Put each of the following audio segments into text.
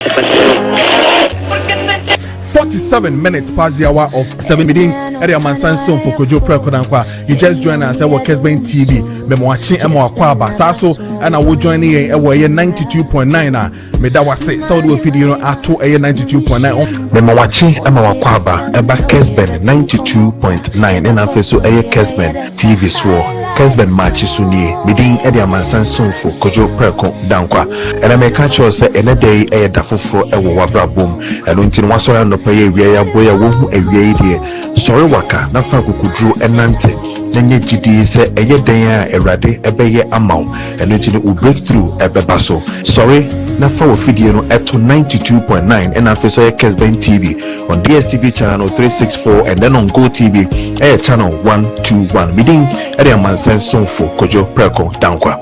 47 minutes past the hour of 7 meeting at the Amansan Song for Kojo Preko Dankwah. You just joined us at Kessben TV. Me watching Emo Akwaba. So and I will join here at 92.9. Me that was it. So do video at 92.9. Me watching Emo Akwaba about Kessben 92.9 and I feel so Kessben TV swore. Kessben Maakye Sunye meeting at the Amansan Song for Kojo Preko Dankwah. And I make a choice say any day dafofro ewo wabra boom. And until was no pay we boya wo ewie die. Sorry waka na fa kukudru enante. Nenye gidi se eye den a erade ebeye amaw. And until we break through ebebaso. Sorry na fa wo fidie no eto 92.9 and afi so Kessben TV on DSTV channel 364 and then on Go TV channel 121 meeting at the Amansan Song for Kojo Preko Dankwah.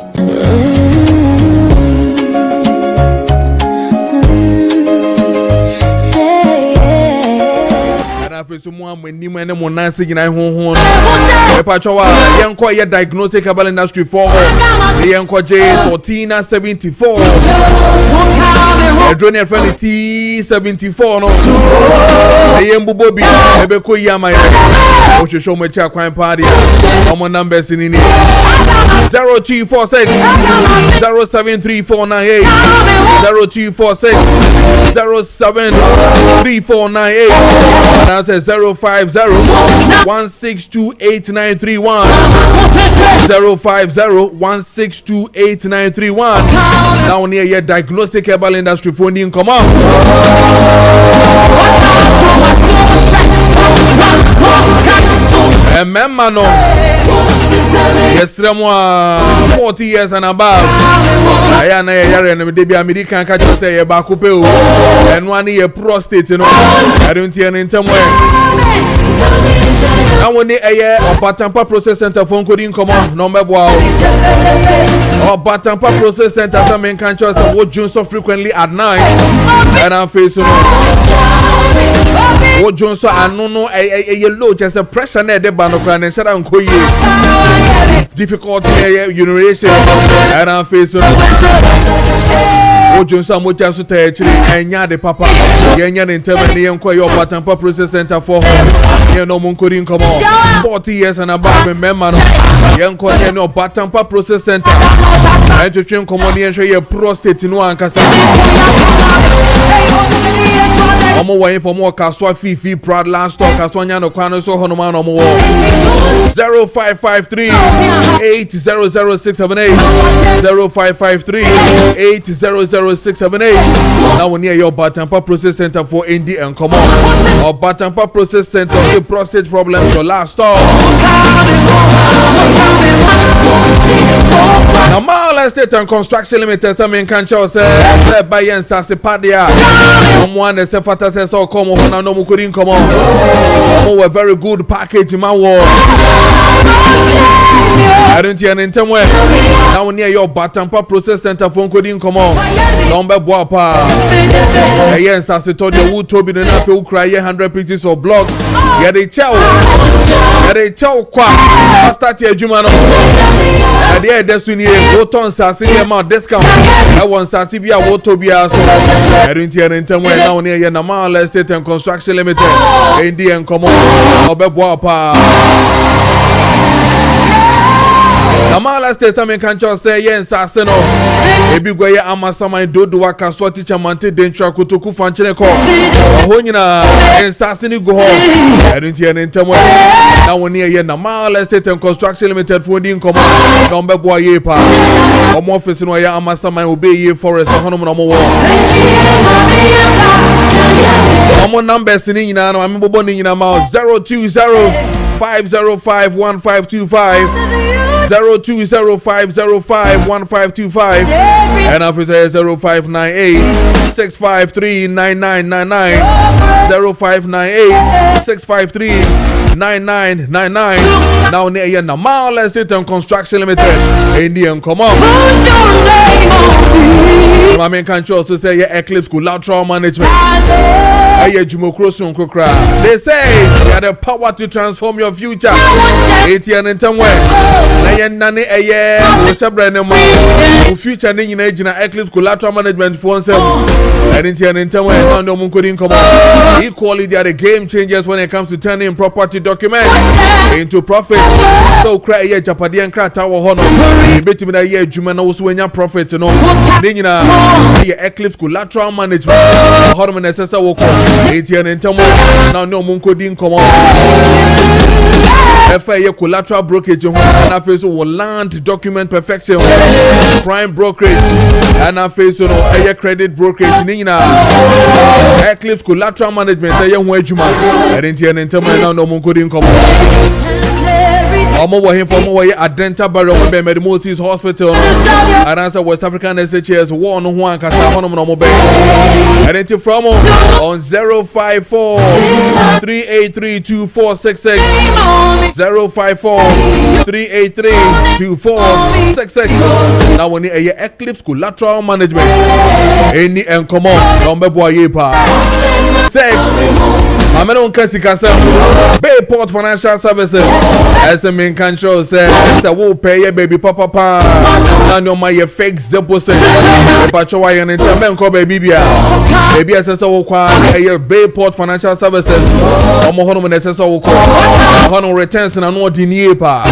So when you man mo nansi gina ho e pachowa yenko ye diagnostic herbal industry for yenko J1474 Adrenia friend T74 no yembubo bi ebeko yama o show me cha kwan party omo numbers ni 0246 073498 0246 073498 and I say 050-162-8931 050-162-8931 now near your diagnostic herbal industry phone come on. Remember no yes, 40 years and above. I am a yare and the American catch say a bakupe and one year prostate, you know. I don't hear any time where now when the air or Batampa Process Center phone couldn't come on, number wow. Or Batampa Process Center, some men can trust what Jones so frequently at night. And I'm facing what Jones so I know a yellow just a pressure net the band of and said I'm difficult urination and I'm facing what Jones so much as to actually and ya the papa Yanyan in Termini and Koyo Batampa Process Center for you know Munkurin come on 40 years and above remember young Koyo no Batampa Process Center and to train common and show your prostate no ankasa Omo way for more Kaswa Fifi Proud Land Stock Kaswanya no Kwano so Honoman Omo 0553 8000678 0553 8000678 now near your Batampa Process Center for Indy and come on or Batampa Process Center the prostate problems your last stop. Now Mall Estate and Construction Limited some in Kancho say by Yen Sasi Padia one is a fata says all come on no couldn't come on a very good package in my wall. I don't hear any time where now near your Batampa Process Center phone couldn't come on number Boapa yes as I told you who told me enough to cry 100 pieces of blocks get a chow qua start your Jumano at the end that's when you go on Sassi amount discount I want Sassi be a Wotobia so I don't hear any time where now near your Namal Estate and Construction Limited Indian come on number Boapa Amala State some can just say yes aseno ebi gwe amasama dodo waka so teacher mante dentra kotoku fanchene ko ho nyina ensaseni go ho edunti en ntem na woni ye na Amala State and Construction Limited for ndi nkomo na ombe bo ye pa omo office no ya amasama obeye forest hono no mo wo omo numbers ni nyina na amebobo ni nyina ma 020 5051525 020505155 and after 0598-653-9999 0598-653-9999 now near Namal Estate and Construction Limited Indian come on my main country also say Eclipse collateral management Eye jumokro so nkokra. They say you have the power to transform your future. Etian entamwe. Na ye nane eye wo sebra ne mo. Wo future ne nyina gina Eclipse Collateral Management for nsem. Etian entamwe na ndo mun kodin komo. Equally they are the game changers when it comes to turning property documents into profit. So cry ye japade en krata wo ho no. Betimi na ye adwuma na wo so anya profit no. Ne nyina ye Eclipse Collateral Management. Ho no necessary wo ko. Etian entamwe na ndo mun kodin komo. FA collateral brokerage and I face land document perfection, prime brokerage and I face a credit brokerage nina Eclipse Collateral Management a young wage man and now no one couldn't come. Omo wa him for Adenta Barrow be Moses Hospital and answer West African SHS one no one kasa hono no be and from on 054 383 2466 054 383 2466 now when a Eclipse Collateral Management any and come on don't be boy pa sex I'm not kasi kasa Bayport Financial Services as a main control say will pay your baby papa pa no my fake deposit but you why an interment ko baby baby as so kwa a Bayport Financial Services omo hono necessary ko hono returns na no di pa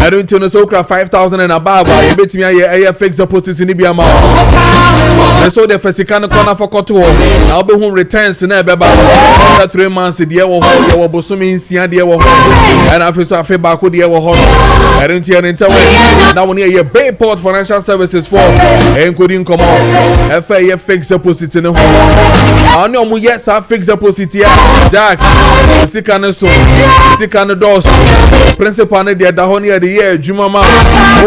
I don't know so 5,000 and above you bet me a fake deposit in the amount so the first can corner for koto I'll be who returns na beba 3 months the wo ho bosumi nsia de wo ho and after so afi ba ko de wo ho I don't hear interway now when you Bayport Financial Services for including come on FA fixed deposit in ho ani omu yes a fixed deposit here Jack sika no so sika no dos principal ne de da ho ne de ye adwuma ma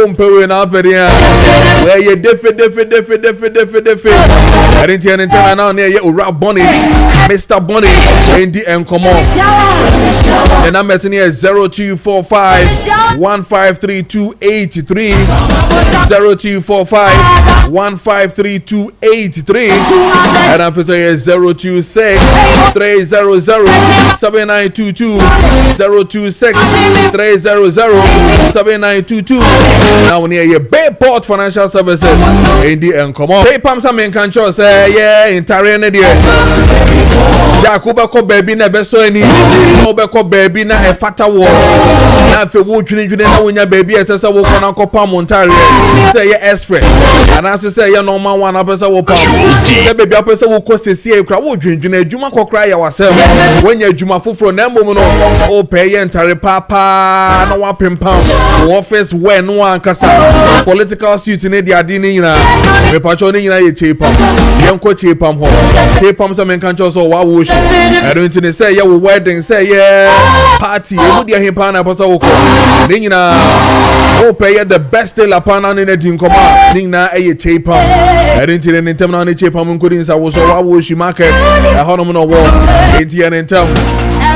o mpewe na aperia where you defe I didn't hear interway now ne ye ora Bonnie Mr. Bonnie Andy and come on and I'm messing here 0245 153 0245 153 and I'm messing here 026 300 7922 026 300 7922 now near your Bayport Financial Services Andy and come on pay pam some control say yeah in Tarian Jacoba ko baby na beso ani obeko baby na e fata wo na fe wo twinedwene na wonya baby esesa wo kona ko pam Ontario say ye express and as say ye normal one apesa wo pam say baby apesa wo ko sesi e kra wo dwendwene adwuma kokra ya wasem wonya adwuma foforo na mbom no o pay ye ntare papa na wa pempam office we no ankasa political suit ne dia adi ni nyina me pacho ni nyina ye chepam ye nko chepam ho chepam se men kan cho so wa wo shi I don't know say yeah wedding say yeah party e mudi ahim pa na pasa wo ko ni nyina o pay the best deal upon an in din koma ni na e chepam I don't know ntem na ni chepam nkodi nsa wo so wa wo shi market e hono no wo enti en ntem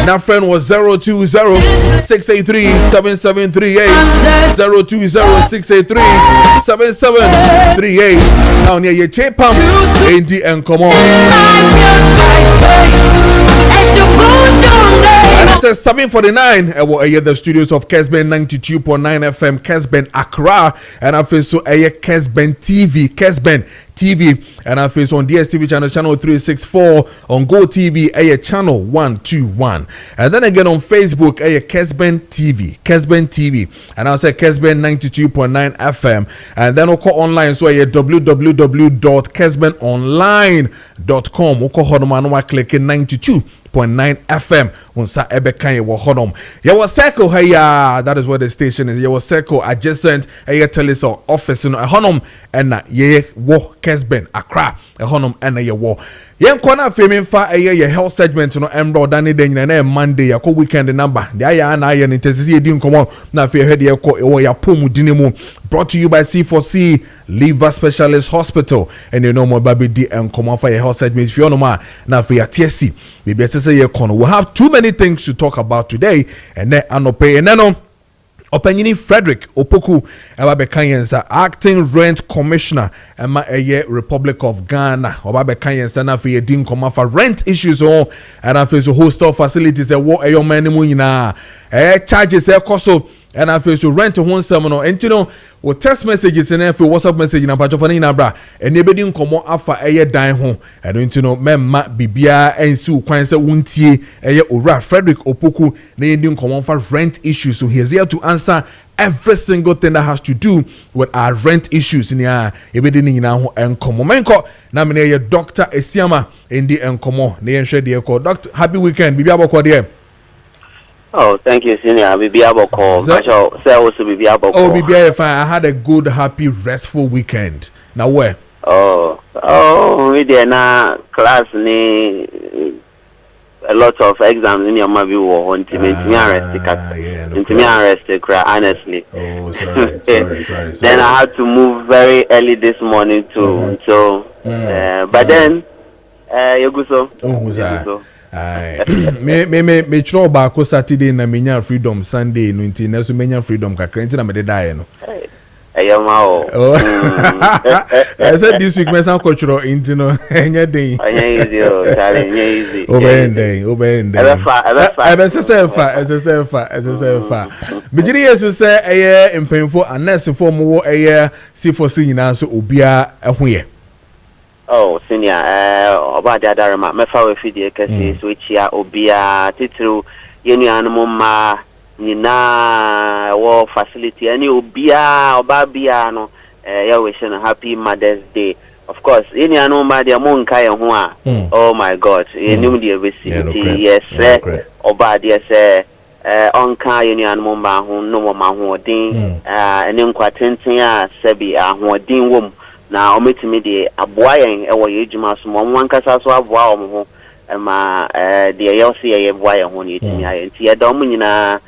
na friend was 020 683 7738 020 683 7738 now near ye chepam enti en koma and it's 7:49. The studios of Kessben 92.9 FM, Kessben Accra, and I feel so Kessben TV, and I face on DSTV channel 364, on Go TV channel 121, and then again on Facebook Kessben TV, and I'll say Kessben 92.9 FM, and then Oko online so www.kessbenonline.com. Oko hodoma click 92.9 FM unsa ebekan ye wo hodom ye wo circle here that is where the station is ye wo circle adjacent ye teleso office no hodom and ye wo Kessben Accra hodom and ye wo ye nkona femi fa ye health segment no emro dani de nyina na Monday yakọ weekend number de aya na aye intensity edi nkomo na fe hwede ye ko wo ya pomu dinemu brought to you by C4C Liver Specialist Hospital and you know more baby di nkomo fa ye health segment if you know ma na fe ya TSC maybe say ye kono we have too many things to talk about today and then anope and then Opanyini Frederick Opoku Obabekayensa acting rent commissioner Emma Eye Republic of Ghana Obabekayensa na fe yedin koma for rent issues on and afi so hostel facilities e wo eyo manimu nyina charges e koso and afi so rent ho nsem no entino wo text messages na afi WhatsApp message na pacho fani na bra ene bedin komo afa eye dan ho eno entino memma bibia ensi ukwan se wuntie eye owura Frederick Opoku na yedin komo for rent issues, so he is here to answer every single thing that has to do with our rent issues in here. Ebedi ni nyina ho enkomo menko na me ye Dr. Esiama ndi enkomo na ye hwe de ko. Doctor, happy weekend bibi aboko de. Oh, thank you, Senior. Bibi aboko. Say also Bibi aboko. Oh, Bibi fine. I had a good, happy, restful weekend. Now where? We did na class ni a lot of exams in your movie war on to me arrested honestly. Oh, sorry. Then I had to move very early this morning too. So but then you go so. Me tro ba ko Saturday na menya freedom Sunday no nti na so menya freedom kakra nti na me de dae no. I said this week, my son cultural into no any day. Easy. Obeying. As a self. Bijiri yesu say a year in painful unless for more a year see for seeing us obia a huye. Oh, Senior, about that, my father feed cases which ya obia titru yeni animal ma. Nina war facility any obia obabia no ya wishing a happy Mother's Day. Of course, any anoma dia monka ya ho. Oh my God, enum dia vicinity. Yes, oba dia say onka any anoma ma ho no ma ho din enim kwatenten a sebi ahoden wom na ometimi de aboa yen e wo yejuma so mo wankasa so aboa wo ho ma dia yelsi ye boa yen ho ni timi aye nti ya da mo nyina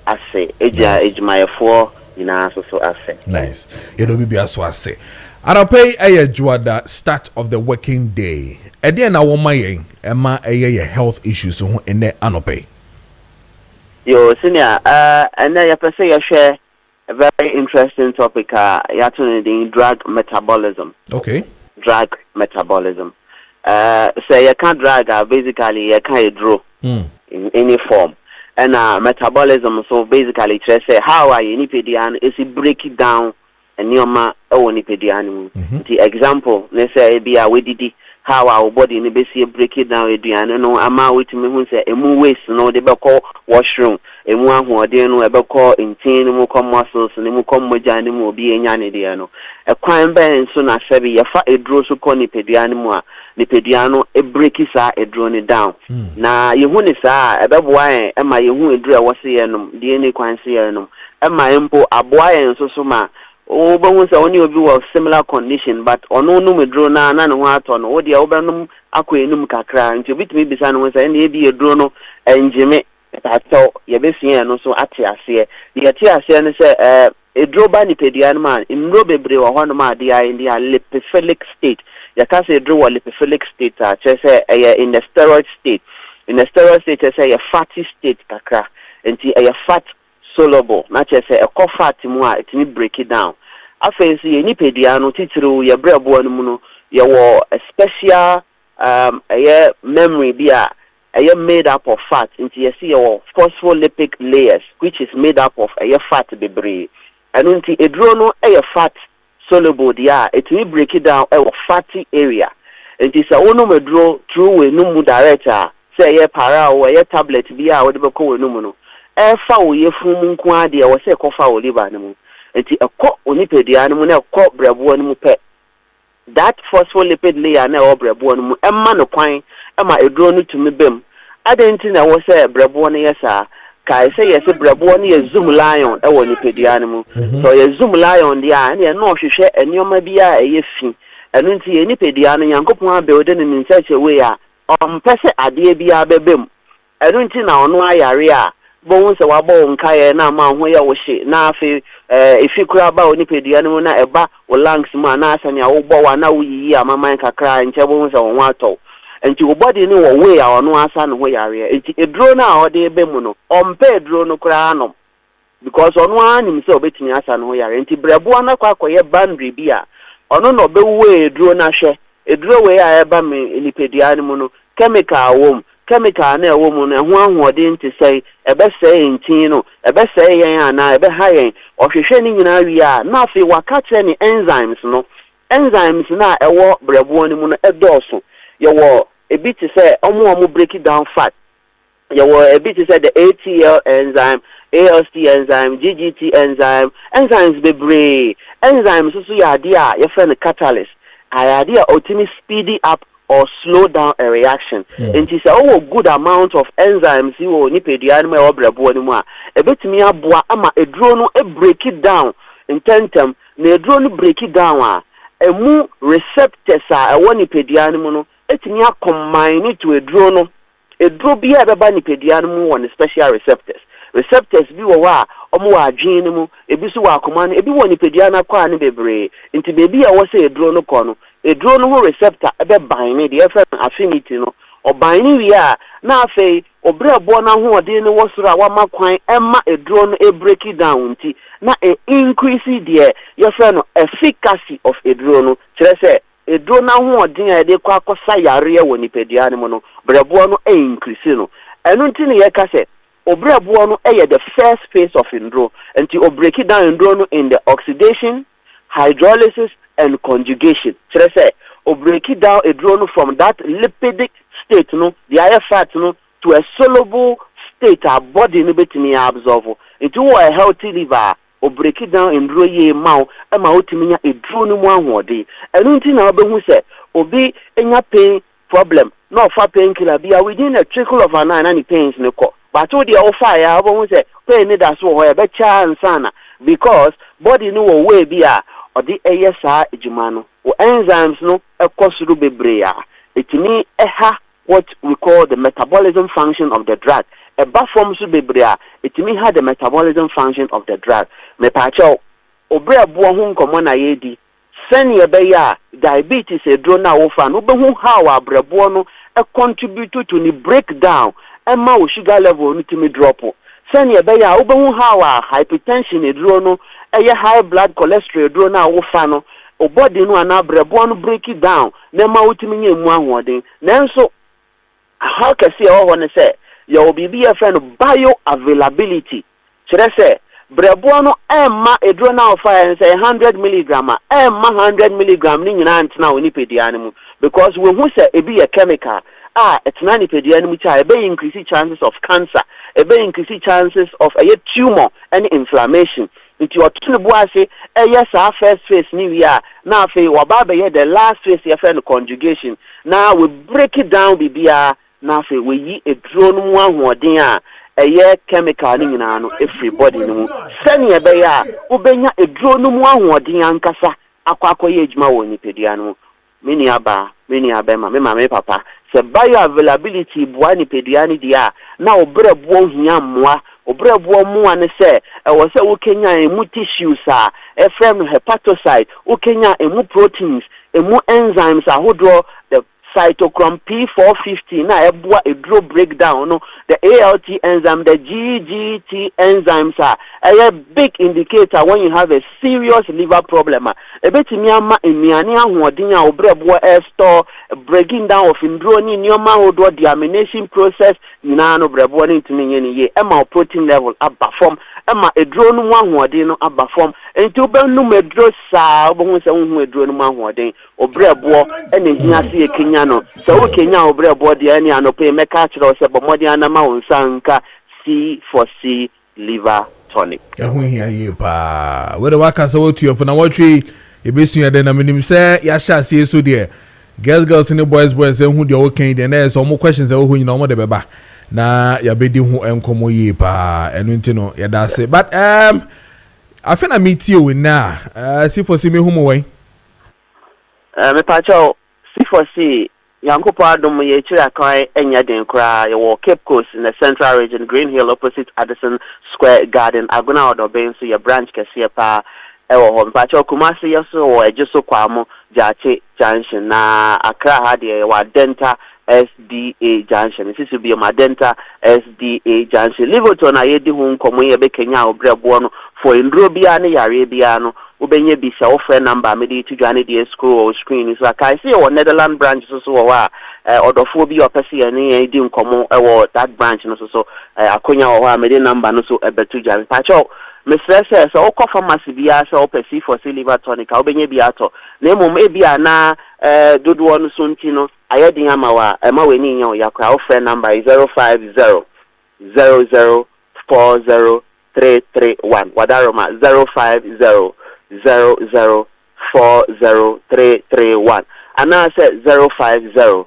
ase ejmayefo ina so ase. Nice. You know be aso ase. Arapay eye juada start of the working day. Ede na wo mayen ema eye health issues ho ene anopay. Yo Senior, and then you say you share a very interesting topic ya to drug metabolism. Okay. Drug metabolism. So you can't drag basically you can't draw in any form. And metabolism, so basically, just say how are you nipedian is it break it down and your ma nipedian. The example, let's say be a wedidi how our body in the break it down edian no ama with me who say emu waste no they be call washroom emu ahu de no e be call intin mu come muscles ni mu come moja ni mu obi enya ne de no e kwan ben so na sebi ye fa edro so ko nipedian mu a nipedian no e break sa edro ni down na ye hu ni sa e be boa e ma ye hu edro e wo se ye no de ni kwan se ye no e ma empo aboa ye so ma o ba won say oni obi wa similar condition but ono no medro na ne ho ato no wo dia wo benum akoenum kakra nti obi timi bisa no say na e bi edro no enjime tato ye be fie no so ate ase ye ate ase ne say edro ba ni pedian man imro bebre wo ho no ma dia in dia lipophilic state ya ka say edro wo lipophilic state a che say in the steroid state say a fatty state kakra nti fat soluble na che say a fat mu a it me break it down afen si ni pedia no titiri ye brebo anu mu no ye wo a special memory bia made up of fat into you see your phospholipid layers which is made up of fat bebre and unti edro no fat soluble dia it will break it down fatty area it is a ono medro through we no mu director say para or tablet bia we de ko we no mu no fa wo ye fun nko ade wo say ko fa wo liver no mu enti ekọ onipedia no mu na ekọ brebo no mu pe that phospholipid layer na o brebo no mu emma no kwan ema eduro no tumi bem adenti na wo say brebo no yesa kai say yes brebo no ye zoom lion e wo nipedia no mu so ye zoom lion dia na no hwehwe enioma bia eye fi enu nti ye nipedia no yankopon abelde ne nsache we a ompese ade bia bebem enu nti na ono ayare a bon se wabo nkaye na ma ho ya wo hye na afi ifikura ba onipedia no na eba wo lungs mu na asane a wo bo wa na wo yiyi amaman kakra nche bon se won ato enti wo body ni wo we a ono asa no ho yare enti edro na o de be mu no ompe edro no kura no because ono an himself betimi asa no yare nti brebo na kwa akoye boundary bi a ono no be we eduro na hwe eduro we a eba me nipadua mu no chemical wom chemical na ewo mu no ho ahode nti sei ebe sei ntin no ebe sei yen ana ebe ha yen ohwehwe ni nyina wi a na afi waka kire ni enzymes na ewo brebo ni mu no edoso yewo ebi ti say omo break it down fat yewo ebi ti say the ATL enzyme ALT enzyme GGT enzyme enzymes bebre enzymes so ya ade a ye friend catalyst ade a ultimately speed up or slow down a reaction. And it's a good amount of enzymes you will need to animal or brabo anymore. A bit me a boa ama a drone break it down in tentum, ne drone break it down. A mu receptors are a one pedianimal, it me combine it to a drone. A drone be a bunny pedianimal on special receptors. Receptors be wa omo adwene mu ebisu wa akoma no ebi woni pediana kwa ne bebre nti bebi a wo se edro no kɔ no edro no ho receptor ebe ban ne de efa affinity no oban wi a na afei obrebo na ho ode ne wo soro a wa makwan emma edro no break it down nti na increase the yefa no efficacy of edro no kire se edro na ho ode a de kwa akosa yare woni pediana mu no brebo no increase no enu nti ne ye ka se Obrebo no the first phase of indro, and to break it down indro in the oxidation, hydrolysis, and conjugation. So say, break it down a drone from that lipidic state, no, the higher fat, no, to a soluble state, our body in the absorb into a healthy liver. Or break it down in draw ye mouth, and my ultimate a drone one day. And until now, who said, Obi, in your pain problem, no for painkiller, be within a trickle of an eye, any pains no call. But all the fire, I won't say, pain it as well, a better sana, because body no way be or the ASR Jumano, or enzymes no, a cost brea. It me what we call the metabolism function of the drug. A bufform subebrea, it me had the metabolism function of the drug. Me pacho, obrea buahun common ayedi, send your beya, diabetes a drona ofan, ubehu how a brebuano, a contribute to the breakdown. Emma sugar level need to me drop. Send your beya ubehu how hypertension a drono, a high blood cholesterol drona ofano, or body no an abrebuano break it down, nema ultimate one wording. Then so how can see all wanna say your be a friend of bioavailability. Should I say brebuano emma a drona of fire and say 100 milligram, emma 100 milligram ning now in the animal because we who say it be a chemical. It's not the animal child, a increasing chances of cancer, a increasing chances of a tumor and inflammation. Into your say, yes, our first phase new year. Now, the last phase, your friend conjugation. Now we break it down, BBR. Now, we eat a drone one more dinner. A year chemical in everybody. Send your bear, Ubenya a drone one more dinner and cassa. Aquaco age ma woni pediano. Many abema, me papa. Se bioavailability buani pediani dia. Now brebuo hiamwa. Obrebo mu ane se wo se wo Kenya emu tissues a frame hepatocyte wo Kenya emu proteins emu enzymes ahodo the cytochrome P450 na ebua edro breakdown no the ALT enzyme the GGT enzymes a big indicator when you have a serious liver problem ebetimi ama emiane ahoden a obrebo store breaking down of indroni nyoma ahodo deamination process nyina no brebo ni ntimi nyene ye ema protein level abafom ema edro no mu ahoden no abafom enti obenu medro sa obo se hu edro no mu ahoden obrebo ene hiase Kenya no so Kenya obrebo de ani anope meka kire se bomodi anama wonsanka C4C liver tonic ehun hia ye pa we de waka se wotu for na wotwe ebesu ya de na minim se ya sha se so de girls and boys ehun de wokan de na so mo questions e wo hu nyina omo de beba na ya bedi hu enkomo ye pa enu nti no ya da se but I feel I meet you na C4C me hu mo wen me pa cho C4C Yankopo Adom ye chira kai enya den kra ye wo Cape Coast in the Central Region Green Hill opposite Addison Square Garden Aguna Odo ben so ye branch kese pa ewo mpacho Kumasi yeso wo ejeso kwamo jache junction na Accra ha de wa Denta SDA junction sisi bi ma Denta SDA junction Liverpool na yedi hu nkomo ye be Kenya obrebo no for ndro bia ne yare bia no ubenye bi se offer number me di tudwane di scroll screen so kai see wo Netherlands branch so wo wa odofo bi opese ye ne yedi nkomo ewo that branch no so akonya wo wa me di number no so ebetu jare pacho Mr. Says, so call pharmacy bia so perceive for liver tonic, how benye biato. Nemo maybe na do one suntino, ayedi amawa, ema weni yo yakwa friend number is 050 00403331. Wadaroma 050 00403331. And I said 050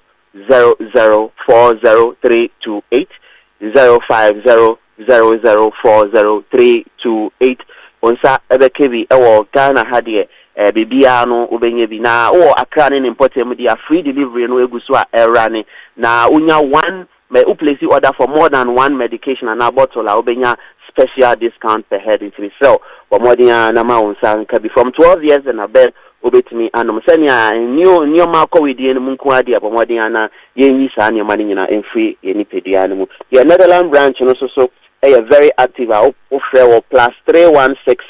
00403328 050 00403328 onsa ebekebi ewo Ghana hadie bibia no ubenye bi na o Accra ne importem dia free delivery no eguso a erane na unya one me place order for more than one medication and a bottle a ubenya special discount per head into so but more than na ma onsa nka be from 12 years and above obetimi anom senia new mako wedi en munku ade abomode ana yenyi sa ne mani nyina emfri ye nipedua ne mu ye Netherlands branch no so very active offer +316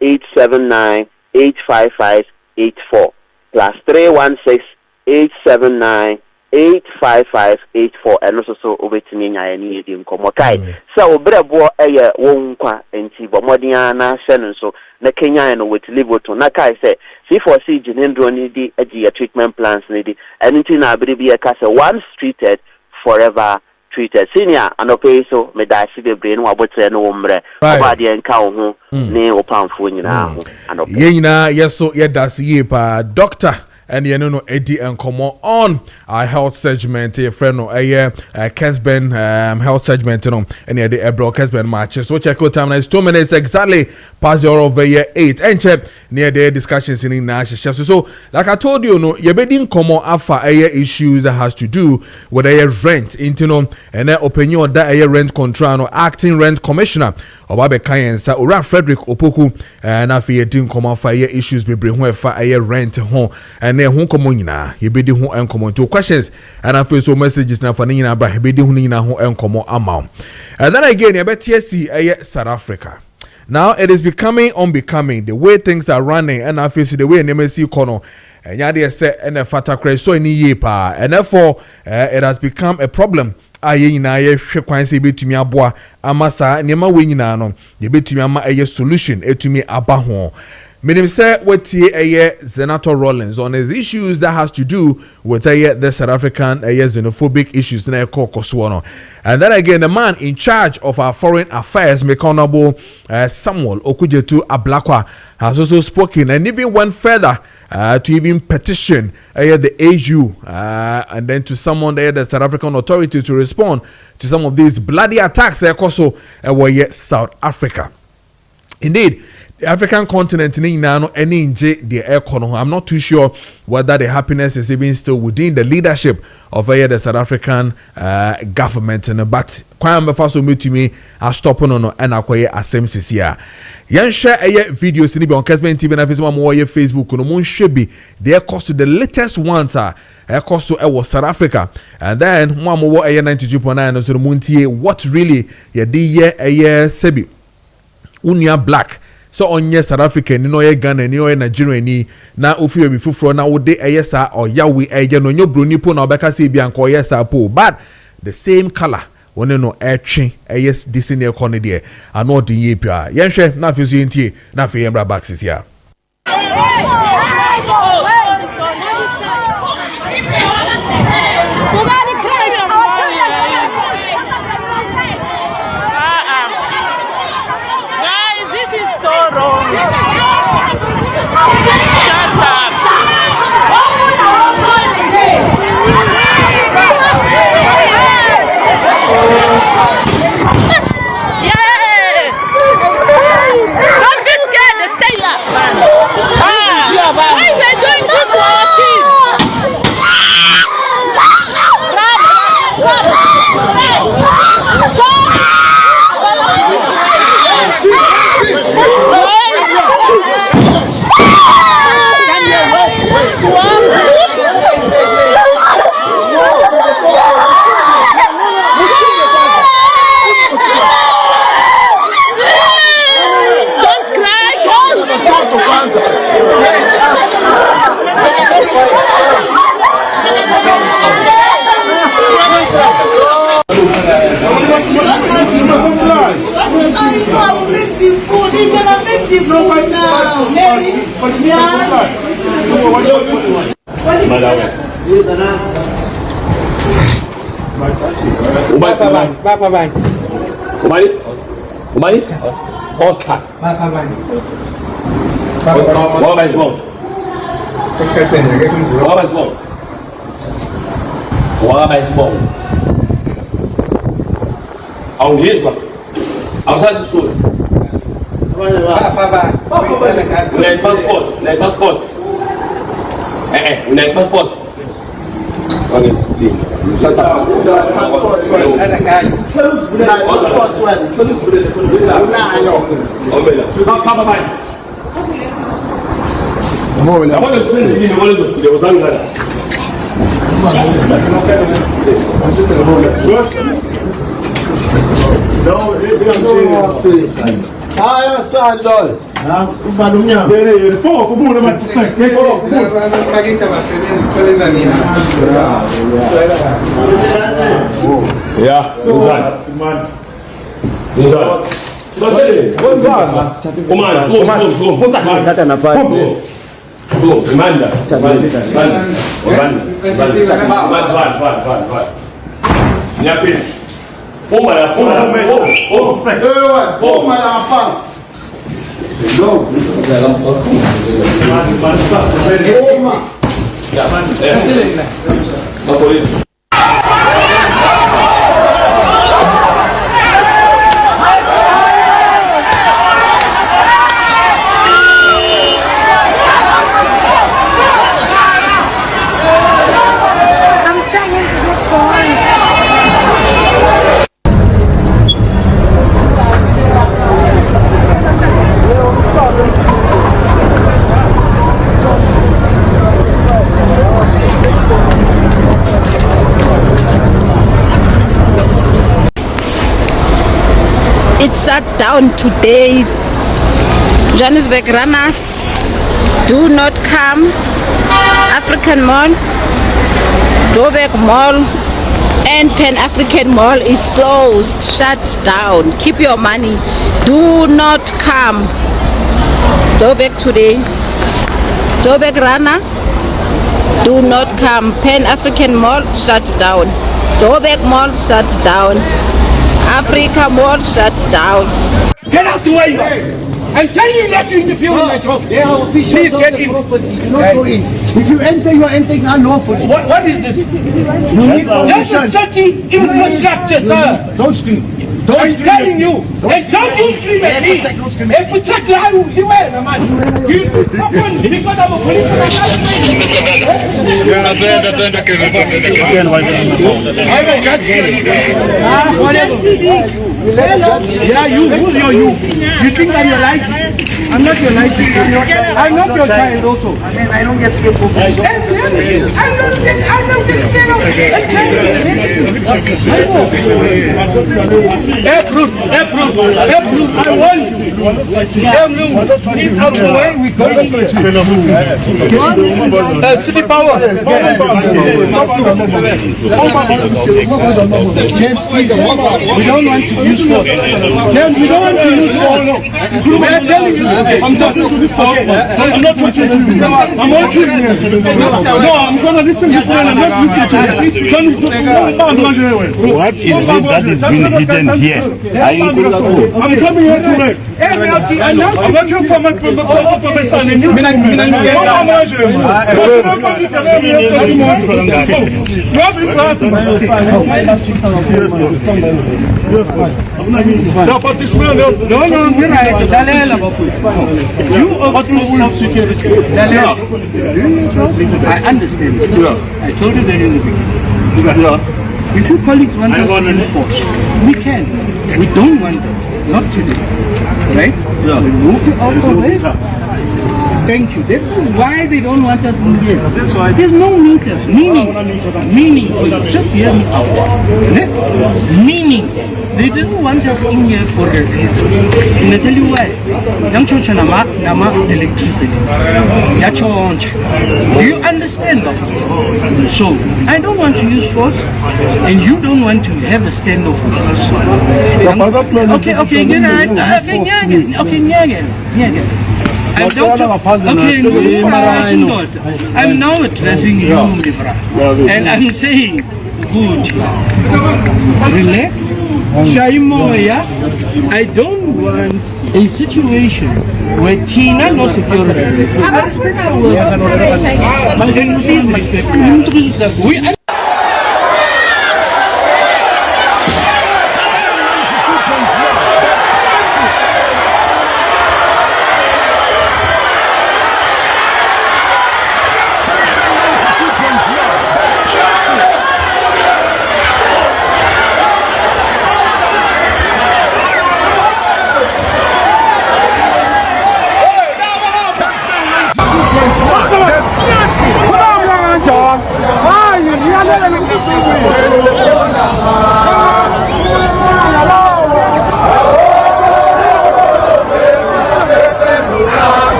879 85584 +316 879 85584 and also obetimi nya ye ni edi nkomo kai so obrebo wo nkwa enti bomodia na hye so na Kenya no with Liverpool na kai say C4C jinendro ni di agi treatment plans ni di anything na abiri e ka say once treated forever treated senior anope so me da si bebre no abotre no womre obade enka wo ho ne opamfo nyina ho anope ye nyina yeso ye da si ye pa doctor and you know Eddie and come on our health segment your friend no Kessben health segment you know and the Ebro Kessben match so check out time now it's 2 minutes exactly past the hour of 8 and check near the discussions in national so like I told you no you be come on after issues that has to do with rent into no and opinion that rent control no acting rent commissioner Obabe Kayensa Ora Frederick Opoku na fe yedin come for issues be bring ho fa rent ho and ho komo nyina ye be di ho enkomo to questions and I feel so messages na for nyina bra be di ho nyina ho enkomo ama and then again ye betie si South Africa. Now it is becoming unbecoming the way things are running and I feel the way NMC kono and ya dey say and fata kre so ni ye pa and therefore it has become a problem aye nyina ye hwe kwan se betumi aboa amasa nema we nyina no ye betumi ama solution etumi aba ho meaning say wetie Senator Rollins on his issues that has to do with the South African xenophobic issues na ekokoso no and then again the man in charge of our foreign affairs Honorable Samuel Okujetu Ablakwa has also spoken and even went further to even petition the AU and then to summon the South African authority to respond to some of these bloody attacks also South Africa. Indeed, the African continent no any the economy. I'm not too sure whether the happiness is even still within the leadership of the South African government but kwam befa so metumi a stop no and akoye assemblies here. Yan share videos ni be on Kessben TV na Facebook mo Facebook no mo nhwe bi the cost to the latest ones cost to South Africa and then mo mo 92.9 so mo ntie what really ye di sebi unia black so onye South Africa ni no ye Ghana ni no ye Nigeria ni na ofi bi fufuro na wo de sa or yawe no nyo broni po na obeka se bi anko sa po but the same color one no etwe this in economy there ano de ye pia yen hwe na afi so yentie na afi yemra baxes here. Oscar. What is wrong? On his one. Outside the school. Passport. Passport. It's shut down today. Johannesburg runners, do not come. African Mall, Joburg Mall, and Pan-African Mall is closed, shut down. Keep your money. Do not come. Joburg today. Joburg runner, do not come. Pan-African Mall shut down. Joburg Mall shut down. Africa Mall shut down. Get out the way! I'm telling you not to interfere with my job. They are officials. Please of get the in. property. Do not go in. If you enter, you are entering unlawfully. What is this? You need That's a permission. city infrastructure, sir. Don't scream. I'm telling you. And don't you scream at me. Don't scream. And protect you wear, man. You open because I'm a police. I'm a judge. Yeah, who's your you? You think that you're like it? I'm not your like it. I'm not your child also. I don't get scared for I'm not get scared of a child. Approve. I want if out of the way we go city power. James, please, We don't want to use force. James, we don't want to use force. I'm talking to this person. I'm not talking to you. I'm watching you. No, I'm gonna listen to this man. I'm not listening to you. What is it that is being hidden here? I'm coming here to work. I'm working for my son. No, but this man, no, I understand. I told you that in the beginning. If you call it one to force, we can. We don't want that. Not today. Right? Yeah. We move it out of it. Thank you. This is why they don't want us in here. There's no meters. Meaning. Just hear me out. Meaning. They didn't want us in here for a reason. And I tell you why. Young church and nama electricity. Do you understand? So I don't want to use force, and you don't want to have a standoff with us. Okay, get right. Okay, I'm now addressing you, Mibra, and I'm saying, good, relax, Shaimoya. I don't want a situation where Tina no security.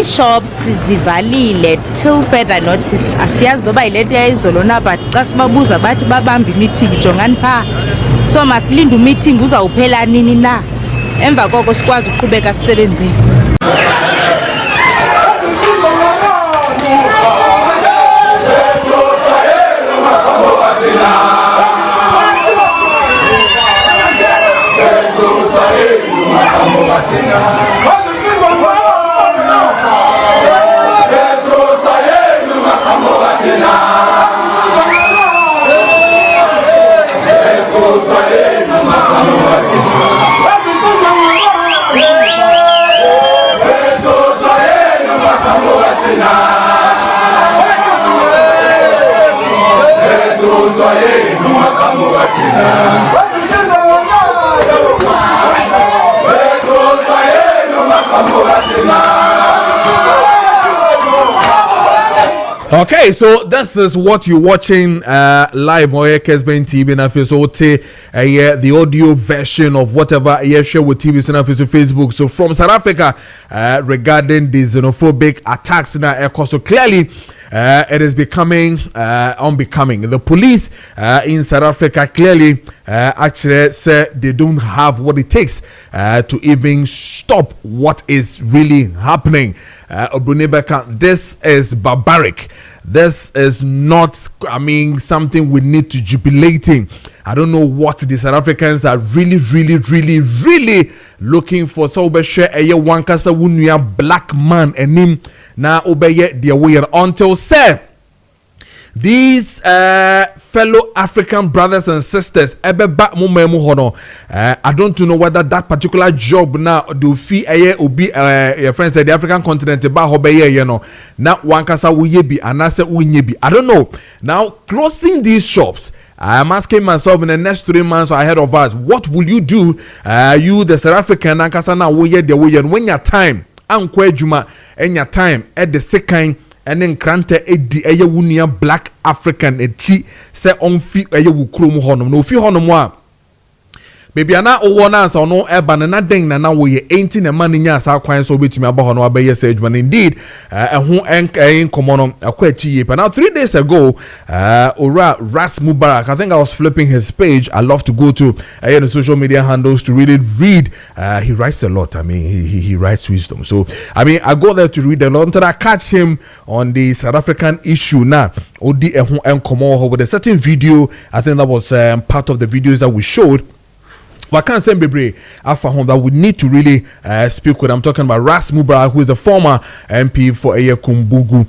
Shops zivalile till further notice. Asiyazi baba ilethe izolona but xa sibabuza bathi babamba meeting jongani pha. So masilinda meeting uzawuphela nini na. Emva koko sikwazi uqhubeka sisebenzini. Okay, so this is what you're watching live on Kessben TV and the audio version of whatever share with TV and Facebook. So from South Africa, regarding the xenophobic attacks now, so clearly it is becoming unbecoming. The police in South Africa clearly actually said they don't have what it takes to even stop what is really happening. This is barbaric. This is not, something we need to jubilate in. I don't know what the South Africans are really looking for. So we share a wankasa wunya black man and him na obeye their way until say these fellow African brothers and sisters I don't know whether that particular job now do fee obi your friends said the African continent ba hobeye you know na wankasa wuyebi anase unyebi. I don't know. Now closing these shops, I am asking myself in the next 3 months ahead of us, what will you do? You the South African ankasa na wuye the way when your time ankwe juma and your time at the second and then grante edi eye wunia black African echi se on fi eye wukrum honom no fi honom a baby ana owo na so no eba na den na wo ye enti na man nya asa kwan so betimi aba hono abaye se adwuma indeed ehun en komono akwa chi ye. Now 3 days ago Ora Ras Mubarak, I think I was flipping his page. I love to go to the social media handles to really read. He writes a lot. He writes wisdom. So I go there to read a lot until I catch him on the South African issue now. Odi ehun en komo with a certain video. I think that was part of the videos that we showed. But I can't say Bebre Alpha Home that we need to really speak with. I'm talking about Ras Mubarak, who is the former MP for Kumbugu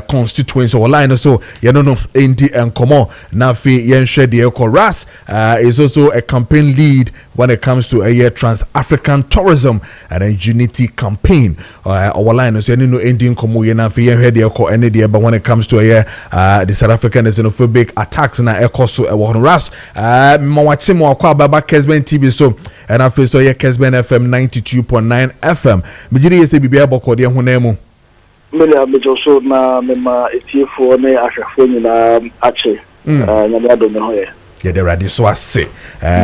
constituency or line. So you don't know Inti and Komo Nafi Yenshe Dieko. Ras is also a campaign lead when it comes to a trans-African tourism and a unity campaign. Our line is you know Indian Komo Yenafi Yenhe Dieko any day, but when it comes to the South African xenophobic attacks na ekoso Ras Mawachimo Akwa Baba Kessben TV. So and I feel so Kessben FM 92.9 FM. Mijiri yese bibia boko de hunemu. Mele abejo so na mema etifo ne ahwefo nyina ache. Nyame adome hoye. ye de radi so ase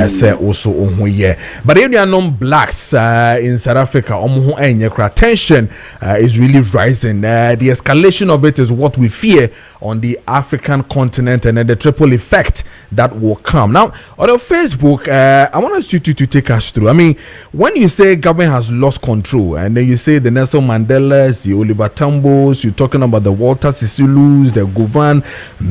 say also ohu ye but any non blacks in South Africa omo ho tension is really rising. The escalation of it is what we fear on the African continent, and the triple effect that will come. Now on Facebook, I want you to take us through. I mean, when you say government has lost control, and then you say the Nelson Mandelas, the Oliver Tambos, you're talking about the Walter Sisulus, the Govan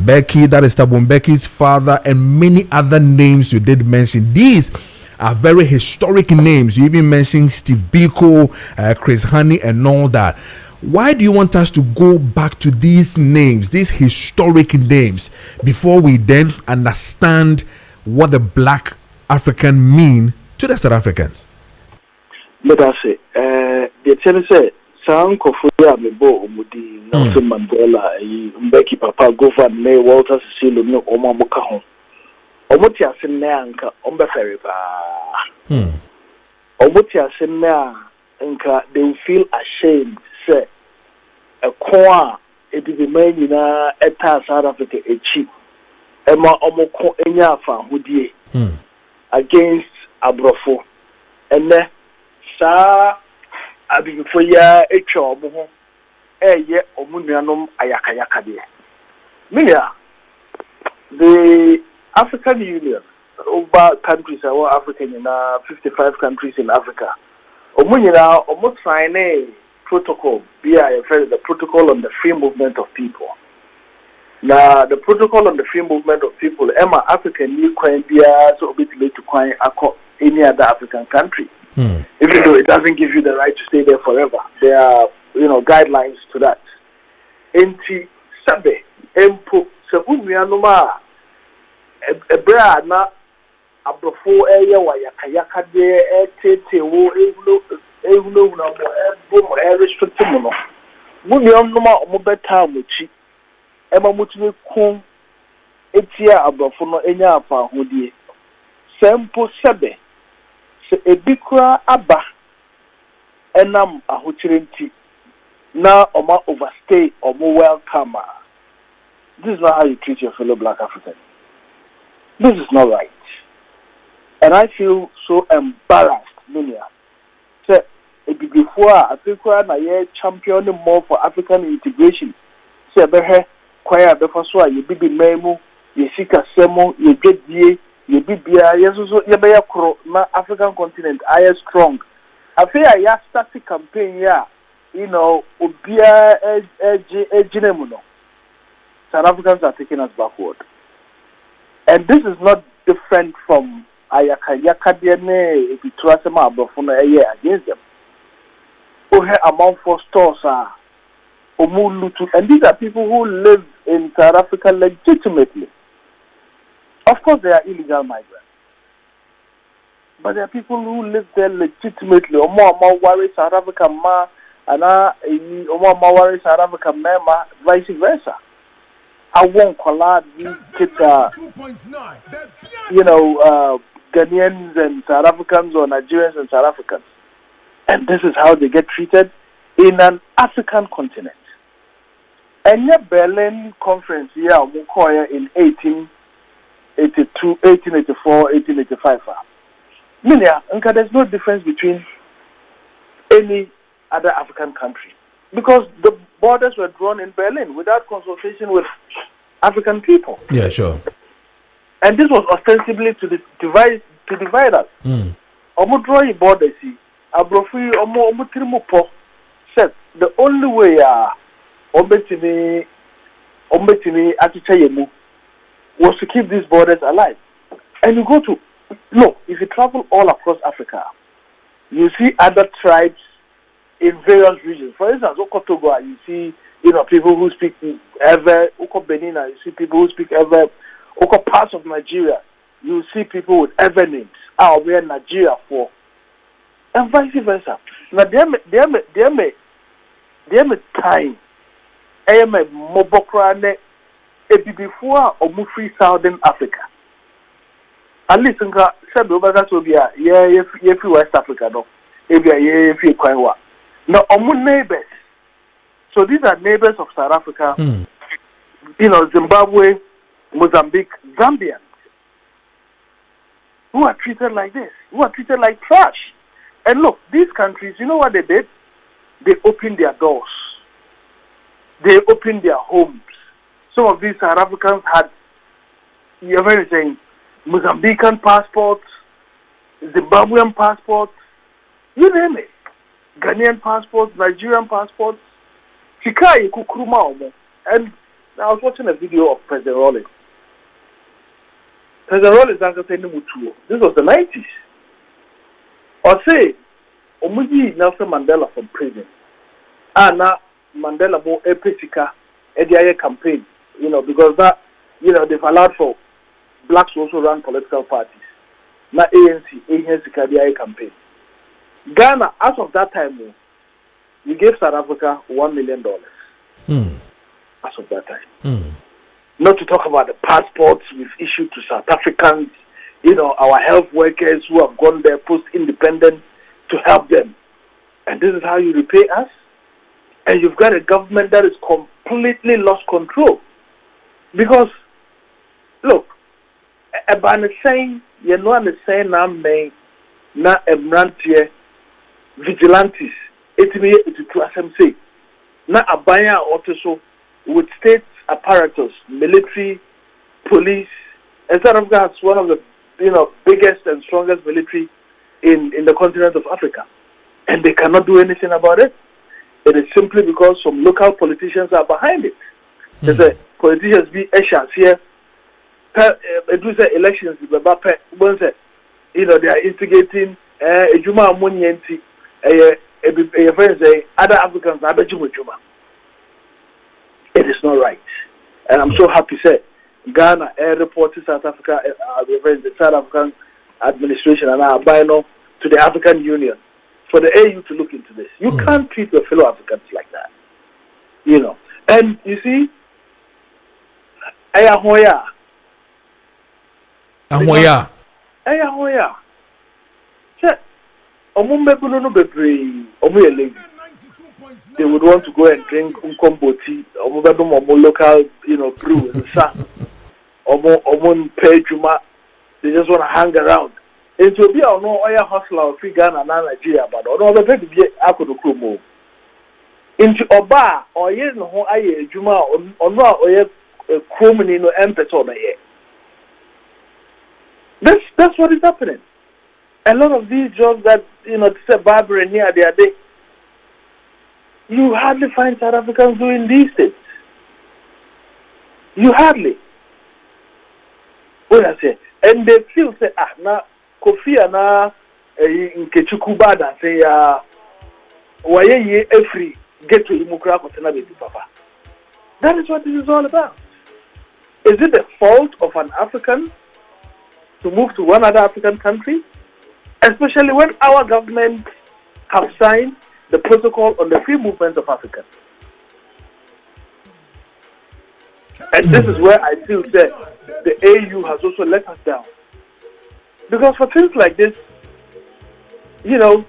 Becky, that is Thabo Mbeki's father, and many other names you did mention. These are very historic names. You even mentioned Steve Biko, Chris Honey, and all that. Why do you want us to go back to these names, these historic names, before we then understand what the black African mean to the South Africans? Let us say, the channel say, Sam Kofuya Mebo Umudi, Nelson Mandela, Mbeki Papa, Govan, May, Walter Cecilio, no Oma Mokahon. Omotia Senanka, Omba Feriba. Omotia Senanka, they will feel ashamed, say, a kwa, it is the man in a South Africa, a cheap. Emma Omoko Enyafa, Hudie, against Abrofo. And then, Sa Abifoya, a job, ye, Omunianum, Ayakayaka. Milia, the African Union, over countries, our African, 55 countries in Africa. Omunina, almost sign a protocol, the protocol on the free movement of people. Now, the protocol on the free movement of people, Emma African, you can be so bit late to coin any other African country. Even though it doesn't give you the right to stay there forever. There are, guidelines to that. Enti Sabe, Empo, Sabumianuma, Ebra, na Abrofo, Yakayaka, Tete, Evulo, restricted. Munium Numa, Mobeta, Muchi, Emma Mutu, Kum, Etia, Abrofo, no Enyapa, Hudi, Sempo Sabe. Ebikura Abba Enam Ahuchirinti now Oma overstay or more welcome. This is not how you treat your fellow black African. This is not right. And I feel so embarrassed, Minia. Say before Africa na ye champion more for African integration. Say behe kwaya befaswa ye bibi memu, ye sika semo, ye gedie. You be so na African continent I am strong. I feel I started campaign Obia Ejinemuno. South Africans are taking us backward. And this is not different from Ayakadiane if you trust them against them. Among 4 stores are Omulutu, and these are people who live in South Africa legitimately. Of course, they are illegal migrants, but there are people who live there legitimately. Omo worry South Africa ma, ana omo worry South Africa ma, vice versa. I won't collide these kids Ghanaians and South Africans or Nigerians and South Africans, and this is how they get treated in an African continent. And the Berlin conference here, in 1884, 1885. Milia, there's no difference between any other African country because the borders were drawn in Berlin without consultation with African people. Yeah, sure. And this was ostensibly to divide us. Omo draw your borders, Abrofi omo trimupo said the only way ombetini atichayemu was to keep these borders alive. And you go to, if you travel all across Africa, you see other tribes in various regions. For instance, Oko Togo, you see, people who speak Ewe. Oko Benin, you see people who speak Ewe. Oko parts of Nigeria, you see people with Ewe names. We are Nigeria for. And vice versa. Now, there may time, Mobokrane, before or free Southern Africa. At least in West Africa, no. Now, neighbors. So these are neighbors of South Africa. Zimbabwe, Mozambique, Zambia. who are treated like this, who are treated like trash. And look, these countries, you know what they did? They opened their doors. They opened their homes. Some of these South Africans had, you're very saying, Mozambican passports, Zimbabwean passports, you name it. Ghanaian passports, Nigerian passports. And I was watching a video of President Rawlings. President Rawlings, this was the 90s. Or say, Omuji Nelson Mandela from prison. Now Mandela mo epesika EDIA campaign, because that, they've allowed for blacks to also run political parties. Now ANC EDIA campaign. Ghana, as of that time, we gave South Africa $1 million. As of that time. Not to talk about the passports we've issued to South Africans, our health workers who have gone there post-independent to help them. And this is how you repay us? And you've got a government that is completely lost control. Because, look, about the saying, the saying na emrantie vigilantes, say, na abaya also with state apparatus, military, police, and South Africa has one of the biggest and strongest military in the continent of Africa. And they cannot do anything about it. It is simply because some local politicians are behind it. There's a politicians be Asians here. Do say elections, they are instigating Ejuma Amunienti, other Africans. It is not right. And I'm so happy to say Ghana reported South Africa, the South African administration and our bylaw to the African Union for the AU to look into this. You can't treat your fellow Africans like that. And you see, Ayahoya. They would want to go and drink unkomboti, local, brew and sun. They just want to hang around. It will be our no oil hustler of Ghana and Nigeria, but on the baby be Akudo into Oba or yes no aye Juma or no oil crumini no empet on the air. That's what is happening. A lot of these jobs that to say Barbara here the other day, you hardly find South Africans doing these things. You hardly. What I say, and they feel say na Kofi na Nkechukuba da say waye ye every get to Imukra Kotena baby papa. That is what this is all about. Is it the fault of an African to move to one other African country? Especially when our government have signed the protocol on the free movement of Africans. And this is where I feel that the AU has also let us down. Because for things like this, the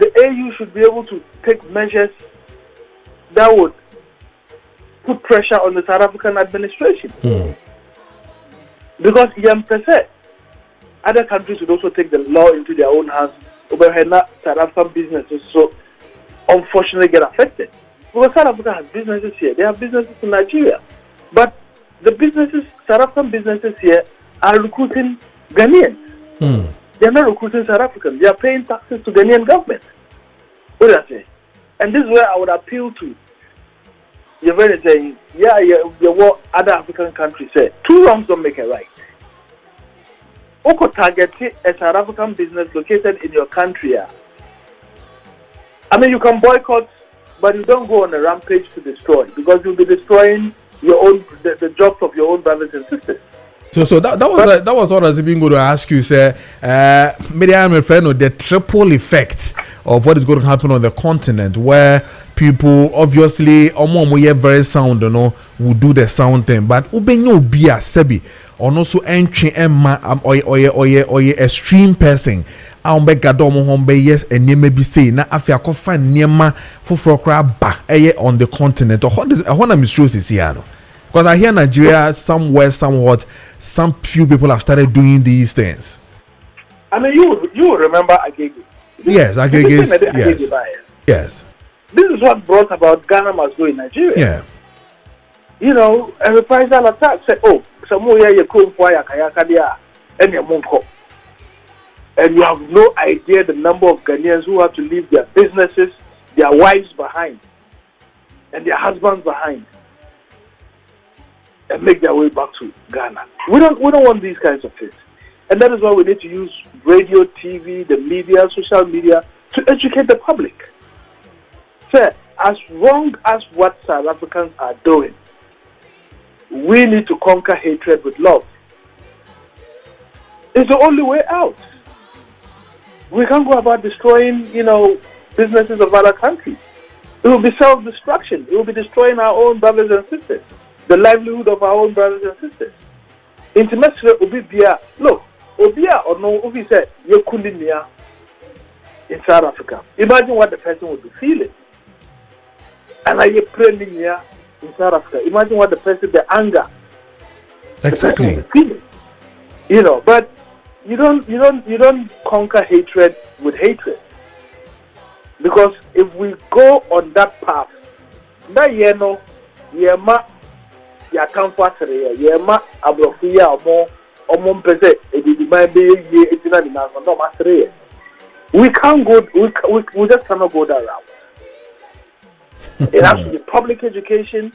AU should be able to take measures that would put pressure on the South African administration. Because other countries would also take the law into their own hands over South African businesses, so unfortunately get affected. Because South Africa has businesses here, they have businesses in Nigeria. But the South African businesses here are recruiting Ghanaians. They are not recruiting South Africans. They are paying taxes to Ghanaian government. What do I say? And this is where I would appeal to. You're very saying, what other African countries say. Two wrongs don't make a right. Oko target a South African business located in your country. I mean, you can boycott, but you don't go on a rampage to destroy, because you'll be destroying your own the jobs of your own brothers and sisters. So that was what I was even going to ask you, sir. Maybe I'm referring to the triple effect of what is going to happen on the continent, where people obviously very sound, will do the sound thing, but ubenyo bia sebi or also entry emma or extreme person. Aumbe gadomo hombe yes and ye may be saying na afia kofa niema fufrokra ba on the continent or I want to mistrust is here. Because I hear Nigeria somewhere, somewhat, some few people have started doing these things. I mean, you remember Agege. Yes, Agege. Yes. Yes. This is what brought about Ghana must go in Nigeria. Yeah. You know, a reprisal attack said, oh, some more you come for Kayakadia and your Monko. And you have no idea the number of Ghanaians who have to leave their businesses, their wives behind, and their husbands behind, and make their way back to Ghana. We don't want these kinds of things. And that is why we need to use radio, TV, the media, social media to educate the public. So, as wrong as what South Africans are doing, we need to conquer hatred with love. It's the only way out. We can't go about destroying, businesses of other countries. It will be self-destruction. It will be destroying our own brothers and sisters, the livelihood of our own brothers and sisters. Intimacy Obibia, look, Obia or no, Obi said, you're cooling here in South Africa. Imagine what the person would be feeling. And are you praying here in South Africa? Imagine what the anger. Exactly. Feeling. But you don't conquer hatred with hatred. Because if we go on that path, na yema ya kamfasere yema abrofiya omo mpese edidi maybe ye etina ni na ndo masere. We can't go. We just cannot go that route. It has to be public education.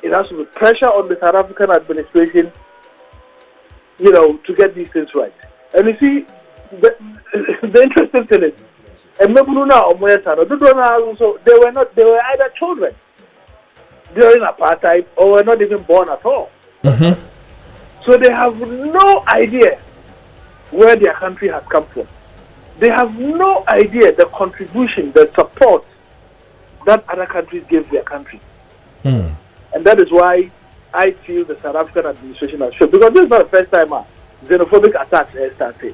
It has to be pressure on the South African administration, to get these things right. And you see, the interesting thing is, and they were either children during apartheid or were not even born at all. Mm-hmm. So they have no idea where their country has come from. They have no idea the contribution, the support that other countries give their country. Mm. And that is why I feel the South African administration has shown. Because this is not the first time xenophobic attacks are started.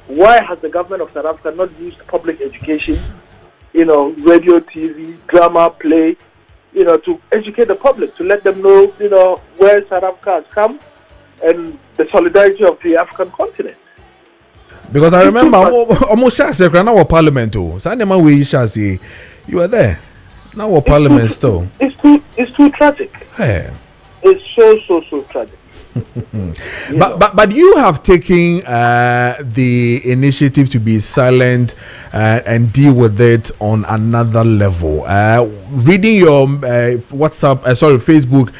Why has the government of South Africa not used public education, radio, TV, drama, play, to educate the public, to let them know, where South Africa has come and the solidarity of the African continent? Because I remember almost our parliament too. You were there. Now our parliament still. It's too tragic. Hey. It's so tragic. But you have taken the initiative to be silent and deal with it on another level. Reading your Facebook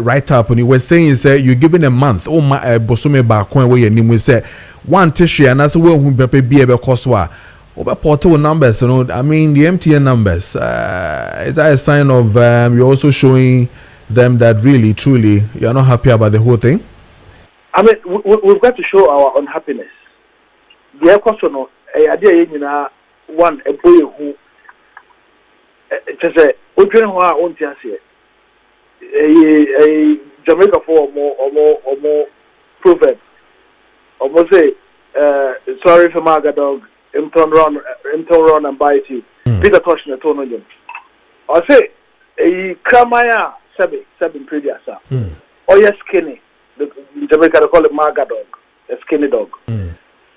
write up, and you were saying you're given a month. Oh my, Bosome Bakwen where your name will say one tissue and that's where we be able to over portable numbers. I mean the MTN numbers. Is that a sign of you're also showing them that really, truly, you're not happy about the whole thing? I mean, we've got to show our unhappiness. The question of one a boy who just a Jamaica for more proverb. Almost say sorry for Marga dog, him turn around and bite you. Peter touch the tone on you. I say a Kramaya seven previous. Or yes skinny. The Jamaica they call it Marga dog, a skinny dog.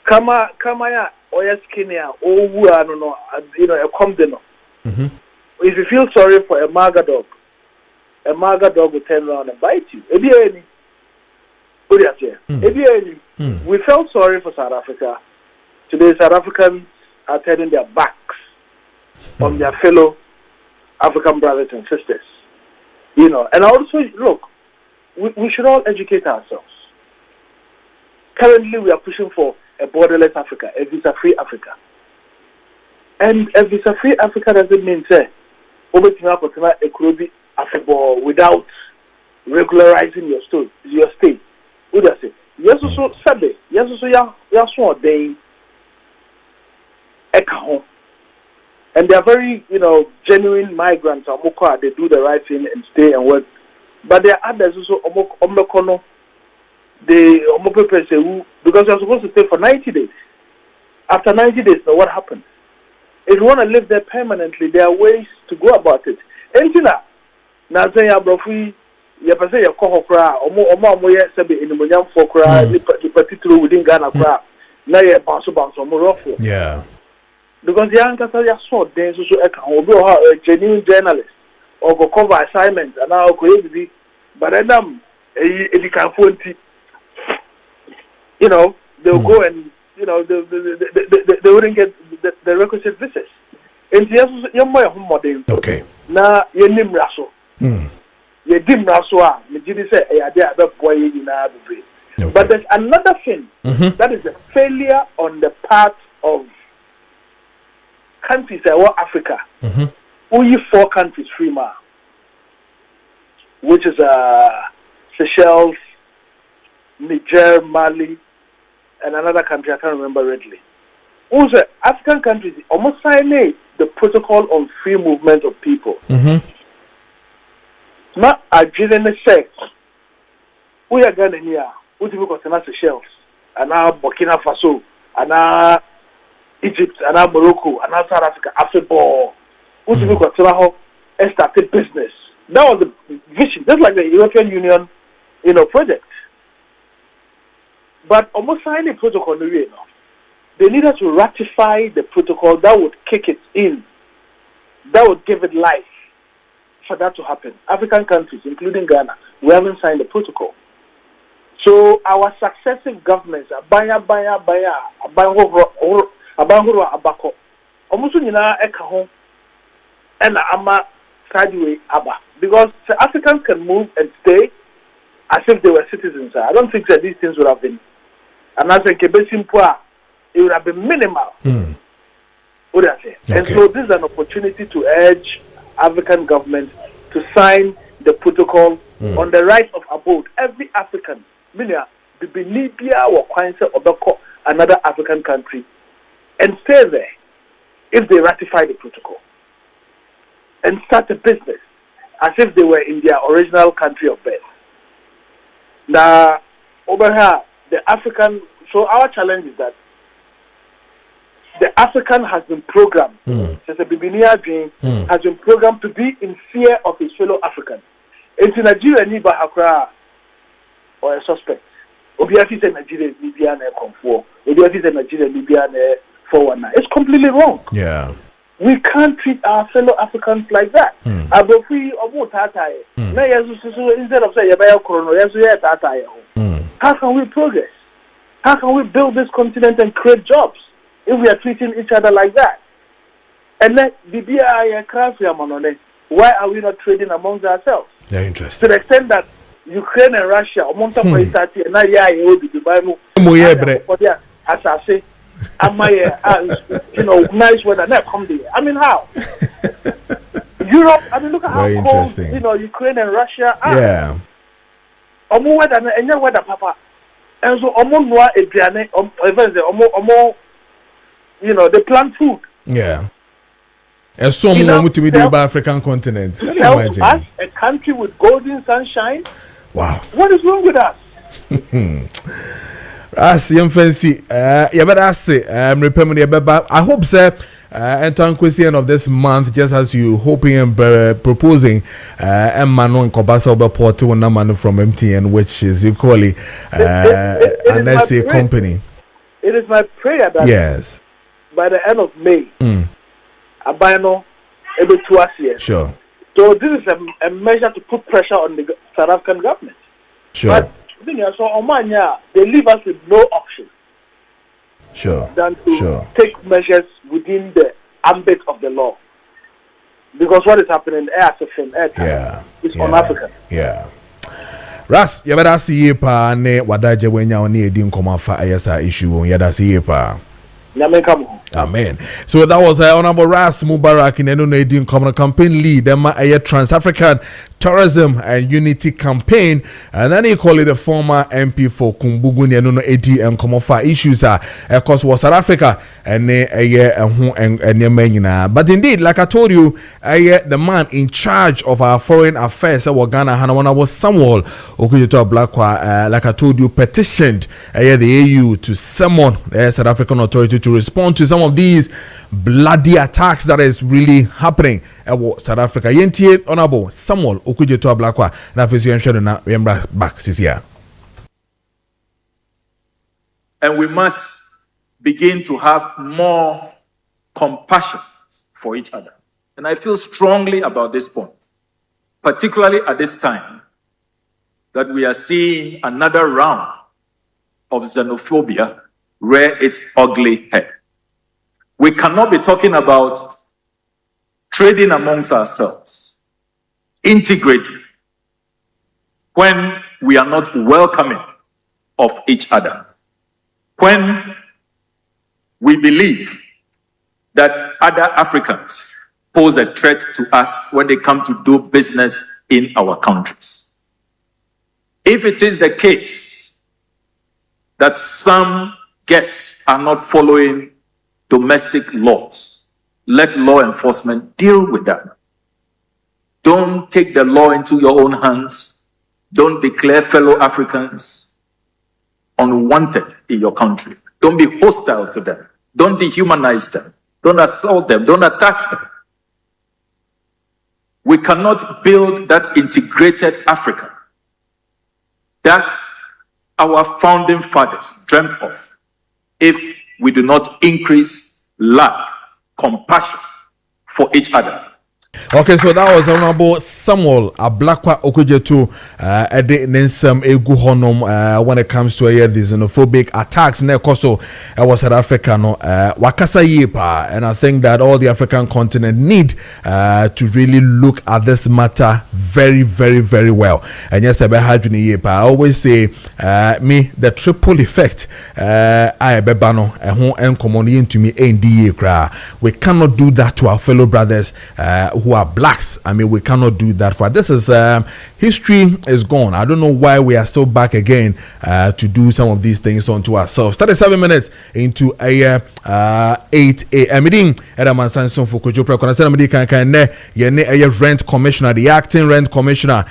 Kamaya or yes skinny or I don't know, a comdeno. If you feel sorry for a Marga dog will turn around and bite you. We felt sorry for South Africa. Today, South Africans are turning their backs on their fellow African brothers and sisters. And also, look, we should all educate ourselves. Currently, we are pushing for a borderless Africa, a visa-free Africa. And a visa-free Africa doesn't mean, say, without regularizing your state. What do I say? Yes, also Sunday. Yes, also ya day. And they are very, genuine migrants. They do the right thing and stay and work. But there are others also they because you're supposed to stay for 90 days. After 90 days, now what happens? If you want to live there permanently, there are ways to go about it. Entina, na say ya brofi, ya pese ya koho kra, omo ye sebe inimonyam for kra, ni patitru within Ghana kra. na ye bounce more rough. Yeah. Because the ankasa ya so den so e kan obi o ha genuine journalist or go cover assignment and now go be but then e can fonti you know they'll go and you know they wouldn't get the requisite visits. And yes you mo home modern. Okay. Na ye nim raso. Ye dim raso a me gidi say e ade abeboy ye na be. But there's another thing that is a failure on the part of countries that were Africa. Only 4 countries free ma, which is Seychelles, Niger, Mali, and another country I can't remember readily. Also, African countries almost signed the protocol on free movement of people. Ma agreement say we are going here. We do because na Seychelles, and now Burkina Faso, and now Egypt, and now Morocco, and now South Africa. After all, we do because now started business. That was the vision, just like the European Union, you know, project. But almost signing a protocol, they needed to ratify the protocol that would kick it in, that would give it life for that to happen. African countries, including Ghana, we haven't signed the protocol. So our successive governments, abaya, abako, almost nina ekaho, and ama sideway aba, because the Africans can move and stay as if they were citizens. I don't think that these things would have been, and as a Kessben, it would have been minimal. What I say, and so this is an opportunity to urge African governments to sign the protocol on the right of abode. Every African. Libya or another African country and stay there if they ratify the protocol and start a business as if they were in their original country of birth. Now, over here, the African, so our challenge is that the African has been programmed, since the Bibinia dream, has been programmed to be in fear of his fellow African. It's in Nigeria, Niba Hakra, or a suspect. Obiafi said Nigeria, Libya, and Comfort. Obiafi said Nigeria, Libya, and 419. It's completely wrong. Yeah. We can't treat our fellow Africans like that. Instead of saying, how can we progress? How can we build this continent and create jobs if we are treating each other like that? And then, why are we not trading amongst ourselves? Very interesting. To the extent that Ukraine and Russia, and now as I say, you know, nice weather, never come there. I mean, how? Europe, I mean, look at very how cold, you know, Ukraine and Russia are. Yeah. Weather, Papa. And so, you know, they plant food. Yeah. And some more to be the African continent. Can you imagine? Us, a country with golden sunshine. Wow. What is wrong with us? As young fancy, yeah, but I say, I hope, sir, and question of this month, just as you hoping and proposing, Manon Kobasa Port to one from MTN, which is equally an SA company. It is my prayer that yes, by the end of May, Abano able to us here. Sure. So this is a measure to put pressure on the South African government. Sure. But so Omania, they leave us with no option. Sure. Than to take measures within the ambit of the law. Because what is happening is un-African. Yeah. Ras, you better see ye pa ne wadaje wenya oni edi nkoma fa ayesa issue yada see ye pa. Amen. So that was Honorable Ras Mubarak in Eno Edin Common Campaign lead, a Trans-African Tourism and Unity Campaign, and then he called it the former MP for Kumbugu Eno Edi and Komofa issues of course was South Africa and but indeed, like I told you, the man in charge of our foreign affairs Ghana Hanawana was Samuel Okujeto Blakwa, like I told you, petitioned the AU to summon the South African authority to respond to some of these bloody attacks that is really happening at South Africa. Yentie Honorable Samuel Okujeto Blakwa na fesi na remember back this year. And we must begin to have more compassion for each other. And I feel strongly about this point, particularly at this time that we are seeing another round of xenophobia rear its ugly head. We cannot be talking about trading amongst ourselves, integrating, when we are not welcoming of each other, when we believe that other Africans pose a threat to us when they come to do business in our countries. If it is the case that some guests are not following domestic laws, let law enforcement deal with that. Don't take the law into your own hands. Don't declare fellow Africans unwanted in your country. Don't be hostile to them. Don't dehumanize them. Don't assault them. Don't attack them. We cannot build that integrated Africa that our founding fathers dreamt of if we do not increase love, compassion for each other. Okay, so that was Honorable Samuel Ablakwa Okujetu Ede Nensam Egu Honom when it comes to the xenophobic attacks in Ekoso was South Africa no Wakasa Yepa, and I think that all the African continent need to really look at this matter very, very, very well. And yes, I always say me the triple effect I bebano and common to me we cannot do that to our fellow brothers who are blacks. I mean, we cannot do that. For this is history is gone. I don't know why we are so back again to do some of these things onto ourselves. 37 minutes into a 8 a.m. meeting at a Mansanson for Kojo Preko. I said, I'm a rent commissioner, the acting rent commissioner.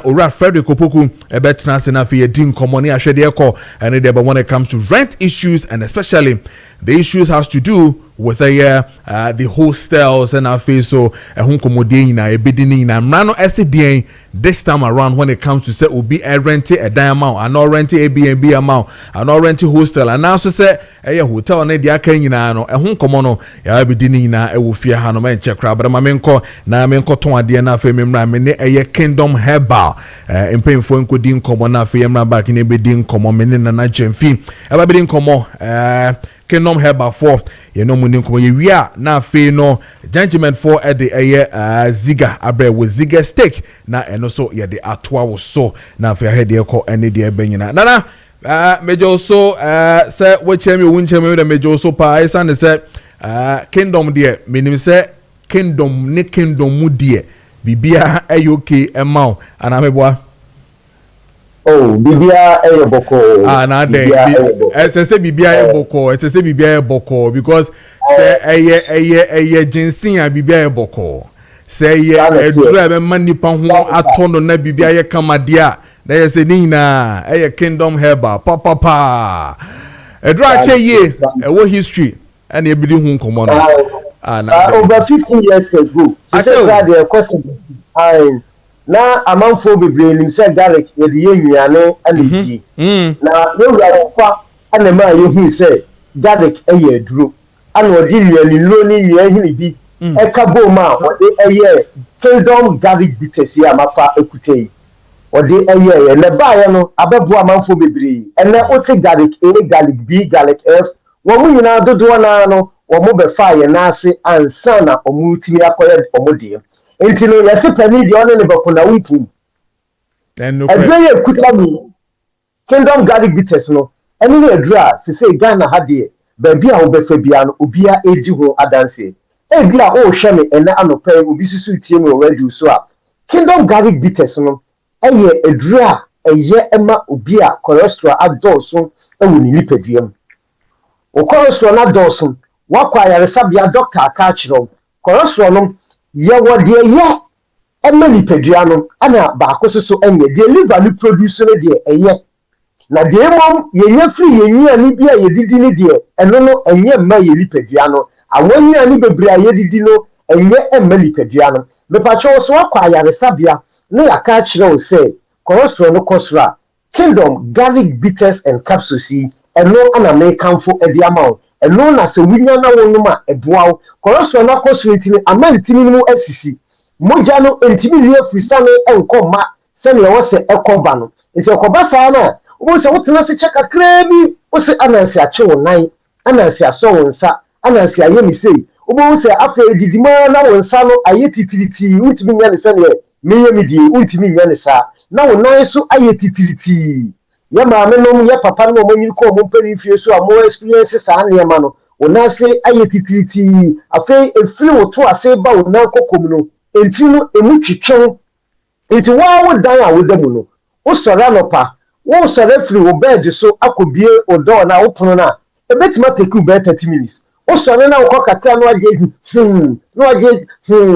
Ura Frederick Opoku, a better enough for your din common and when it comes to rent issues, and especially the issues has to do with the hostels and our face so a bidding and rano SDN this time around when it comes to say will be a renting a amount and not renting a B&B amount and not renting hostel and now so say a hotel and the akanyina a home common ya bidding na e will fear hanoma and check crab but my menko na menko ton ade na fe memra me a kingdom herbal in paying for including common na fe memra back in a bidding common me na jemfi e bidding common Kingdom Herbal for munim komo we are na fe no judgment for at the ziga abre with ziga steak na eno so ye the atwa wo so na fe head ye ko ene de benyina nana mejo so say we chemi wunchemi the mejo so pa isan say kingdom de menim say kingdom ne kingdom mu de bibia ayoke emau ana meboa. Oh, Bibia Boko. Na de. Say Bibia Boko. Say Bibia Boko because say eye jinsin a Bibia Boko. Say ye drive man nipa ho atono na Bibia ye kamadia. Na say nina kingdom herbal papa. Edra che ye wo history and e bidi hu nkomo no. Over 15 years ago. So say the question na amanfo bebre nim se garlic ye de yenuane anedi na no wura kwa anema ye hu se garlic eye aduro ana odi liani lo ni hini bi e ka boma odi eye kingdom garlic bitters ya mafa ekutei odi eye na ba ye no ababu amanfo bebre ene oti garlic garlic b garlic f wo mu nyina dodo na no wo mo be fa ye na ase ansa na omutimi akoye omode enti no yesi pani di one ne bakuna wumpu no adwe kutami kingdom garlic bitters no eni ne adura se say Ghana ha de ba bia wo befa bia no obia edi ho adanse e bia o hwe me ene anopa obi susu tie me already so a kingdom garlic bitters no eye adura eye ema obi a cholesterol adolso ewu ni nipaduam o cholesterol adolso wakwa yaresabia doctor aka chiro cholesterol no ye wode ye emeli peduano ana ba kososo enye de liver ni produce ne de eye na de mom ye nya free ye nyi ani bia ye didi ne de eno no enye ma ye lipeduano awon ani bebre aye didi no enye emeli peduano me pa cho so akwa yaresabia ne yaka kire o say cholesterol no kosra kingdom garlic bitters and capsules eno ana me kanfo edi amount and known as a winner na wonuma e boaw cholesterol na cosweight ni amantini mu asisi moja no entimi lie frisane enkoma se ne wo se ekoba no nti ekoba saa na wo se wotena se cheka krebi wo se anansi ache wonan anansi aso wonsa anansi ayemi sei wo se afa ejidima na wonsa no aye titiriti untimi nya ne se ne meye midi untimi nya ne saa na wonan so aye titiriti ya maame no ya papa no mo nyiri ko mo peri fie so a mo experience saa ne ma no wonan se aye titiriti afa efiri wo to ase ba wonan kokom no enti no emu twetwen enti wa wo dan a wo da mu no wo sora no pa wo sora firi wo bed so akobie o door na wo pono na ebetima take you 30 minutes wo sora na wo kakra no aje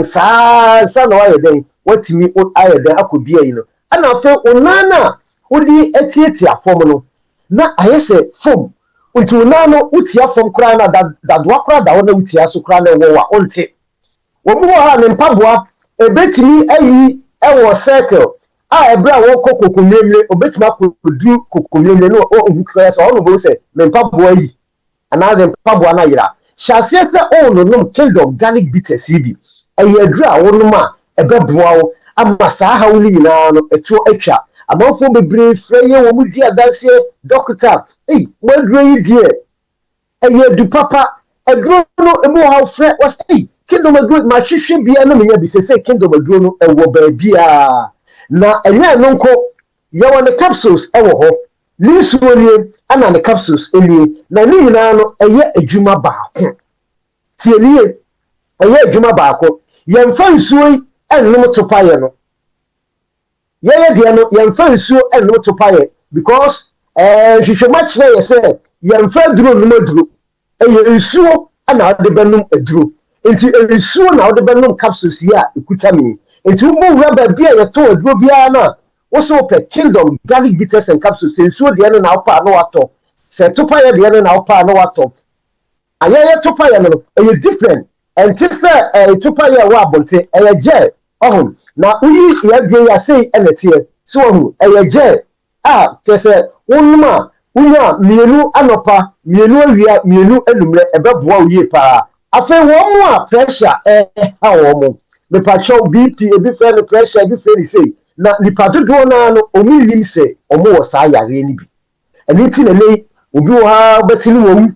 sa no aye den watimi o aye den akobie yi no ana afa onana odi etieti afom no na aye se fom enti onana uti afom kra na da do akra da wo na uti aso kra na wo wa onte wo mu ha ne mpaboa ebetimi ayi ewo circle a ebra wo kokokomlemle obetimi akodu kokokomlemle no o hukra so ono bo se me mpaboa yi ana de mpaboa na yira hyase kra o no no kingdom garlic bitters bi eye adura wo no ma ebeboa wo ama saa ha wo nyina no eto atwa amafo bebre freye wo mu di adanse doctor mo aduro yi die eye du papa aduro no emu ha frɛ was kingdom aduro ma hwehwe bia no menya bi se kingdom aduro no ewo ba bia na enya no nko yawo ne capsules ewo ho ni suolie ana ne capsules elie na ni nyina no eye adwuma baako tielie eye adwuma baako yemfa nsuo ennom to paye no yeye de no yemfa nsuo ennom to paye because hwehwe ma kyerɛ ye se yemfa aduro nnom aduro eye nsuo ana de benum aduro enti nsuo na de benum capsules ya ekuta mi enti wo rubber bia ye to aduro bia na wo so pe kingdom garlic bitters and capsules nsuo de no na opa no wato se to paye de no na opa no wato ayeye to paye no eye different and sister to paye wa bonte eye je ohun na uyi ya dwe ya sei enetie so ohun eye je kese wonuma unya mienu anopa mienu awia mienu enumre ebeboa uye pa afa wo mu a pressure ha wo mu me pacho bp ebi fe no pressure ebi fe ni sei na nipa dodo na no omu yim se omu wo saa yare ni bi eni ti na nei obi wo ha betini wo wu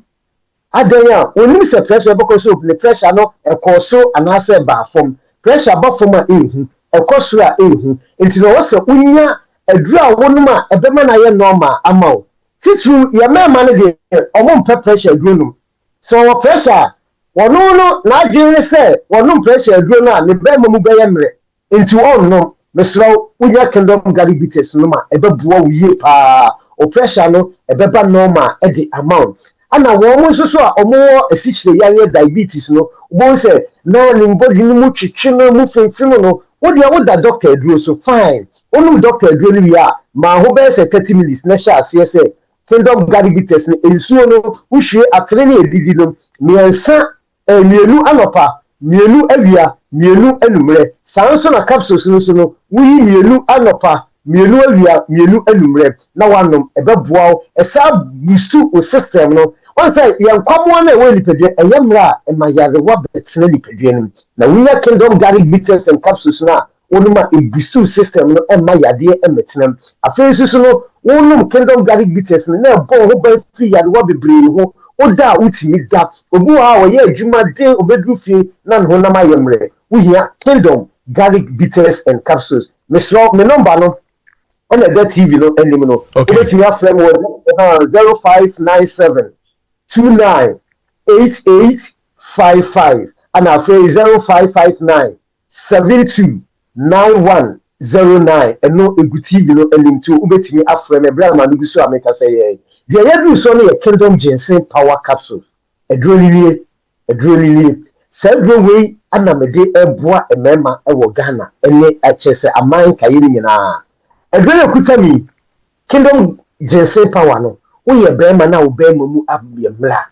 adan ya onim se pressure because of the pressure no ekoso anase ba fom pressure ba fom a ehu ekoso a ehu enti no wo se unya adura wonum a ebema na ye normal amawo titru ya mema ne de omum pressure aduro so wo pressure wono no na adwene se wonum pressure aduro na ne bema mu beye mre enti wonno mesro unya kingdom garlic bitters no ma ebebuwa wiye pa o pressure no ebeba normal e the amount ana wo mu so a omo asichire yare diabetes no wo se na ni body ni mu twetwe no mu fimfim no wo dia wo da doctor aduro so fine onum doctor aduro ni ya ma ho be se 30 minutes na sha ase se kingdom garlic bitters ni ensuo no wo hwie atere ni edidi no miensa mienu anopa mienu awia mienu enumre sanso na capsules no so no wuyi mienu anopa mienu awia mienu enumre na wanom ebeboa esa boost o system no on say yankwamo na we lipedie eyemra emayare wa betene lipedie no na wuya kingdom garlic bitters and capsules na onuma e boost system no emayade emetene afei susu no wonum kingdom garlic bitters no na ebo ho ba free yare wa bebre ho oda utimi da obu ha wo ye adwuma de obedru fie na no na mayemre wuhia kingdom garlic bitters and capsules me number no on the TV no enim no obetimi afrem wo 0597 29 8855 and after 0559 72 9109 and no egu TV no enim to obetimi afrem ebra ma no guso ameka say ye the yadu so no kingdom ginseng power capsules edrolilie several way anamede eboa emema ewo Ghana ene achese aman kayiri nyina edrole kutami kingdom ginseng power no wo ye brema na wo brema mu abemla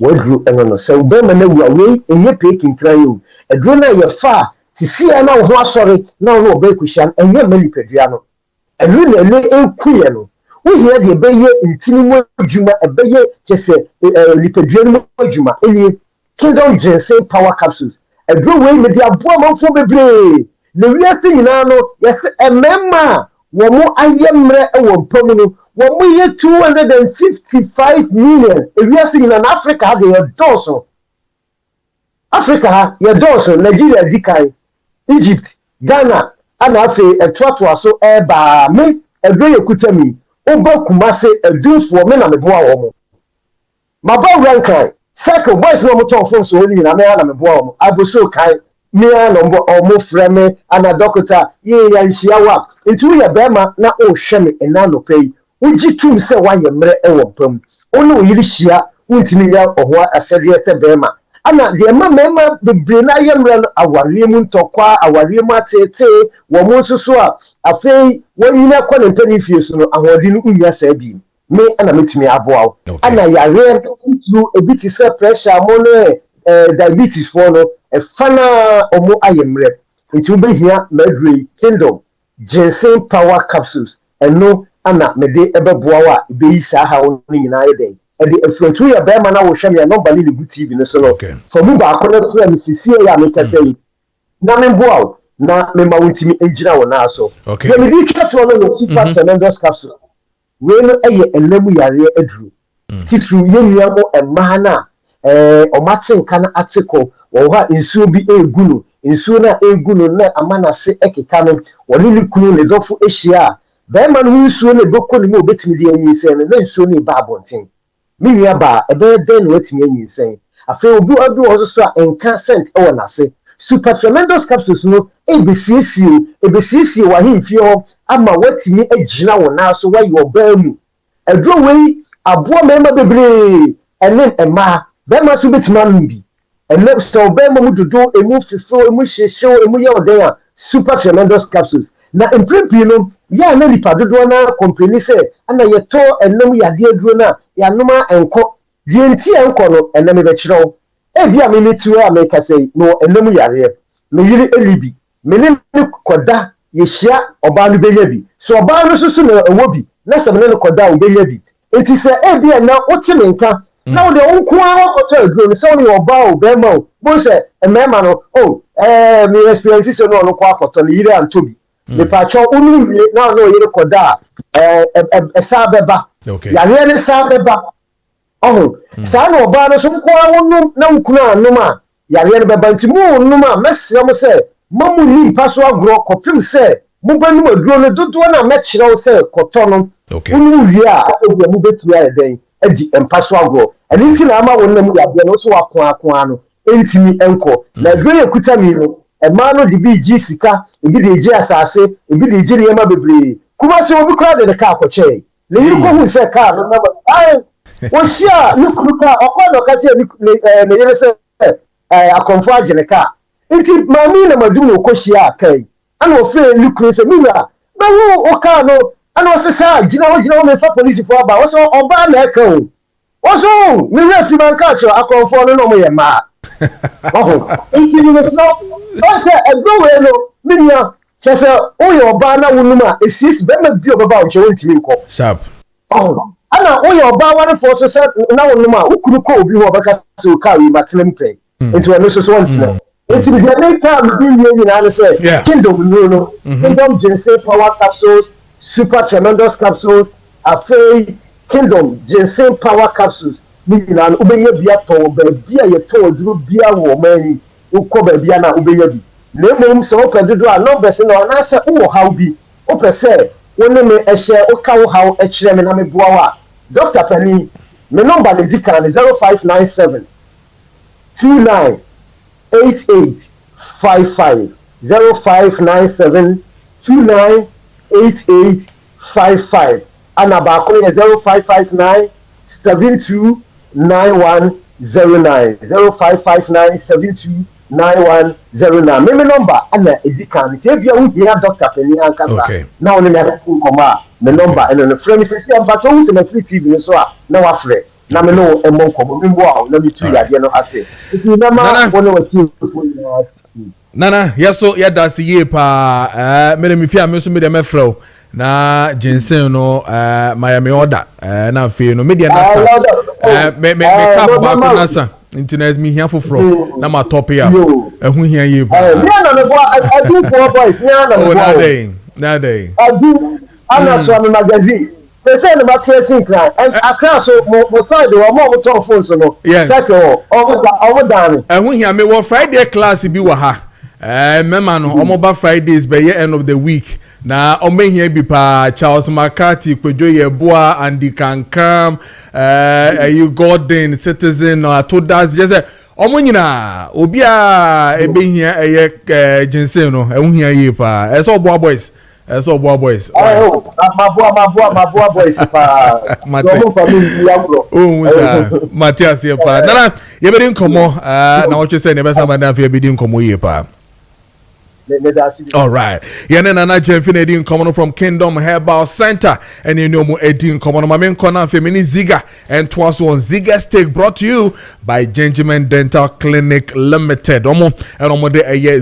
wodru eno no se wo brema na wu awe enye pekin krayo edrole na ye fa sisia na wo ho asori na wo be kuhia enye mali pedua no edrole na ele ekuye no we hear the beye intinimu juma ebeye kese lipeduenu juma eli Kingdom Ginseng Power Capsules ebro we media boa manfo bebre le wiase nyina no yes emema wo mo ayemre e wo mpom no wo mo ye 255 million wiase nyina na Africa ha de doso Africa ha ye doso Nigeria dikai Egypt Ghana ana afi etwato aso ba me ebro ye kutami oba kumase edunfo me na meboa wo mo maba rankai second boys no mo ton phone so ni na me na meboa wo mo abuso kai me na mbo omo freme ana doctor ye ya nhyiawa ntu ye bema na o hweme ena no pay uji tum se wa ye mre e wo pam onu yiri hia untini ya oho asede se bema ana de mema bebre na ye mre no aware mu ntokwa aware mu atete wo mo susu a afei wonyina kwa ne mpani fie so no ahodi no unya sa bi me ana metumi aboa ana yare ntu ebiti se pressure mo no diabetes for no e fana omo ayemre nti behia medre Kingdom Ginseng Power Capsules eno ana mede ebeboa wa beisa ha woni nyina yeden e de efrontu ya be ma na wo hweme ya number ni bu TV ne so no so mu ba ko na so mi sisie ya me tete na me boa na me ma wuntimi enjira wo na aso ye me di kato no super tremendous capsule we no eye enemu yare aduru titru ye nua mo ema na o matin kana article wo ha insuo bi egunu insuo na egunu na amana se ekeka no woni likunu ne dofo ehia be ma no insuo ne boko ne mo betimi di anyinsen na insuo ne ba abonten mi nua ba ebe den wetimi anyinsen afi obi adu oso a enka cent e wona se super tremendous capsules no ebesisi wa himfio ama wetimi agina wona so wa yo ba mu adro wei abo mema bebre enen ema be ma so betima numbi ene so be ma mudodo emu fifo emu hyehyew emu ye oden a super tremendous capsules na emprepi no ya na lipa dodo na company se ana ye to enem yade aduro na ya noma enko die nti enko no enem be kirew e bia me nitu a me kasei no enem yare me yiri elibi me ne koda ye hia oba no benya bi so oba no susu na ewo bi na se me ne koda o benya bi enti se e bia na o ti me nka na o de onko a okoto aduro so ni oba o be ma o bo se emema no me experience so no no kwa akoto ni yiri antobi me pacho unu na no yiri koda sa beba yare ne sa beba sa no oba no so kwa wonu na nkunu anum a yare ne beba nti mu numa mesre mo se mamu ni paso agro kopim se mu banu aduro no dodo na mekire wo se koto no unu wi a obi mu betu ya den agi empaso agro eni nti na ama wonu mu yade no so wakon no entimi enko na aduro ye kuta mi no ema no de bi gi sika ebi de gi asase ebi de gi yema bebre kuma se obi kra de ka akoche le yi ko hu se ka no na o shia nukuka okodo ka che ne yere se akonfo agene ka nti mami na madum no koshia kai ana ofre nukuru se mira na wo o ka no ana o se sa gina wo me fa police fo aba wo so oba na eka o wo so me refi man ka cho akonfo no mo ye ma nti ni no o se egbo we no minia chese o ye oba na wonu ma esis be ma bi oba o che wontimi nko sharp ana o ye oba ware fo so se na wonu ma ukuru ko obi ho baka so ka wi matnem pe nti wo no so wontimi nti bi dey time bi ye na say Kingdom no Kingdom Ginseng Power Capsules super tremendous capsules afei Kingdom Ginseng Power Capsules ni na ubenye bia to ba bia ye to duru bia wo mani ukọ ba bia na ubenye bi na emom se o pedodo a no bese na na se wo haw bi o pese woni me ehye o ka wo haw e kire me na me boa wa Dr. Penny me number ni dika ni 0597 29 8855 0597 29 8855 and about 0559 72 9109 0559 72 9109 meme number and edikan if you hear Dr. Penny Ankasa now only me the number and the friend says but who's in the free TV so now afre na me no emon ko me mbo na me tu ya de no ase if you remember one of Nana yeso ya dasi ye pa me me fi am so me de me frɛ na ginseng no Miami order na fe no media na sa me ka ba ko na sa internet mi hia foforo na ma top ya ehu hia ye ba me na me boy I do for boys me na me boy na day I do ana so me magazine they say no matter cry and akra so mo try the mo turn phone so no check over down ehu hia me wo Friday class bi wa ha mema no omoba Fridays be end of the week na omehia bi pa Charles McCarthy Kojo Yeboa Andy Kankam you Gordon Citizen no atodas just say omunyina obi a ebehia ginseng no ehia ye pa eso boa boys my boys pa Matias ye pa na ye be din komo na what you say ne be sama na fe be din komo ye pa. All right. Yana Nana Jemfin Edin coming from Kingdom Herbal Center. And you know, Edin coming my main corner Femini Ziga and twas one Ziga steak brought to you by Gentleman Dental Clinic Limited. And a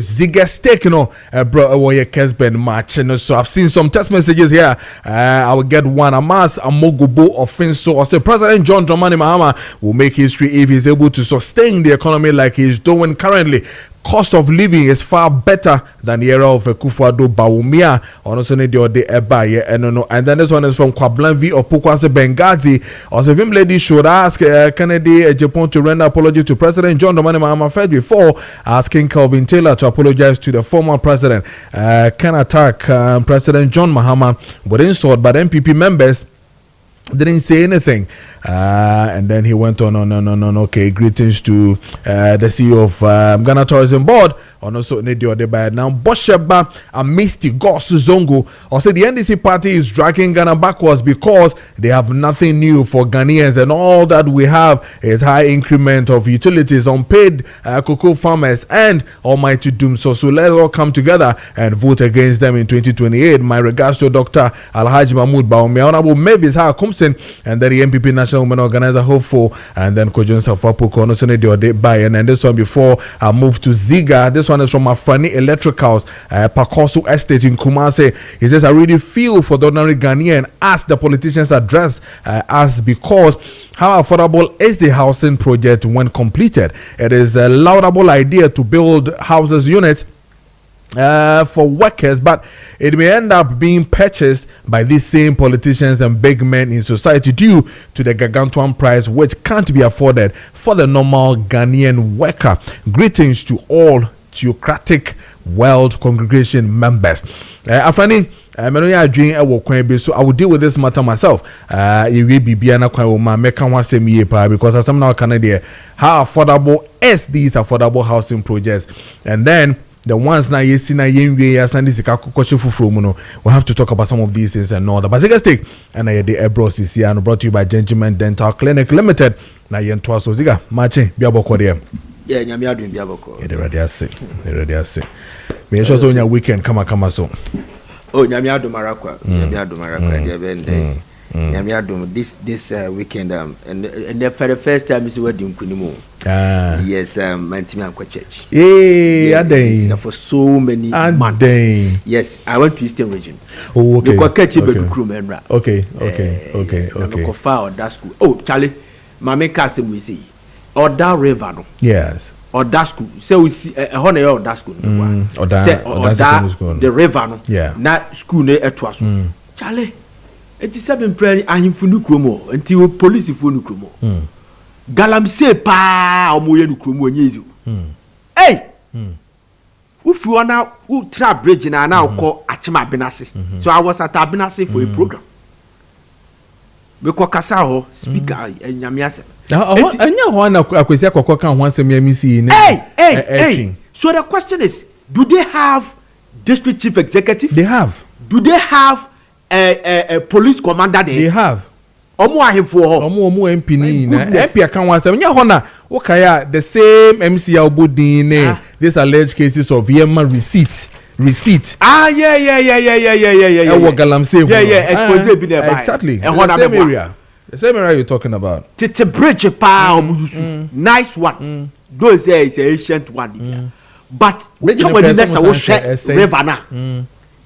Ziga steak, you know, brought away Kessben match. And so I've seen some text messages here. I will get one. Amas Amogubo offense. So I say President John Dramani Mahama will make history if he's able to sustain the economy like he's doing currently. Cost of living is far better than the era of Kufuado Bawumia. Also, need the Ebaye and then this one is from Kwablanvi of Pukwase Benghazi. Also, Vim lady should ask Kennedy Japan to render apology to President John Dramani Mahama Fed before asking Calvin Taylor to apologize to the former president. Can attack President John Mahama with insult, but MPP members didn't say anything, and then he went on. Okay, greetings to the CEO of Ghana Tourism Board. Also, now Bosheba and Misty Goss Zongo. Also, the NDC party is dragging Ghana backwards because they have nothing new for Ghanaians, and all that we have is high increment of utilities, unpaid cocoa farmers, and almighty doom. So let's all come together and vote against them in 2028. My regards to Dr. Alhaji Mahmoud Bawumia, Honorable Mavis Kumsen, and then the MPP National Women Organizer Hopeful, and then Kojo Safapuko, and this one before I move to Ziga. This one is from Afrani Electricals, Pakosu Estate in Kumase. He says, I really feel for the ordinary Ghanaian as the politicians address us, because how affordable is the housing project when completed? It is a laudable idea to build houses units for workers, but it may end up being purchased by these same politicians and big men in society due to the gargantuan price which can't be afforded for the normal Ghanaian worker. Greetings to all Theocratic World Congregation members. Afrani, so I will deal with this matter myself. Because as I'm now Canadian, how affordable is these affordable housing projects? And then the ones now you see now we have to talk about some of these things and all that. But take and I the Ebros is here and brought to you by Gentleman Dental Clinic Limited. Now you twas so ziga Maakye biaboko there. Yeah, nyamia do biaboko. Yeah, they ready say. Me sure so on your weekend come so. Oh, nyamia do marakwa. Nyamia do marakwa dia bende. Nyamia do this weekend and for the first time is wedding kunimu. Yes, Mantimi Anko Church. Yeah, for so many months. Yes, I went to Eastern Region. Oh, okay. Okay. That school. Oh, Charlie, my main castle we see. Or that river, no. Yes. Or that school. So we see a honor or that school. Or that the river, no. Yeah. Not school ne etwas. Charlie, it is 7 prayer and him funu kromo until police funu kromo. Galamse pa omoye no kromo nyezu. Hey! If you are now who trap bridge na call Achima Benasi. So I was at Benasi for a program. Because Kasaho speaker and Yamiase. And you want to can once a MEC. Hey. So the question is, do they have district chief executive? They have. Do they have a police commander there? They have. Omo MP ni na MP aka wan say nya ho na wo kaya the same MC Obodin these alleged cases of Yema receipt yeah what Galamsey expose be there exactly the same area you're talking about tete bridge pa omusu nice one those say is ancient one but which one the next wo share river na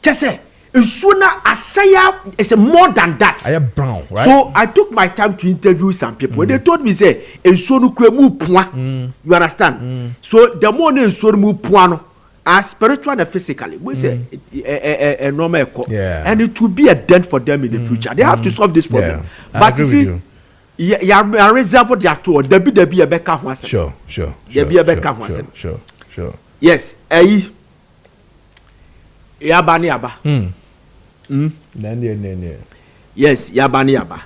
just say Nsuna asaya is more than that. I am brown, right? So I took my time to interview some people. When they told me say nsonu kwemu puan. You understand? So the more nsonu mu puan as spiritual and physically, we say a normal echo. And it will be a dent for them in the future. They have to solve this problem. But you see, you reserve their tour. There be a better one. Sure. There be a better one. Sure. Yes, Yabani Aba. Yes, Yabani Aba.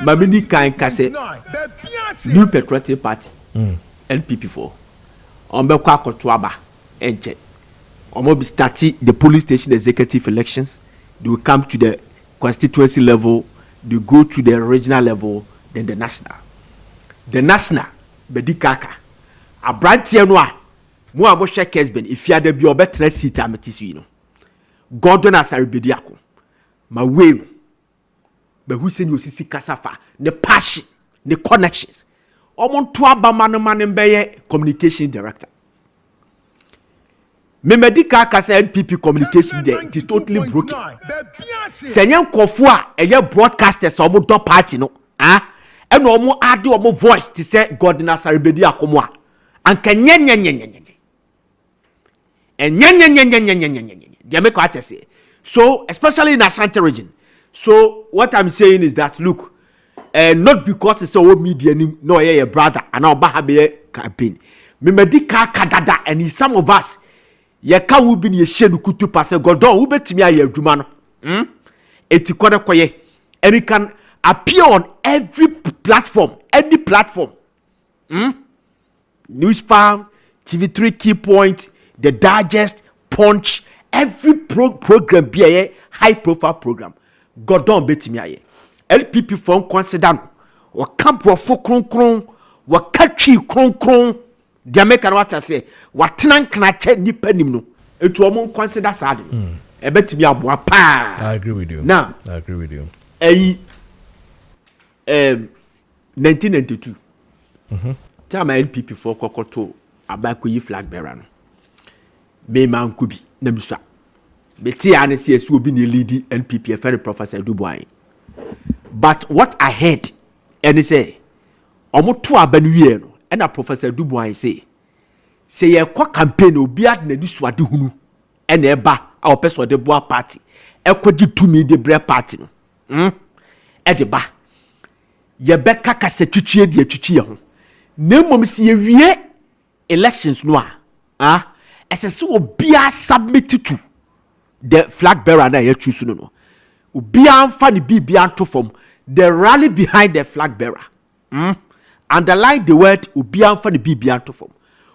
Mamini Kain Kase, New Patriotic Party, NPP4. Ombekwa Kotwaba, Enche. Omobi starting the police station executive elections. They will come to the constituency level, they go to the regional level, then the national. The national, Bedikaka. A brand tienwa. Mo aboshe Kessben if you ada bi obetra seat ametisi you know Gordon Asaribediako ma we no ma hu se ni osisi kasafa ne passion ne connections omonto abama no man mbeye communication director me medical kasa NPP communication there it is totally broken senyen kofo a eye broadcasters omodo party no eno omo ade omo voice to say Gordon Asaribediako mo a anka nyenyenyenyenyenyen and so especially in Ashanti region. So what I'm saying is that look, not because it's our media no a brother and our bahabe campaign. Memedika kadada and some of us ye ka will be ye shedu kutu pass godon who bet me a jumano. Etikore koye and it can appear on every platform, any platform. Newspan, TV3 Key Point, The Digest, Punch, every program be a high profile program. God don't bet me aye. LPP for consider or camp for kron or catchy kron. The American what I say, what tenant can I check ni penim no. It will consider sad. I bet me a boa pa. I agree with you. Now, I agree with you. 1992. Time LPP for Kokoto abakoyi flag bearer no. Me man kubi na miswa. Beti ane si esu obi ne lead NPP afere Professor Dubois. But what I heard and say omo to abanwie no na Professor Dubois say ye kwa campaign obi ad na disuade hunu na eba a opeso de boa party ekodi tumi de bre party no. De ba ye beka kase twitwie de atwitwie ho. Na mom si ye wie elections no SS obia submit to the flag bearer na ye choose no. Obia amfa ni bibia to form the rally behind the flag bearer. Underline the word obia amfa ni bibia to form.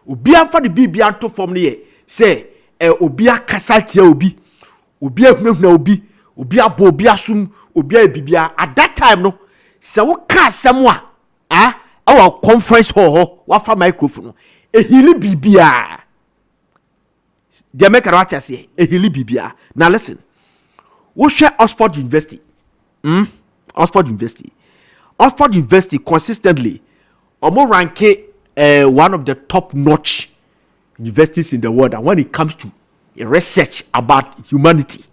Obia amfa ni bibia to form ne say obia kasatia obi. Obia hunahuna obi. Obia bo obia sum obia bibia at that time no. Se wo ka asem our conference hall wafa microphone ehili bibia the make what I say ehili bibia. Now listen, we share Oxford University consistently omo rank one of the top notch universities in the world, and when it comes to research about humanity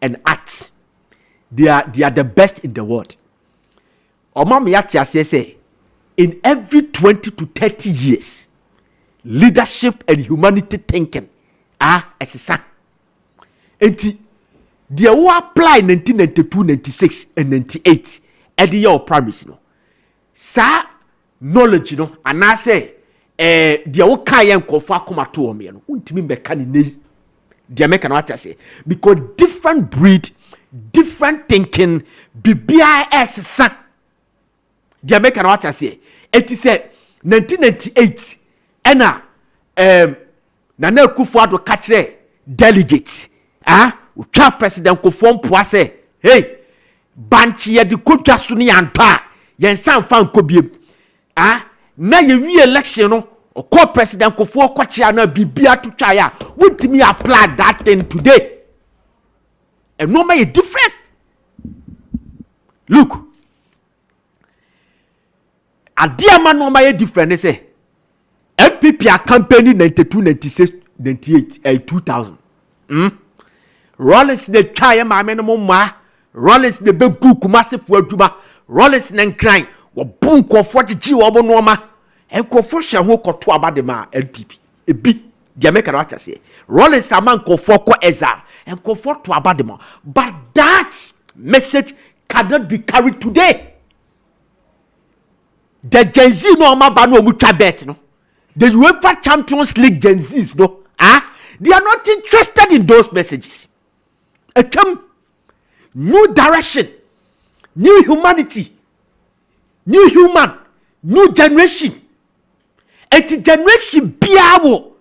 and arts, they are the best in the world. Say, in every 20 to 30 years, leadership and humanity thinking as a son. And they will apply 1992, 96, and 98 at the year of promise. No, sa knowledge, you know, and I say, they will carry and confer come to me. The American what I say, because different breed, different thinking, BBIS son. The American what I say, it is 1998, and Nana Kufuor catch delegates. President Kufuor Poise, hey, Banchi ya di kutwa suni anpa, yen san fan kobiem. Na ye re-election no, or President Kufuor kwachi na bibia to chaya. Would me apply that thing today? And no may different. Look. A dear man no may different, they say. MPP a campaign 92, 96 98 2000 Rollins the try ma me no ma Rollins the be gu kumase fo adwuma Rollins na nkran wo bu nkofo gigi wo bo no ma nkofo hye ho koto abade ma NPP ebi dia make na watase Rollins ama nkofo ko eza nkofo to abade ma but that message cannot be carried today. The Gen Z no maba no mutwa bet no. The UEFA Champions League Gen Zs no. They are not interested in those messages. New direction, new humanity, new human, new generation. Eti generation biawo.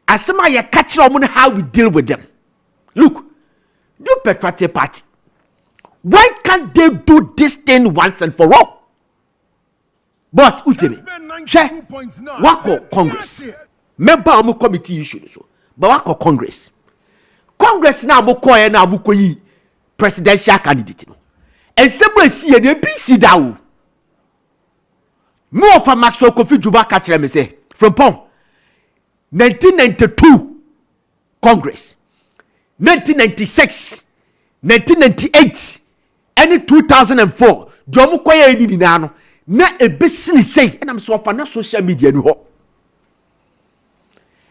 Asema ya catch on how we deal with them. Look, New Patriotic Party. Why can't they do this thing once and for all? Boss, utebe. Wako Congress. Member omu committee issue so. But wako Congress. Congress na amu koye na amu koyi presidential candidate no. And somewhere see the BC dawo. More for Maxwell Kofi Juba catch me say from Pom. 1992 Congress. 1996 1998 and 2004 Jomu koye edi na no. Na ebesini say and I'm so for na social media no ho.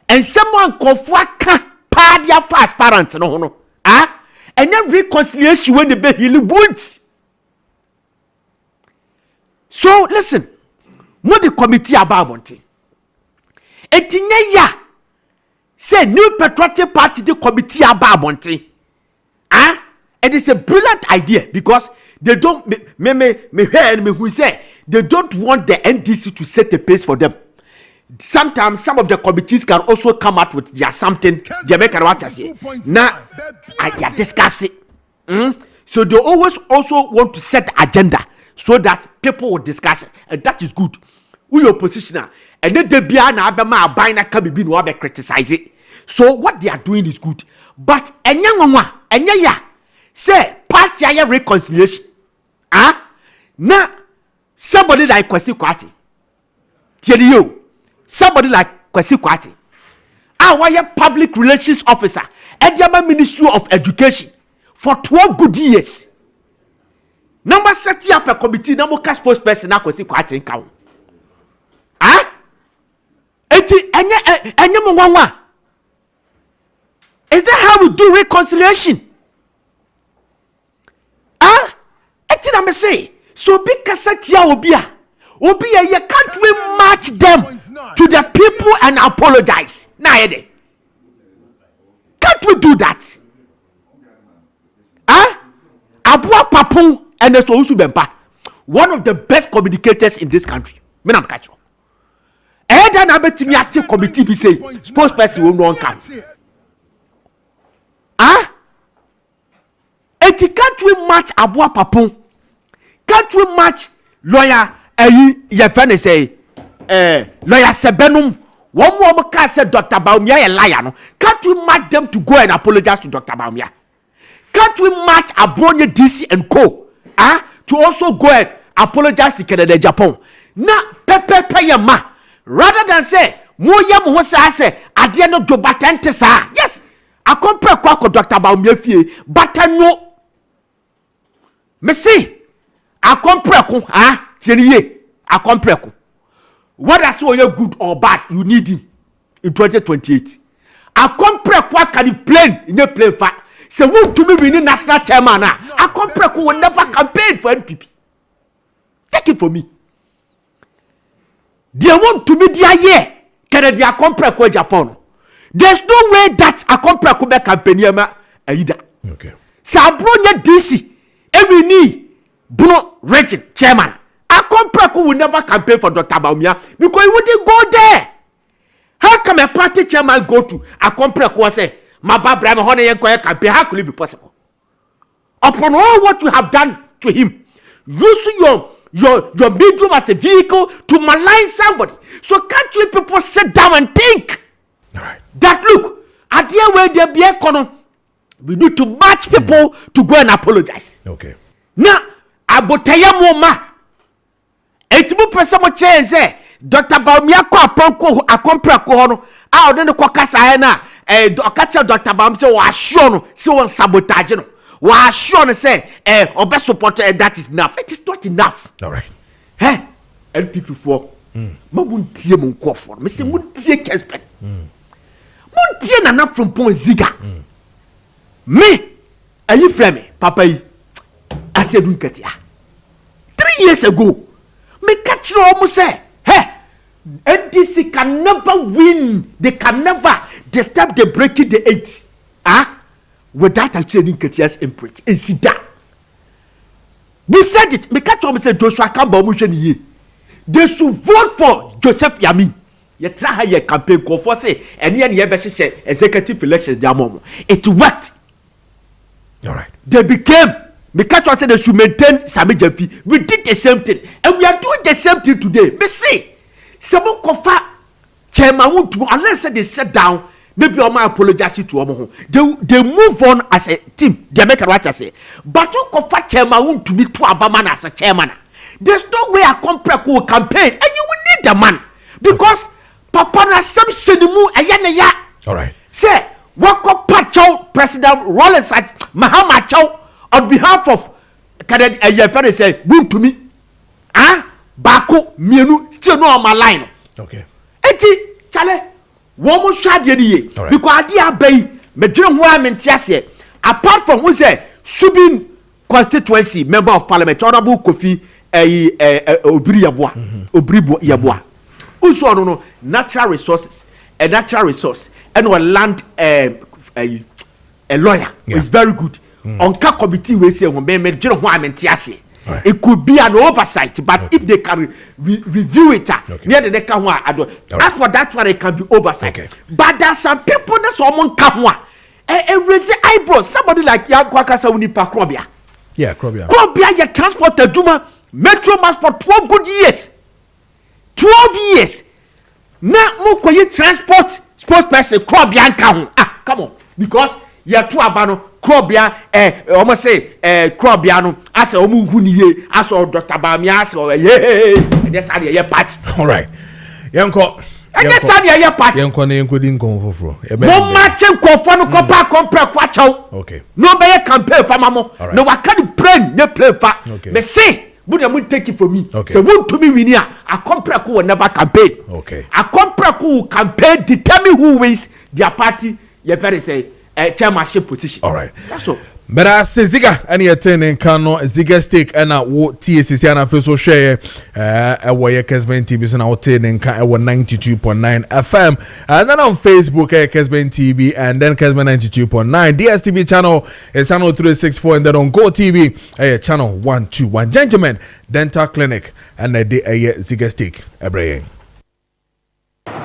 And someone confwaka padia transparent no no. And every reconciliation when the be heal wounds. So listen, what the committee about bonti. Etinye ya say New Patriotic Party the committee about bonti. And it's a brilliant idea because they don't me who say they don't want the NDC to set a pace for them. Sometimes some of the committees can also come out with something they make what I say. Now I discuss it. So they always also want to set the agenda so that people will discuss it, and that is good. We opposition and then they be an abema abina can be no criticize it. So what they are doing is good. But enya say party aya reconciliation. Now somebody like Kwesi Kwati. Tell you, somebody like Kwesi Kwati. Our public relations officer at the Ministry of Education for 12 good years. Number set up a committee, number cash post person na Kwesi Kwati in count. Is that how we do reconciliation? I say so because obia you can't we match them to the people and apologize. Can't we do that? Abua Papung and Sousu Bempa, one of the best communicators in this country. Menam catch you. And then I bet me active committee be say spokesperson will no one can. Can't we match Abua Papung? Can't we match lawyer your friend say lawyer Sebenum? One more can say Dr. Baumia a liar. No? Can't we match them to go and apologize to Dr. Baumia? Can't we match Abronia DC and Co. To also go and apologize to Canada Japan? Na pepe ma rather than say moya mo say adie no do batente sa. Yes, I compare kwa Dr. Baumia fie batano. Me see I compare ko tieniye I compare ko. Whether so you good or bad, you need him in 2028. I compare kwa can you play in a play fact. Say who to me win national chairman I compare ko will never campaign for NPP. Take it for me. They want to be their year. Can they compare ko Japan? There's no way that I compare ko be campaign either. Okay. Sabronya DC every knee Bruno region chairman. Akompreko will never campaign for Dr. Baumia because he wouldn't go there. How can a party chairman go to Akompreko and say, my Babra honey and campaign? How could it be possible? Upon all what you have done to him, using your medium as a vehicle to malign somebody. So can't you people sit down and think? All right. That look, at the end where there be economy, we need to match people to go and apologize. Okay. Now, abotaya moma etimu pese mo cheze Dr. Baumia ko aponko akompra ko hono a ɔde ne kɔkasa na ɔkacha Dr. Bam say wa sure no say won sabotage no wa sure no say obe support that is enough. It is not enough. All right. LPP for mabuntie mo nkofo me say muntie Kessben muntie nana from pon ziga me ayi frame papa yi asedu nkatia 3 years ago me catch no almost say NDC can never win. They can never disturb the breaking the 8 without actually Nketiah's imprint. And see that. We said it. Me catch on me say Joshua Kamba Omusheni. They should vote for Joseph Yami. You try your campaign call for say and ye be executive elections diamond. It worked. All right. They became. Me catch on say they should maintain Sami Jepi. We did the same thing, and we are doing the same thing today. Me say. Some kofa chairman would unless they sit down, maybe I might apologize to them. They move on as a team. They make a what I say. But you kofa chairman want to be to Abaman as a chairman. There's no way a compare will campaign, and you will need the man because Papa na some senimu ayana. All right. Say wako pacho President Rollins at Mahama Chow on behalf of Canada. Ayefere say boom to me. Bako mienu still no on my line. Okay. Eti chale womo shade ni ye because ade abai me dwene ho amentiase apart from who say Subin constituency member of parliament honorable Kofi Obiri Yaboa uso no natural resources a natural resource and one land a lawyer is very good on ka committee we say me dwene ho amentiase. Right. It could be an oversight, but if they can review it, near the neck, as for that one, it can be oversight. Okay. But there are some people that someone come one and raise eyebrows. Somebody like Yankwaka Unipa Krobia. Yeah, Krobia. Krobia, you transport the Duma Metro Mass for 12 good years. 12 years. Now, Moko, you transport spokesperson Krobia and come on, because you are too abano. Krobia, almost say, Krobiano, as a Omuhuni, as or Dr. Bamias, or that's how you part. All right. Yanko, and that's how you part. Yanko, including Confo. No match and Kofano Copa compare Quacho. Okay. No better campaign for Mamo. No, I can't play, no play for. Okay. Me say, would take it for me. Okay. So, would to me, we near a compare will never campaign. Okay. A compare will campaign, determine who wins their party, you very say. Chairmanship position. All right. That's all. But I say Ziga, any attending Kano Ziga stake and what TSC and I feel so share a Kessben TV and our attending 92.9 FM and then on Facebook Kessben TV and then Kessben 92.9 DSTV channel is channel 364 and then on Go TV channel 121. Gentlemen, Dental Clinic and the Ziga stake Ebraying.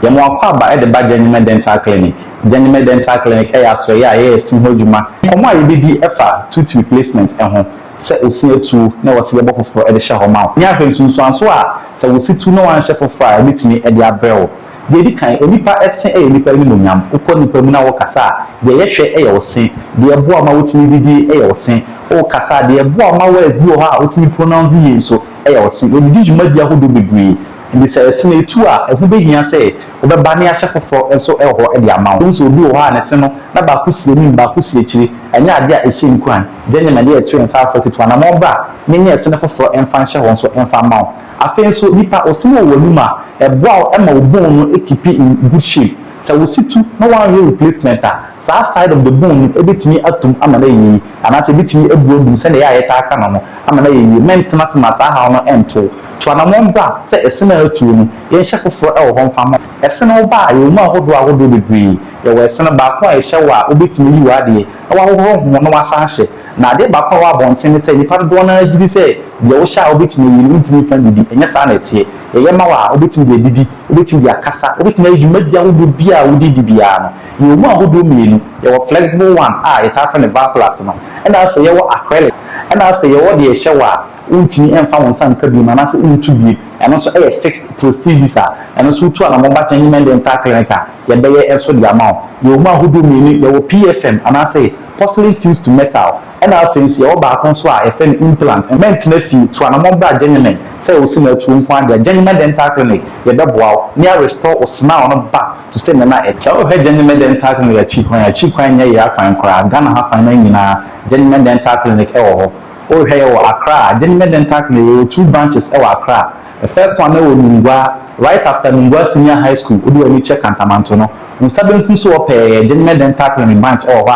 Yamo akwaba e de ba Genuine Dental Clinic. Genuine Dental Clinic e aso ya sin hodwuma. Omo ayebedi efa tooth replacement ho. Se osie tu na wose ye bokofo e de hye homa. Nya hwensunsu anso a se wosi tu na wan hye fofo a bitimi e de abrɛwo. De di kan enipa ese e enipa ni monyam. Ukọ nipa mu na wo kasa. De ye hwe e ye wosen. De ebo ama wotimi bidi e ye wosen. O kasa de ebo ama words bi ho a wotimi pronounce ye so e ye wosen. We di dwuma di ahodo bebree. And this is a two who be here say, over Bania Shafo and so elho and the amount. So do one and seno, Nabakusi, Bakusi, and Yadia is shin quan. Genuine dear 2 and South 41 Amomba, many a senator for infant shawons or infant mount. I feel so nipa or simo woluma, a bow Emma bone equipe in good shape. So we see to no one real replacement. So outside of the bone, a bit me up to Amalay, and as a bit me a broom, send the eye attack Amalay, maintenance Masaha and to Anamomba, say a similar to me, yen shuffle for our home farm. A final bar, you know what do I would do degree. There was some about a shower, a bit me you are there. Our home, no one sash. Now they back our bontin say, the Padona, you say, the Osha bit me, you need to defend the and your sanity. A Yamawa, a bit me, Didi, a bit in their casa, a bit made you made your would be a woody dibiano. You know who do mean, your flexible one, a half and a bar plasma, and I say your acrylic, and I say your dear shower. Untini and found some cabin and as into be and also a fixed procedures and also to an mobile genuine dental clinic ya be eso the amount you ma who do meaning your PFM and I say porcelain fused to metal and I fancy all back on so a FM implant and maintenance fee to an mobile genuine say we see to one the genuine dental clinic ya be wow near restore or smile on back to say na e tell her genuine dental clinic ya cheap when ya kwan kra Ghana ha fan na genuine dental clinic e wo oh here Accra genuine dental clinic 2 branches e Accra. The first one was Nungwa, right after Nungwa Senior High School. We do a check Cantamanto. In Sabin Kuso, General Dental Clinic branch or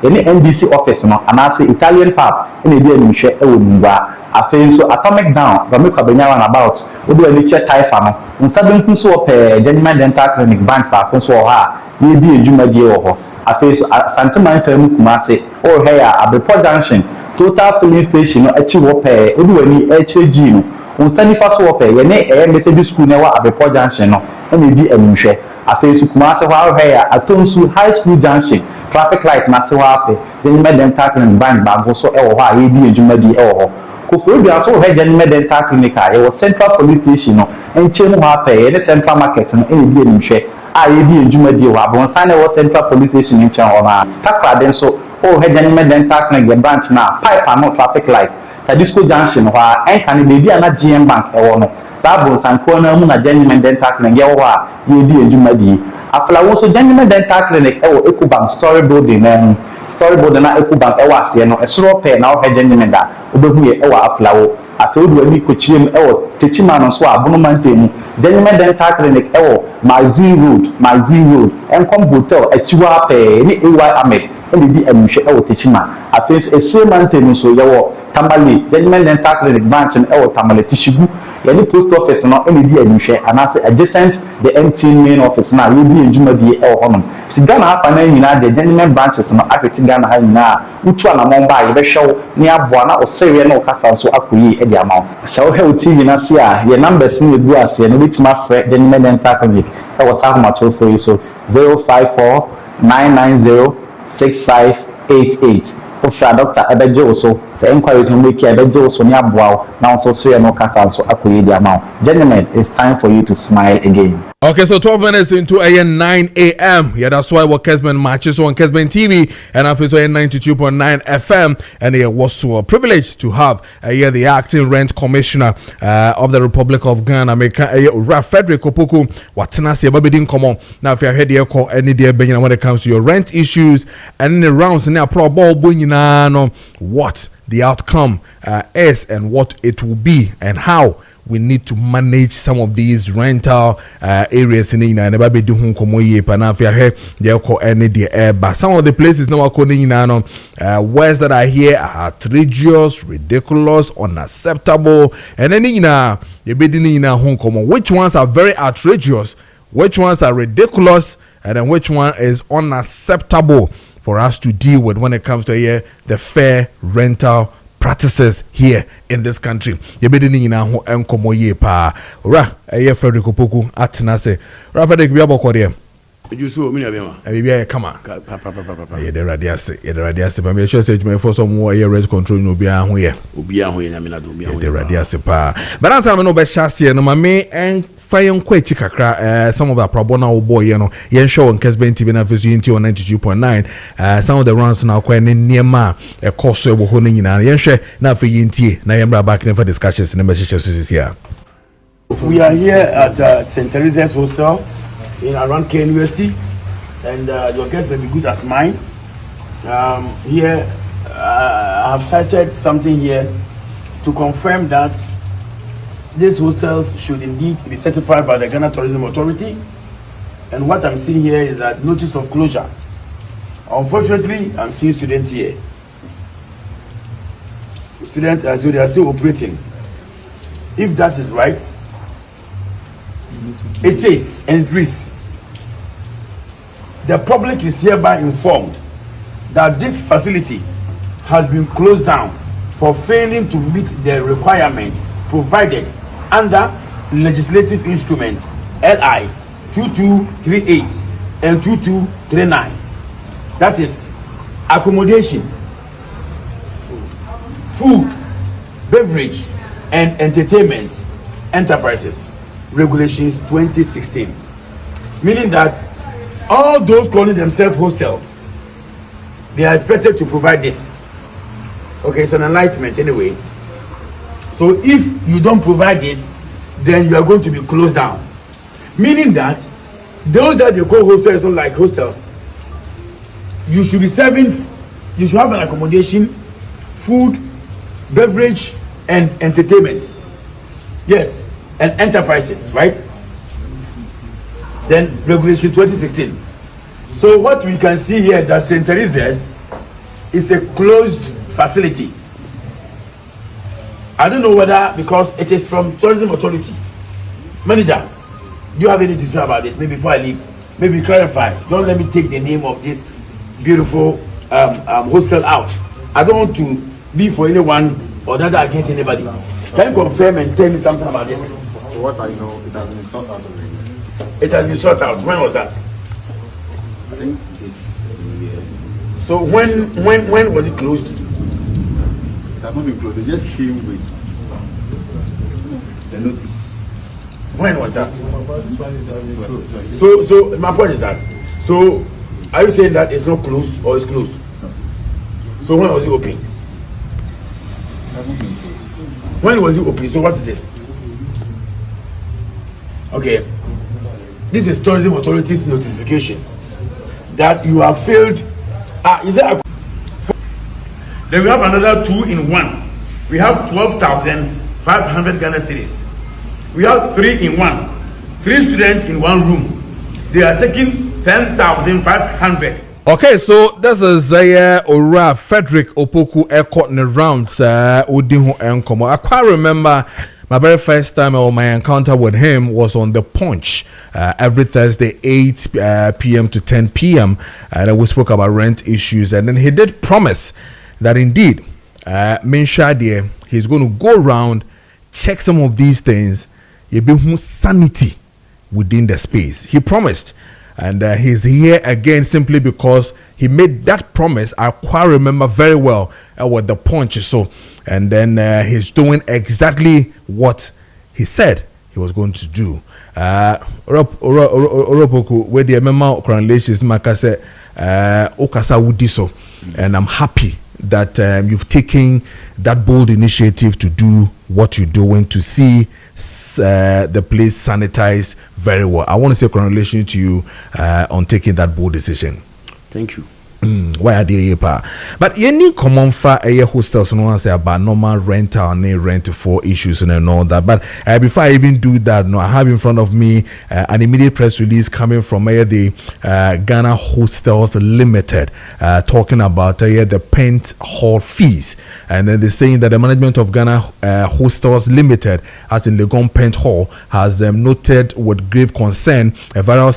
any NDC office, and I say Italian pub in a day in Michelle Nungwa. I feel so atomic down, Ramika Benyawan about. We do a check Taifano. In Sabin Kuso, General Dental Clinic branch by Conso Ha, you be a Juma Dio. I feel so Santa Monica Kumase, or here at the Port Junction, Total Filling Station, a Chiwope, we do any HG. On Sunday first water, ye ne methodist school na wa Abepo junction no e di anhwe afi su kuma se wa here Atonsu high school junction traffic light na se wa pe Genuine dental clinic bank ba go so e wo ha ye di adwuma di e wo Kofor bia so he Genuine dental clinic a ye wo central police station no enche mu ha pe ye ne central market no e di anhwe a ye di adwuma di wa bon san wo central police station enche ho na takra den so o he Genuine dental clinic branch na pipe and no traffic light Tadisco Junction, where and can be a GM bank or Sabo Sankona Muna Genuine Dental Clinic, Yawa, UD and Jumadi. After also Genuine Dental Clinic, Eco Bank, Story Building, and Story Building, Eco Bank, Ewasiano, a slow pay now, Genuine, Ubu, Ewa Flower. I told you we could chim, teaching man on Swab, Bonomantin, Genuine Dental Clinic, my Z Road, and come hotel, a Chihuahua pay, any AY Ahmed, and be a Michelle teaching man. I face a same mountain, so yaw. Tamale, Genuine Dental Clinic branch and Tamale Tishibu, any post office not any day and I say adjacent the empty main office now will be in Juma D. Honum. Tigana half an enemy the genuine branches not at Tigana High now, which one among by the show near Buana or Syrian or Castle so acquire the amount. So how TV Nasia, your numbers in the grass and which my friend Genuine Dental Clinic. I was half much for you so 054 990 6588. Doctor Abejo so the inquiries will make Abejo so near Bow now so no castle so acquire the amount. Gentlemen, it's time for you to smile again. Okay, so 12 minutes into 9 a.m. Yeah, that's why what Kessben matches on Kessben TV and I'm also 92.9 FM. And it was so a privilege to have the acting rent commissioner of the Republic of Ghana, Frederick Opoku. Watana se babidin come on. Now, if you're here, you call any day when it comes to your rent issues and in the rounds now, what the outcome is and what it will be and how we need to manage some of these rental areas in the never be doing komoye panafia here they call any the but some of the places now are calling words that I hear are outrageous, ridiculous, unacceptable, and then you be in a home common. Which ones are very outrageous, which ones are ridiculous, and then which one is unacceptable for us to deal with when it comes to the fair rental practices here in this country. You be in ho enkomo ye pa. Ra Frederick Opoku atena se. Ra Frederick bi aboko de. Ejusu mi na bema. E bia kama. Ye de radiase. But me sure say you for some more rent control no bia ho ye. Obi ho ye nyame na do bia ho. De radiase pa. But answer me no be chase no ma me en fire kwachi kakra some of the probona boy yen show on Kessben TV na face unity on 92.9 some of the runs now kwa ne niema e course e bo ho nyina yen hwe na fe yintie na yembra back for discussions in the messages here. We are here at St. Teresa's Hostel in around K University and your guest may be good as mine. Here I have cited something here to confirm that these hostels should indeed be certified by the Ghana Tourism Authority, and what I'm seeing here is that notice of closure. Unfortunately, I'm seeing students here. Students, as they are still operating. If that is right, it says, and it reads, the public is hereby informed that this facility has been closed down for failing to meet the requirement provided under legislative instrument LI 2238 and 2239. That is accommodation, food, beverage, and entertainment Enterprises Regulations 2016, meaning that all those calling themselves hostels, they are expected to provide this. Okay, it's an enlightenment anyway. So if you don't provide this, then you are going to be closed down. Meaning that those that you call hostels don't like hostels. You should be serving, you should have an accommodation, food, beverage, and entertainment. Yes, and enterprises, right? Then Regulation 2016. So what we can see here is that St. Teresa's is a closed facility. I don't know whether because it is from Tourism Authority. Manager, do you have anything to say about it? Maybe before I leave, maybe clarify. Don't let me take the name of this beautiful hostel out. I don't want to be for anyone or that against anybody. Can you confirm and tell me something about this? What I know, it has been sorted out already. It has been sorted out. When was that? I think this year. So when was it closed? It has not been closed. They just came with the notice. When was that? So my point is that. So are you saying that it's not closed or it's closed? So when was it open? When was it open? So what is this? Okay. This is Tourism Authority's notification that you have failed. Is there a... Then we have another 2-in-1. We have 12,500 Ghana cedis. We have 3-in-1. 3 students in 1 room. They are taking 10,500. Okay, so this is Ora Frederick Opoku Aircourt in the rounds. Odihu Enkomo. I quite remember my very first time or my encounter with him was on The Punch every Thursday, 8 p.m. to 10 p.m. And we spoke about rent issues. And then he did promise that indeed, Menshadie, he's going to go around, check some of these things, be sanity within the space. He promised. And he's here again simply because he made that promise. I quite remember very well with The Punch. So, and then he's doing exactly what he said he was going to do. Oropoku, where the memo correlations, Makase, Okasa Wudiso, and I'm happy that you've taken that bold initiative to do what you're doing to see the place sanitized very well. I want to say congratulations to you on taking that bold decision. Thank you. Why are they pa? But you need common for a hostels no one say about normal rental and rent for issues and all that. But before I even do that, no, I have in front of me an immediate press release coming from the Ghana Hostels Limited, talking about the Pent Hall fees, and then they're saying that the management of Ghana Hostels Limited, as in Legon Pent Hall, has noted with grave concern a viral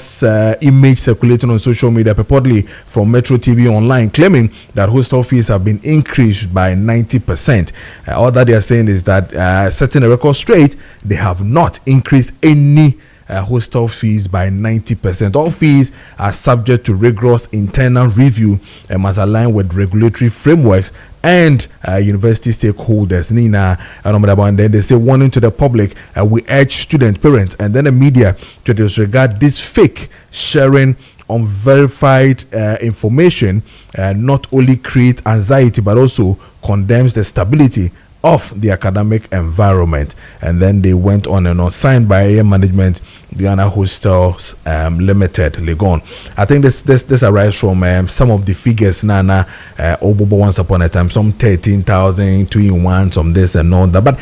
image circulating on social media, purportedly from Metro TV online, claiming that hostel fees have been increased by 90%. All that they are saying is that setting a record straight, they have not increased any hostel fees by 90%. All fees are subject to rigorous internal review and must align with regulatory frameworks and university stakeholders. Nina, and then they say, warning to the public, we urge student parents and then the media to disregard this fake sharing unverified information. Not only creates anxiety but also condemns the stability of the academic environment. And then they went on and on, signed by Air Management Ghana Hostels Limited, Legon. I think this arrives from some of the figures Nana Obobo once upon a time, some 13,000, 2-in-1, some this and all that. But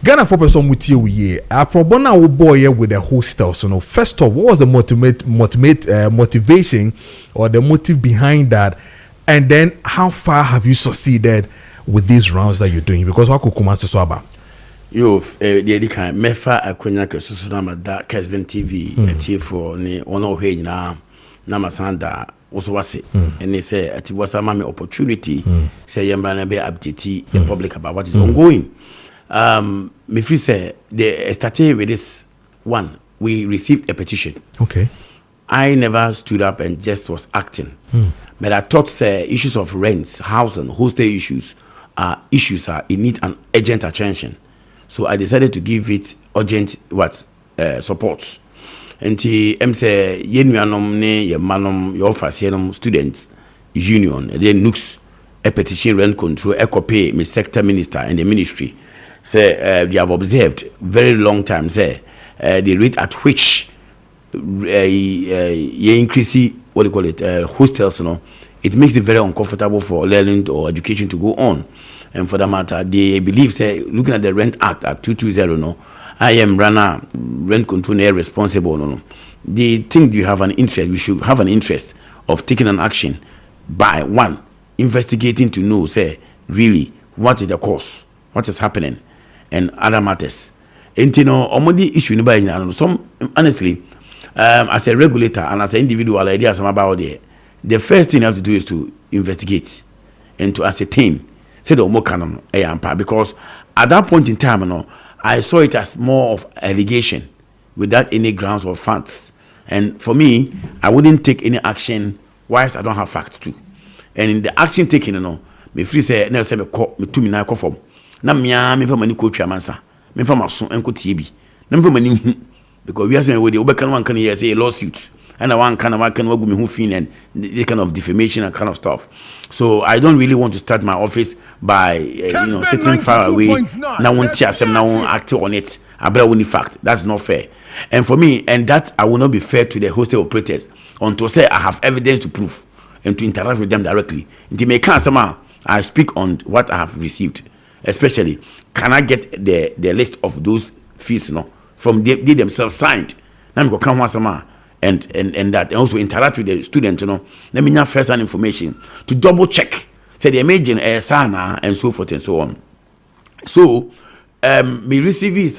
Ghana for person with you ye. I probably now boy with the hostels. So, first of all, what was the motivation or the motive behind that? And then how far have you succeeded with these rounds that you're doing? Because what could come out to Swaba? Yo, the kind mefa akonya ke susu na da Kessben TV etie for ni ono hwe nyina na masanda wose and they say it was a mame opportunity say yemra na be update the public about what is ongoing. Me feel say they started with this one. We received a petition. Okay. I never stood up and just was acting. But I thought say issues of rents, housing, hostel issues are in need an urgent attention. So I decided to give it urgent support. And say yenuanom ne ye manom your office students union and then nooks a petition rent control pay me sector minister and the ministry say they have observed very long time say the rate at which you increase what do you call it hostels, it makes it very uncomfortable for learning or education to go on. And for that matter, they believe, say, looking at the Rent Act at 220, I am runner rent control responsible. They think you have an interest. We should have an interest of taking an action by one investigating to know, say, really what is the cause, what is happening, and other matters. And omodi issue ni some honestly, as a regulator and as an individual idea about the first thing you have to do is to investigate and to ascertain. Say the canon because at that point in time, I saw it as more of allegation without any grounds or facts. And for me, I wouldn't take any action whilst I don't have facts too. And in the action taken, me free say no say me to me na form. Na me for mani coach amansa. Me for maso enko TB. Na me for mani hu because we are saying we dey obekan one can say a lawsuit. And I one can wagu me who fin and this kind of defamation and kind of stuff. So I don't really want to start my office by sitting far away. Now one TSM now one act on it. I better win the fact. That's not fair. And for me, and that I will not be fair to the hostel operators until say I have evidence to prove and to interact with them directly. Until me can somehow I speak on what I have received. Especially, can I get the list of those fees from they themselves signed? Now me go come once a and that, and also interact with the students, let me have first-hand information to double check, say the imagine sana and so forth and so on. So, me receive this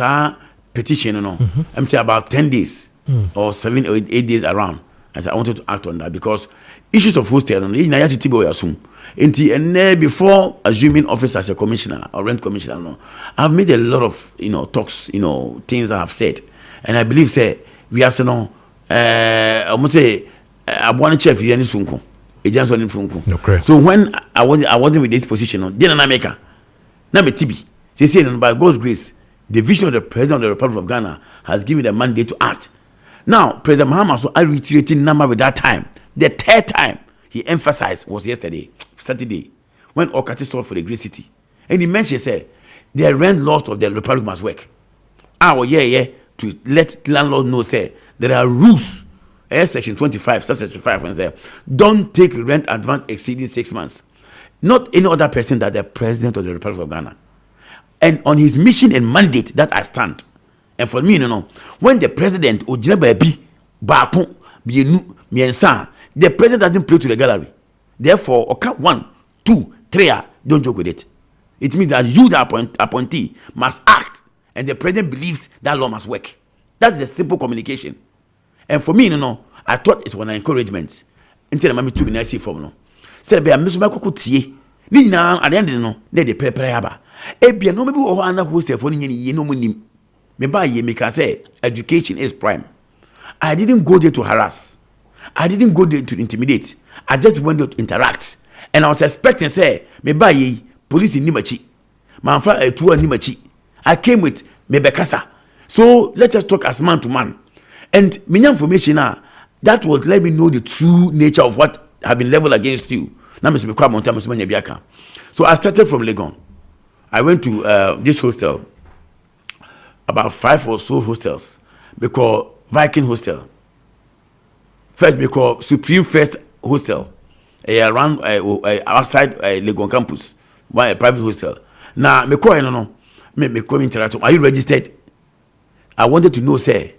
petition, I'm saying about 10 days or 7 or 8 days around. As I wanted to act on that because issues of hostel, and before assuming office as a commissioner or rent commissioner, I've made a lot of talks, things I have said, and I believe say we have almost say I want to chef any sunko. So when I wasn't with this position, then I make now me TB. They say by God's grace, the vision of the President of the Republic of Ghana has given the mandate to act. Now, President Mahama, so I reiterated number with that time. The third time he emphasized was yesterday, Saturday, when Okati sought for the great city. And he mentioned, say, the rent laws of the Republic must work. To let landlords know, say, there are rules. Section 25, Section 5, when say, don't take rent advance exceeding 6 months. Not any other person than the President of the Republic of Ghana. And on his mission and mandate that I stand. And for me, when the President, the President doesn't play to the gallery. Therefore, okay, 1, 2, 3, don't joke with it. It means that you, the appointee, must act. And the President believes that law must work. That's the simple communication. And for me, I thought it was an encouragement. Until I'm to be nice for Say, be a Mr. Kutie. Nina, at the end, they prepare. Ebia, no, maybe one who's there for any no money. Maybe me can say education is prime. I didn't go there to harass. I didn't go there to intimidate. I just went there to interact. And I was expecting, say, maybe police in Nimachi. Manfa a tour Nimachi. I came with Mebekasa. So let us talk as man to man. And many information that would let me know the true nature of what have been leveled against you. So I started from Legon. I went to this hostel, about 5 or so hostels, because Viking Hostel. First, because Supreme First Hostel, around outside Legon campus, by a private hostel. Now, me come interaction. Are you registered? I wanted to know, say,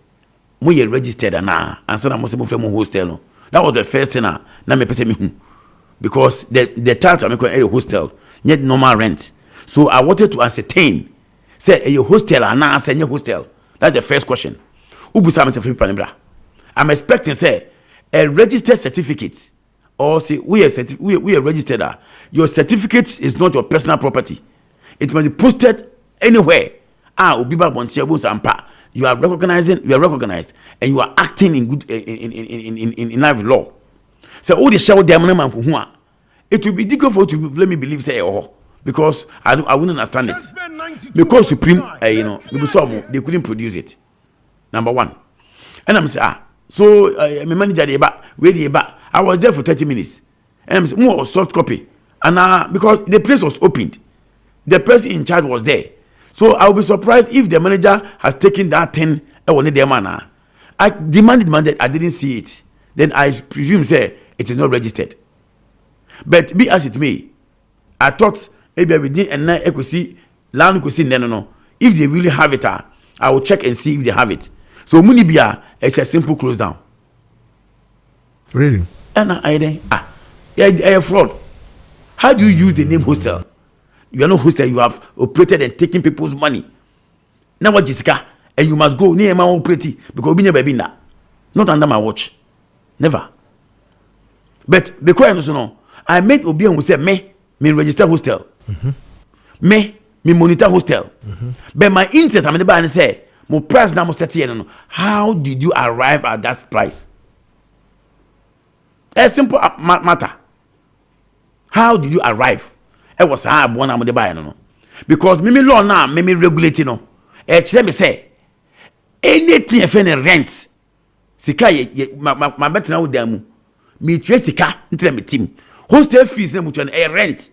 when you registered and so I must move from hostel. That was the first thing. Now me pay me because the tax I make a hostel, yet normal rent. So I wanted to ascertain, say a hostel and now say your hostel. That's the first question. I'm expecting, say, a registered certificate, or say we are registered. Your certificate is not your personal property. It must be posted anywhere. You are recognized, and you are acting in good in line with law. So all the show them it will be difficult for you to let me believe say because I wouldn't understand it. Because Supreme, they couldn't produce it. Number one. And I'm saying, so my manager, I was there for 30 minutes. And I'm saying, more soft copy. And because the place was opened, the person in charge was there. So I will be surprised if the manager has taken that thing. I demanded, I didn't see it. Then I presume, say, it is not registered. But be as it may, I thought maybe within a night I could see, land could see, no. If they really have it, I will check and see if they have it. So Munibia, it's a simple close down. Really? And I fraud. How do you use the name hostel? You are not hostel, you have operated and taken people's money. Now what Jessica? And you must go near my own pretty because we never been that. Not under my watch. Never. But the question no. I made Obian who said me register hostel. Me monitor hostel. But my interest, I'm the and say, my price now must no. How did you arrive at that price? A simple matter. How did you arrive? It was hard one I'm the buyer no. Because me law now, me regulate no. Let me say anything if any rent. Sika my better now them. Me trace sika into me team. Hostel fees na mutual rent.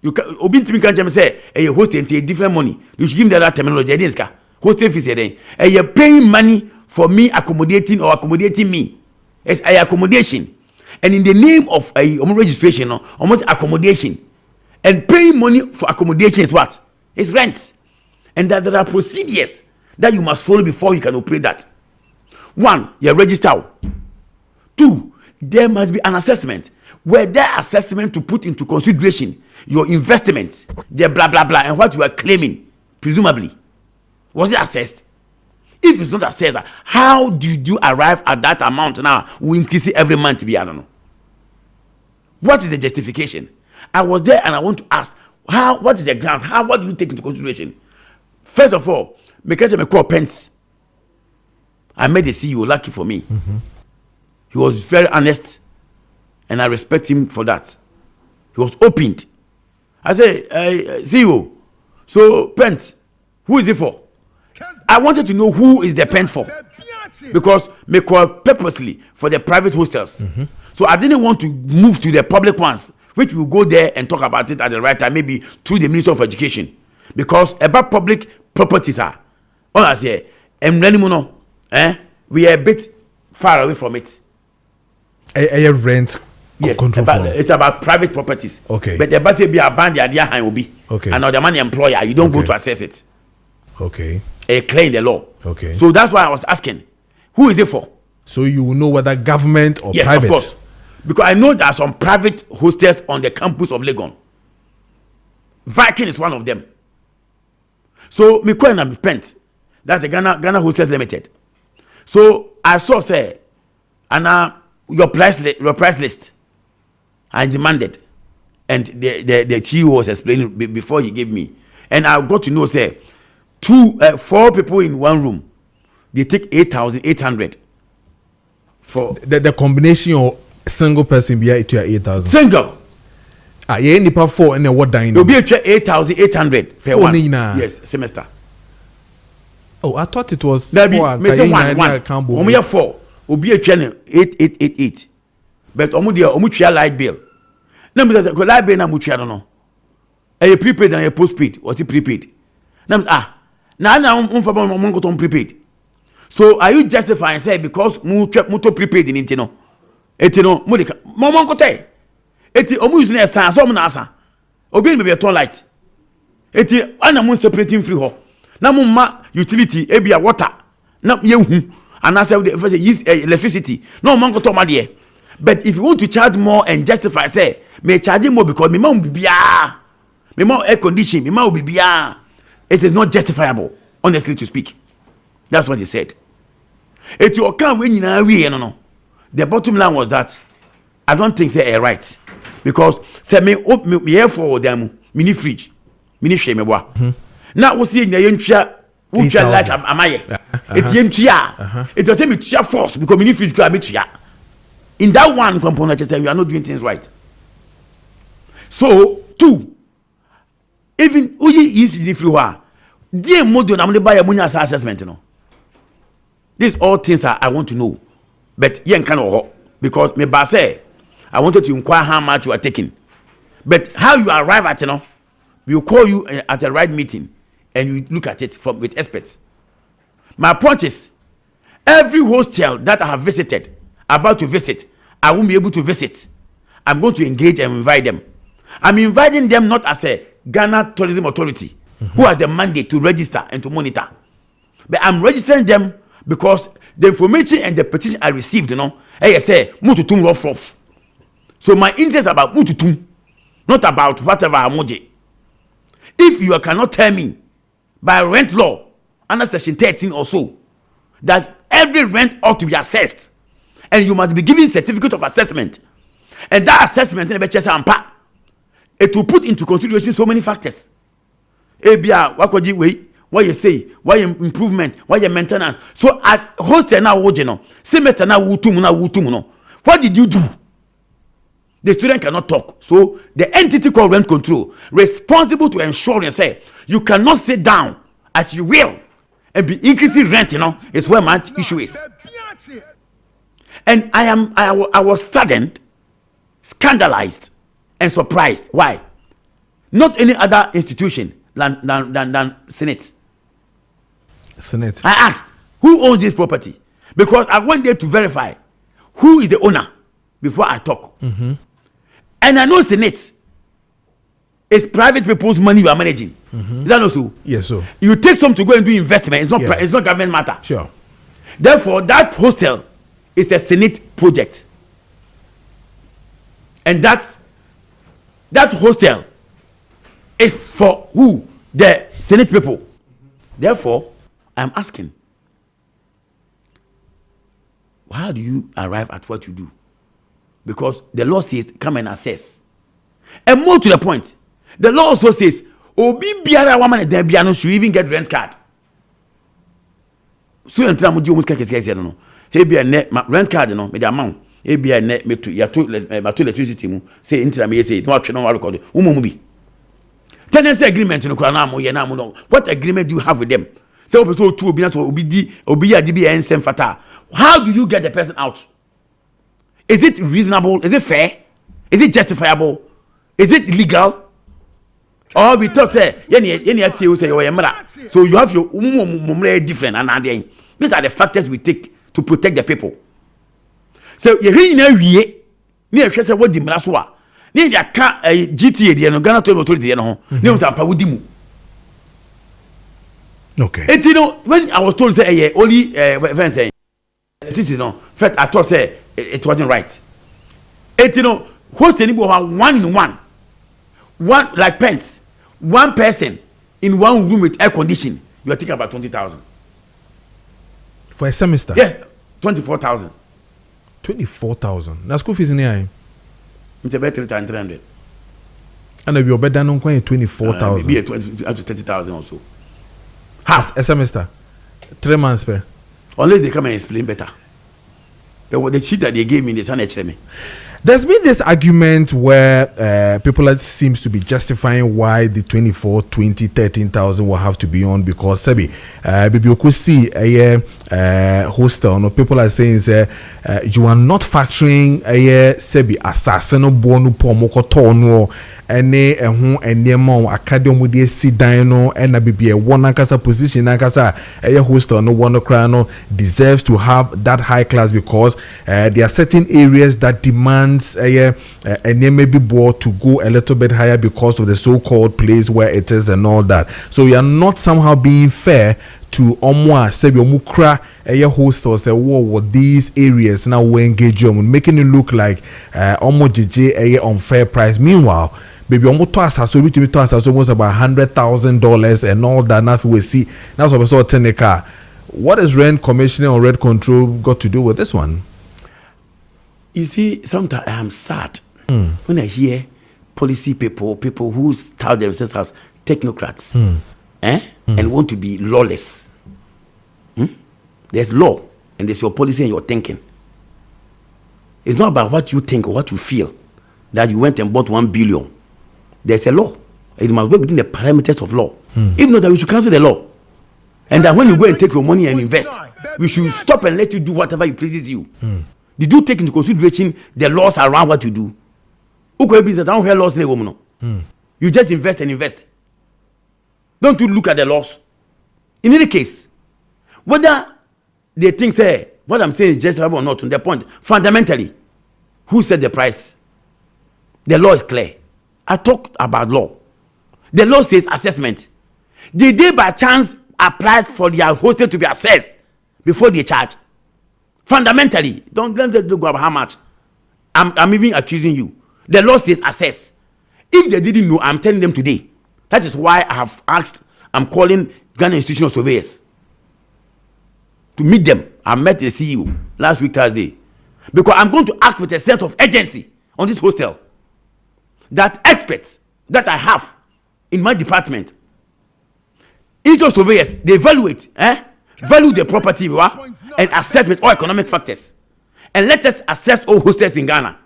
You can obi ntimi kan jam say hostel into different money. You should give me that terminology again ska. Hostel fees then. You paying money for me accommodating or accommodating me. It's a accommodation. And in the name of registration or almost accommodation. And paying money for accommodation is what? It's rent. And that there are procedures that you must follow before you can operate that. One, you register. Two, there must be an assessment. Where that assessment to put into consideration your investment, the blah blah blah, and what you are claiming, presumably. Was it assessed? If it's not assessed, how did you arrive at that amount now? We increase it every month, I don't know. What is the justification? I was there and I want to ask, what is the ground? What do you take into consideration? First of all, because I call Pence, I made the CEO lucky for me. He was very honest, and I respect him for that. He was opened. I said, CEO, so Pence, who is it for? I wanted to know who is the pen for. Because me call purposely for the private hostels. So I didn't want to move to the public ones, which we'll go there and talk about it at the right time, maybe through the Ministry of Education. Because about public properties all I say, we are a bit far away from it. A rent control it's about private properties. Okay. But the bus be abandoned the idea will be. Okay. And now the money employer, you don't go to assess it. Okay. A claim the law. Okay. So that's why I was asking, who is it for? So you will know whether government or yes, private. Yes, of course. Because I know there are some private hostels on the campus of Legon. Viking is one of them. So me coin and Pent. That's the Ghana Hostels Limited. So I saw say, and your price list. I demanded, and the CEO was explaining before he gave me, and I got to know say, 4 people in one room, they take 8,800 for the combination of single person be at 8,000. Single. Yeah, nipa 4 and what dying? You'll be at 8,800 per one. Yes, semester. Oh, I thought it was 4. We have 4. Will be a channel 8888. But omutia light bill. Now me say light bill na mutia no no. A prepaid and a postpaid. What's it prepaid? Now now go prepaid. So are you justifying say because muto prepaid in intino? Etino modika. Momon ko tay. Eti omu use na san so na asa. Obi be turn light. Eti ana mun separating free ho. Na mun ma utility ebia water. Na yehu. And I said use electricity. No man go to my dear. But if you want to charge more and justify, say, may charge more because me mom be me more air condition, me mom be it is not justifiable, honestly to speak. That's what he said. It's your can when you no. The bottom line was that I don't think they are right. Because say me here for them mini fridge, mini shame Now we see in the Ucha like amaye. It's yemtia. It doesn't mean tia force because mini fridge club tia. In that one component, you say we are not doing things right. So 2, even uyi is in free dear modo na mo buy a munya assessment no. These all things I want to know. But yen can because me ba say I wanted to inquire how much you are taking. But how you arrive at we'll call you at the right meeting and you look at it with experts. My point is every hostel that I have visited, about to visit, I won't be able to visit. I'm going to engage and invite them. I'm inviting them not as a Ghana Tourism Authority who has the mandate to register and to monitor. But I'm registering them because the information and the petition I received, I say, mututum rough. So my interest about mututum, not about whatever emoji. If you cannot tell me by rent law under section 13 or so that every rent ought to be assessed and you must be given certificate of assessment, and that assessment it will put into consideration so many factors. Ebia wakoji way, what you say, why improvement, why your maintenance. So at hostel now semester now wutum. What did you do? The student cannot talk. So the entity called rent control responsible to ensuring say you cannot sit down at your will and be increasing rent, is where my issue is. And I was saddened, scandalized, and surprised. Why? Not any other institution than Senate. Senate. I asked, who owns this property? Because I went there to verify who is the owner before I talk. Mm-hmm. And I know Senate is private people's money you are managing. Mm-hmm. Is that also? Yes, sir. You take some to go and do investment. It's not government matter. Sure. Therefore, that hostel is a Senate project. And that hostel is for who? The Senate people. Therefore, I'm asking, how do you arrive at what you do? Because the law says come and assess. And more to the point, the law also says obi biara woman and biano should even get rent card. So entra mo di omus kekese no. Say be rent card no me the amount. E be me to ya to electricity mu. Say entra me say no atwe no record. Umo bi. Tenancy agreement no kura na mo ye na mo no. What agreement do you have with them? Say obi two obi na so obi ya di be ensem fata. How do you get the person out? Is it reasonable? Is it fair? Is it justifiable? Is it legal? Or we talk say so you have your different and these are the factors we take to protect the people. So you hear near say what the mraswa near ya ka GTA the Ghana Tourism Authority no ne was apa wudimu. Okay. And when I was told say only when say this is no fact I thought say it wasn't right. And host any one like pence, one person in one room with air conditioning, you are thinking about 20,000 for a semester. Yes, 24,000. 24,000. Now school fees in here. It's about 3,300. And if you're better than 24,000, maybe 20 up to 30,000 or so. Half a semester, 3 months per. Unless they come and explain better. The sheet that they gave me, they can't explain me. There's been this argument where people seems to be justifying why the 24, 20, 13,000 will have to be on because Sebi, you could see a hostel. No, people are saying you are not factoring a Sebi assassin bonu pomoko tono ene ehun enema academy with the dino and a bibi one akasa position akasa a hostel no one no deserves to have that high class because there are certain areas that demand and they may be brought to go a little bit higher because of the so-called place where it is and all that. So you are not somehow being fair to Omwa Sebi Omukra hostels what these areas now we engage on making it look like Omo JJ unfair price. Meanwhile, baby Omo so we to almost about $100,000 and all that. Nothing we see. That's what we saw Tenica. What has rent commissioning or rent control got to do with this one? You see, sometimes I am sad when I hear policy people who style themselves as technocrats and want to be lawless. There's law and there's your policy and your thinking. It's not about what you think or what you feel that you went and bought 1 billion. There's a law It must work within the parameters of law. If not, that we should cancel the law. And that when you go and take your money and invest, we should stop and let you do whatever it pleases you. Did you take into consideration the laws around what you do? You just invest and invest. Don't you look at the laws? In any case, whether they think say what I'm saying is justifiable or not, to their point, fundamentally, who set the price? The law is clear. I talked about law. The law says assessment. Did they by chance apply for their hostel to be assessed before they charge? Fundamentally, don't let them go about how much. I'm even accusing you. The law says assess. If they didn't know, I'm telling them today. That is why I have asked, I'm calling Ghana Institutional Surveyors to meet them. I met the CEO last week, Thursday. Because I'm going to act with a sense of urgency on this hostel. That experts that I have in my department, institutional surveyors, they evaluate, value the property and assess with all economic factors. And let us assess all hostels in Ghana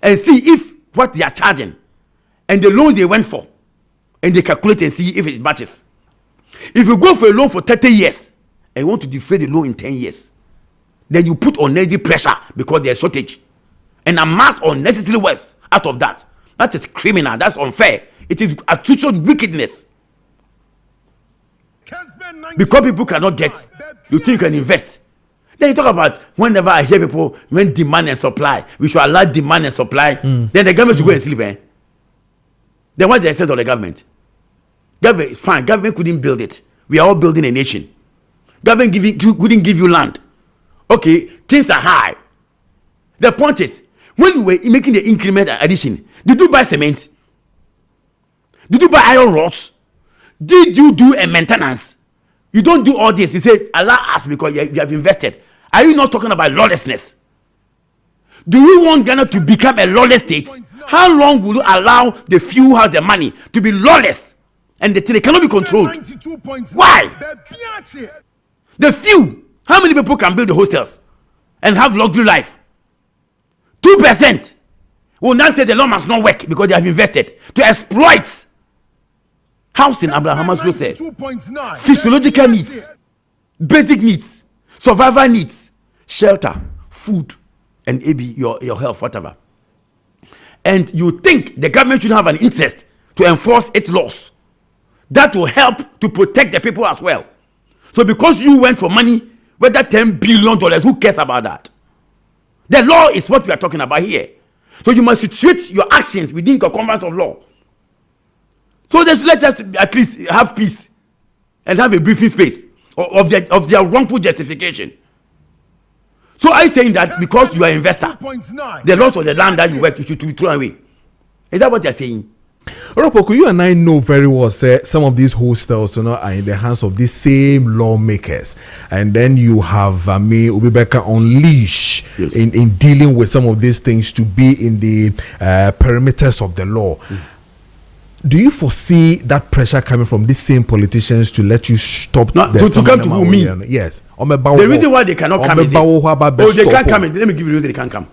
and see if what they are charging and the loans they went for, and they calculate and see if it matches. If you go for a loan for 30 years and you want to defray the loan in 10 years, then you put unnecessary pressure because there's shortage and amass unnecessary wealth out of that. That is criminal. That's unfair. It is actual wickedness. Because people cannot get, you think you can invest. Then you talk about whenever I hear people, when demand and supply, we should allow demand and supply, then the government should go and sleep. Then what's the essence of the government? Government is fine. Government couldn't build it. We are all building a nation. Government couldn't give you land. Okay, things are high. The point is, when you were making the increment addition, did you buy cement? Did you buy iron rods? Did you do a maintenance? You don't do all this. You say, allow us because you have invested. Are you not talking about lawlessness? Do we want Ghana to become a lawless state? How long will you allow the few who have the money to be lawless and they cannot be controlled? Why? The few. How many people can build the hostels and have luxury life? 2% will now say the law must not work because they have invested to exploit. Housing, Abraham Maslow said, physiological needs, basic needs, survival needs, shelter, food, and maybe your health, whatever. And you think the government should have an interest to enforce its laws. That will help to protect the people as well. So because you went for money, whether $10 billion, who cares about that? The law is what we are talking about here. So you must situate your actions within the confines of law. So let us at least have peace and have a briefing space of their wrongful justification. So I'm saying that because you are an investor, the loss of the land that you work, you should be thrown away. Is that what you're saying? Oropoku, you and I know very well, sir, some of these hostels, are in the hands of these same lawmakers. And then you have Ubibeka unleash in dealing with some of these things to be in the perimeters of the law. Do you foresee that pressure coming from these same politicians to let you stop to come to who, me? Yes. The reason why they cannot come is this. They can't come. Let me give you the reason they can't come.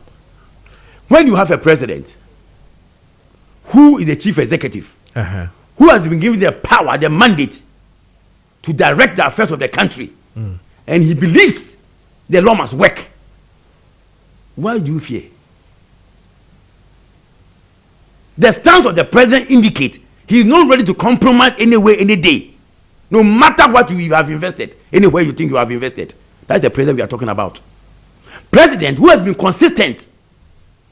When you have a president who is the chief executive, who has been given the power, the mandate to direct the affairs of the country, and he believes the law must work, why do you fear? The stance of the president indicates he is not ready to compromise any way, any day, no matter what you have invested, anywhere you think you have invested. That's the president we are talking about. President who has been consistent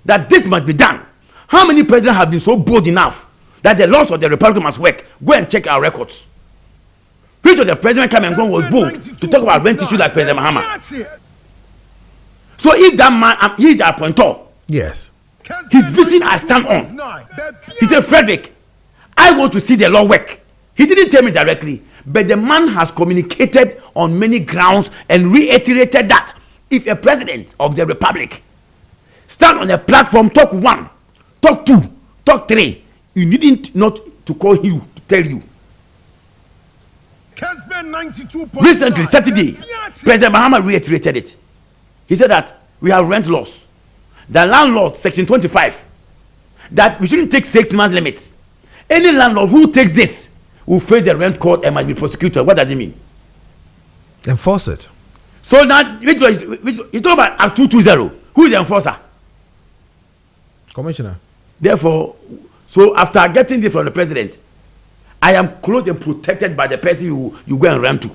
that this must be done. How many presidents have been so bold enough that the laws of the republic must work? Go and check our records. Which of the president come and go was bold to talk about rent issue like President Mahama? So if that man, he is the appointer. Yes. His vision I stand on. He said, Frederick, I want to see the law work. He didn't tell me directly, but the man has communicated on many grounds and reiterated that if a president of the republic stand on a platform, talk 1, talk 2, talk 3, you needn't not to call you to tell you. Recently, Saturday, President Mahama reiterated it. He said that we have rent laws. The landlord, section 25, that we shouldn't take 6 month limits. Any landlord who takes this will face the rent court and might be prosecuted. What does it mean? Enforce it. So now, which you talk about Act 220. Who is the enforcer? Commissioner. Therefore, so after getting this from the president, I am clothed and protected by the person you go and run to.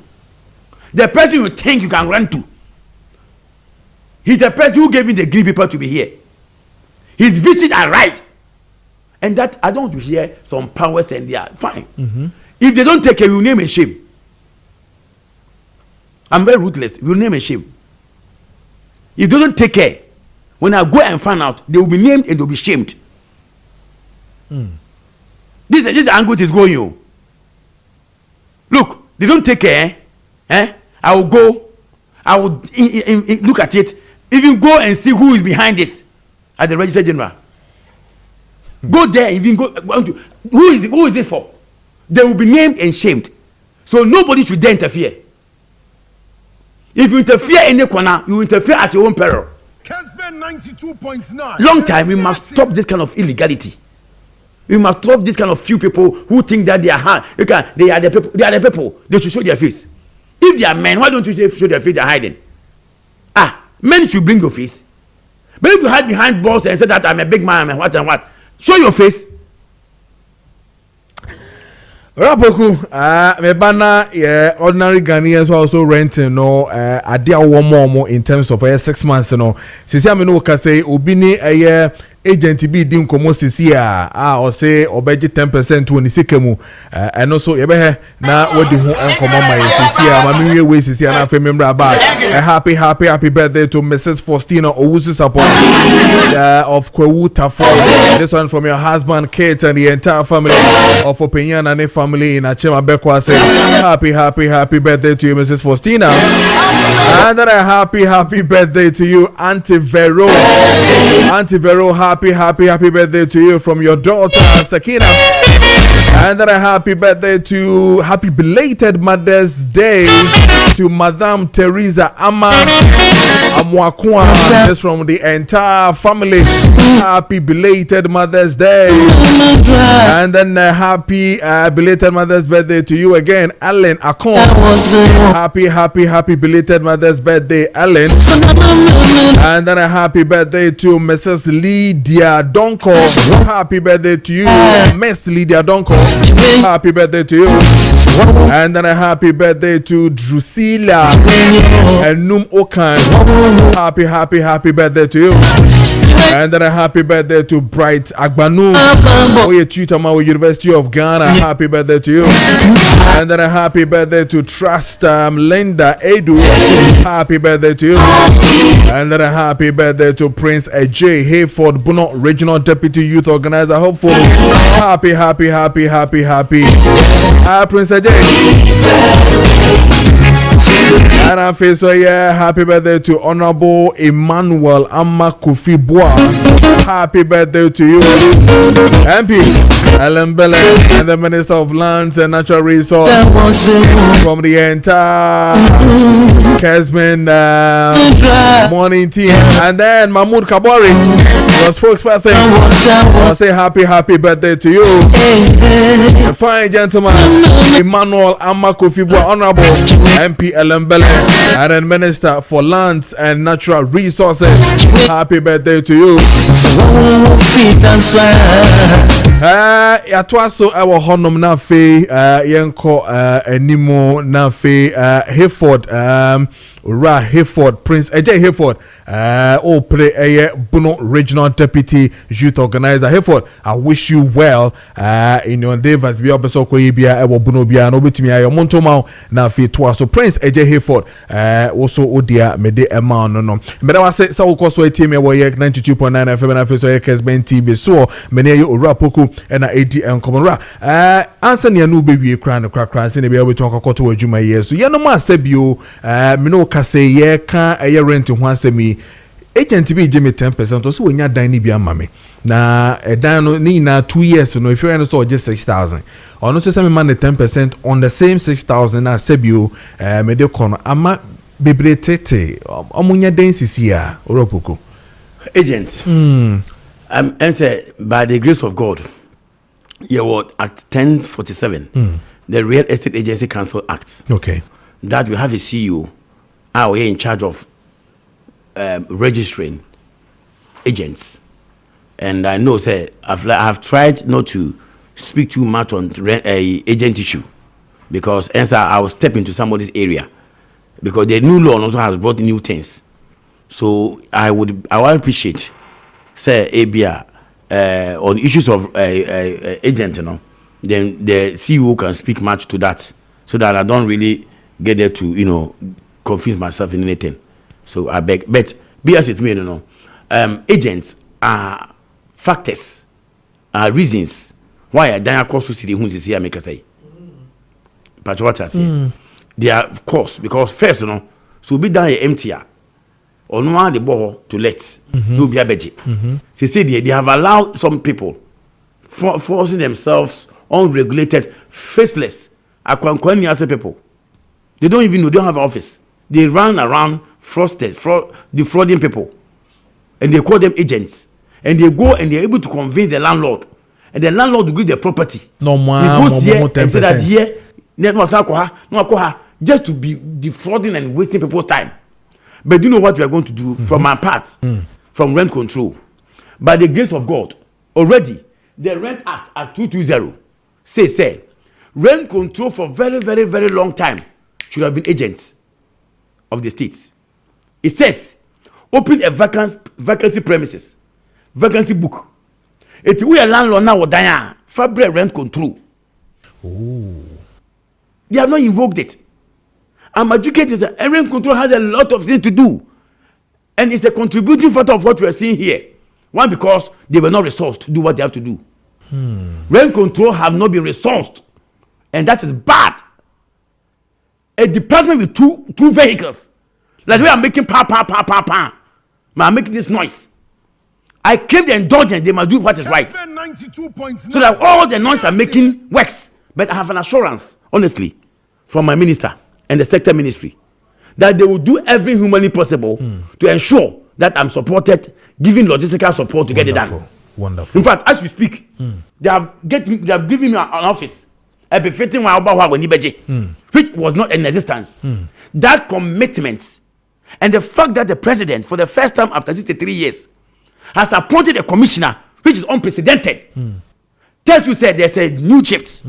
The person you think you can run to. He's the person who gave me the green paper to be here. His vision are right. And that I don't want to hear some powers and they are fine. If they don't take care, we will name and shame. I'm very ruthless. We will name and shame. If they don't take care, when I go and find out, they will be named and they will be shamed. This is the angle it is going. You look, they don't take care. I will go. I will look at it. Even go and see who is behind this at the Register General. Go there. Even go to who is it for? They will be named and shamed. So nobody should dare interfere. If you interfere in any corner, you interfere at your own peril. Kessben 92.9. Long time, we must stop this kind of illegality. We must stop this kind of few people who think that they are hard. They are the people. They are the people. They should show their face. If they are men, why don't you show their face? They are hiding. Men should bring your face. But if you hide behind balls and say that I'm a big man and what, show your face. Rapoku, mebana ordinary Ghanaians who are also renting no adia one more in terms of 6 months no. Sisi ameno ka say obini agent bi di nkomo sisi or say obeji 10% to nisikemu and also yebe na wodi hu nkomo mai sisi mami we sisi na fe member back. Happy birthday to Mrs. Faustina Owusu support of Kwewu Tafo. This one from your husband, kids and the entire family of Opinion and family in Achema Bekwa say happy birthday to you, Mrs. Faustina. And then a happy birthday to you, Auntie Vero. Auntie Vero, happy birthday to you from your daughter Sakina. And then a happy belated Mother's Day to Madame Teresa Amwakwa. This from the entire family. Happy belated Mother's Day. And then a happy belated Mother's birthday to you again, Ellen Akon. Happy belated Mother's birthday, Ellen. And then a happy birthday to Mrs. Lydia Donko. Happy birthday to you, Miss Lydia Donko. Happy birthday to you. And then a happy birthday to Drusilla and Num Okan. Happy birthday to you. And then a happy birthday to Bright Agbanu, Oye Tutama, University of Ghana. Happy birthday to you. And then a happy birthday to Trust Linda Edu. Happy birthday to you. And then a happy birthday to Prince AJ Hayford Bono, Regional Deputy Youth Organizer. Hopefully, happy. Prince AJ. And I feel so happy birthday to Honorable Emmanuel Amma Kofi Bois. Happy birthday to you, MP Ellen Bele and the Minister of Lands and Natural Resources from the entire Kessben morning team. And then Mahmoud Kabori, your spokesperson, I'll say happy birthday to you. A fine gentleman, Emmanuel Amma Kofi Bois, Honorable MP Ellen Bele and then Minister for Lands and Natural Resources. Happy birthday to you. Yatwaso our honum na fe yenko enimo na fe Hayford Hayford Prince AJ Hayford play Bono Regional Deputy Youth Organizer. Hayford, I wish you well in your endeavors. Be up so koyibia Bono bia no betimi ayo montoma na fe twaso Prince AJ Hayford also odia mede ema no meda wase sa ukoso etime wo 92.9 FM na fe so Kessben TV so mene yo Rapoku na edi enkomra answer ne no bewie kra no kra se ne be obeton kokoto adwuma yeso ye no ma sabio me no ka se ye ka rent ho asemi agent bi give me 10% so wonya dan ni bia mame na dan no ni na 2 years no if you are so just 6,000 ono so say me man 10% on the same 6,000 na sabio me de kono ama bebre tete omunya dan sisia Rapoku agents and say by the grace of God Yeah, what at 1047, the Real Estate Agency Council Act. Okay. That we have a CEO, we are in charge of registering agents. And I know, sir, I've tried not to speak too much on agent issue, because answer I will step into somebody's area, because the new law also has brought new things. So I would appreciate, say, ABR on issues of agent, then the CEO can speak much to that, so that I don't really get there to confuse myself in anything. So I beg, but be as it may, agents are factors, are reasons why I don't cause to see the who's here make us say. But what I say, they are of course, because first, so be done emptier. Or no one the ball to let no be a budget. They say they have allowed some people forcing themselves unregulated, faceless, as people. They don't even know, they don't have an office. They run around defrauding people. And they call them agents. And they go and they're able to convince the landlord. And the landlord will give the property. No more. He goes here and say that here, just to be defrauding and wasting people's time. But do you know what we are going to do from our part, from rent control? By the grace of God, already, the Rent Act at 220 say, rent control for very, very, very long time should have been agents of the states. It says, open a vacancy premises, vacancy book. If we are landlord now, fabric rent control. They have not invoked it. I'm educated that rent control has a lot of things to do. And it's a contributing factor of what we are seeing here. One, because they were not resourced to do what they have to do. Rent control have not been resourced. And that is bad. A department with two vehicles. Like we are making I'm making this noise. I crave the indulgence, they must do what is right. So that all the noise I'm making works. But I have an assurance, honestly, from my minister and the sector ministry, that they will do every humanly possible to ensure that I'm supported, giving logistical support to get it done. Wonderful. In fact, as we speak, they have given me an office, a befitting which was not in existence. That commitment and the fact that the president, for the first time after 63 years, has appointed a commissioner, which is unprecedented, tells you said there's a new shift.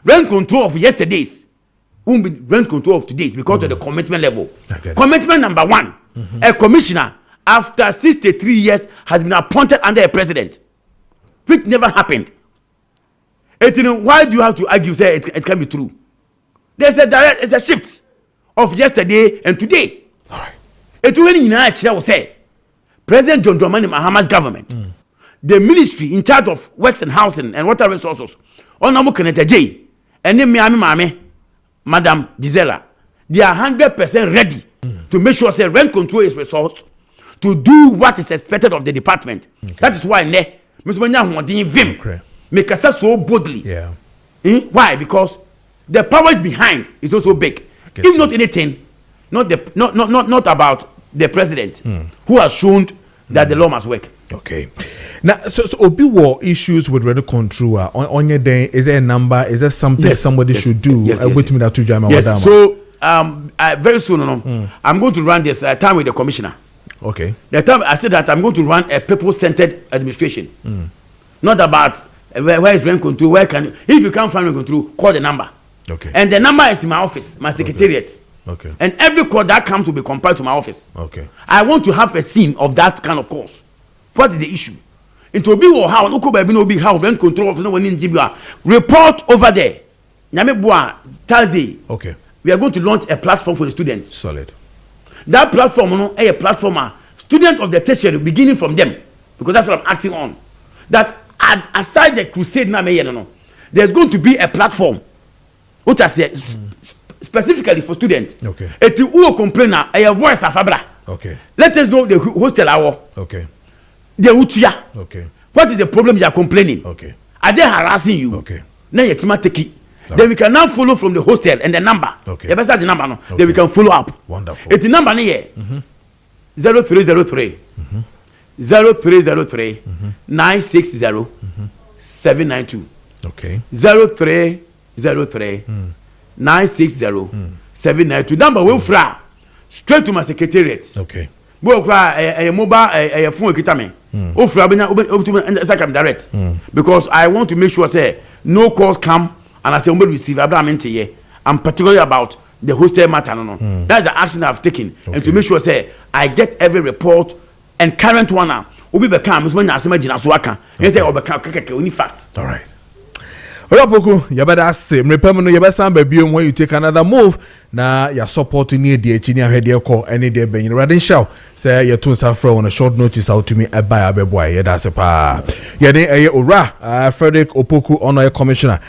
Rent control of yesterday's won't be rent control of today's because of the commitment level. Commitment number one, a commissioner after 63 years has been appointed under a president, which never happened. Why do you have to argue say it can be true? There's a shift of yesterday and today. All right. Will say President John Dramani Mahama's government, the ministry in charge of works and housing and water resources, Honorable Kenneth J, and then Mame, Madam Gisela, they are 100% ready to make sure that rent control is resourced to do what is expected of the department. That is why Mr. Manya Vim make us so boldly. Why? Because the powers behind is also big. If not anything, not about the president who has shown that the law must work. Okay. Now, so Obi war issues with rent control. On your day, is there a number? Is there something somebody should do? Yes. So very soon, I'm going to run this time with the commissioner. Okay. The time I said that I'm going to run a people-centered administration. Not about where is rent control, where can if you can't find rent control, call the number. Okay. And the number is in my office, my secretariat. Okay. And every call that comes will be compiled to my office. Okay. I want to have a scene of that kind of course. What is the issue? It will be how no big how rent control of no one in Jibua. Report over there. Thursday. Okay. We are going to launch a platform for the students. Solid. That platform, a platform, student of the tertiary, beginning from them, because that's what I'm acting on. That aside the crusade, there's going to be a platform, which I say specifically for students. Okay. If you will complain, a voice of Fabra. Okay. Let us know the hostel hour. Okay. The Utia. Okay. What is the problem you are complaining? Okay. Are they harassing you? Okay. Now you take it. Then we can now follow from the hostel and the number. Okay. The best the number, no. Okay. Then we can follow up. Wonderful. It's the number here. 0303 0303 960 792. Okay. 0303 960 792. Number will fly straight to my secretariat. Okay. Go fly a mobile a phone kitame. Oh, fly direct. Because I want to make sure say no calls come and I say we receive. I'm particularly about the hostel matter. No. That's the action I've taken, and to make sure say I get every report and current one now. Obi be calm, so when I say magina so aka. You say obi keke only fact. All right. Oyapoku, you better say, remember no you better stand baby when you take another move. Na your support near the engineer head your call any day ben radin show. Say your tunes are from on a short notice out to me a buy a boy. Yeah, that's a pa. Yeah, then ora Frederick Opoku honor commissioner.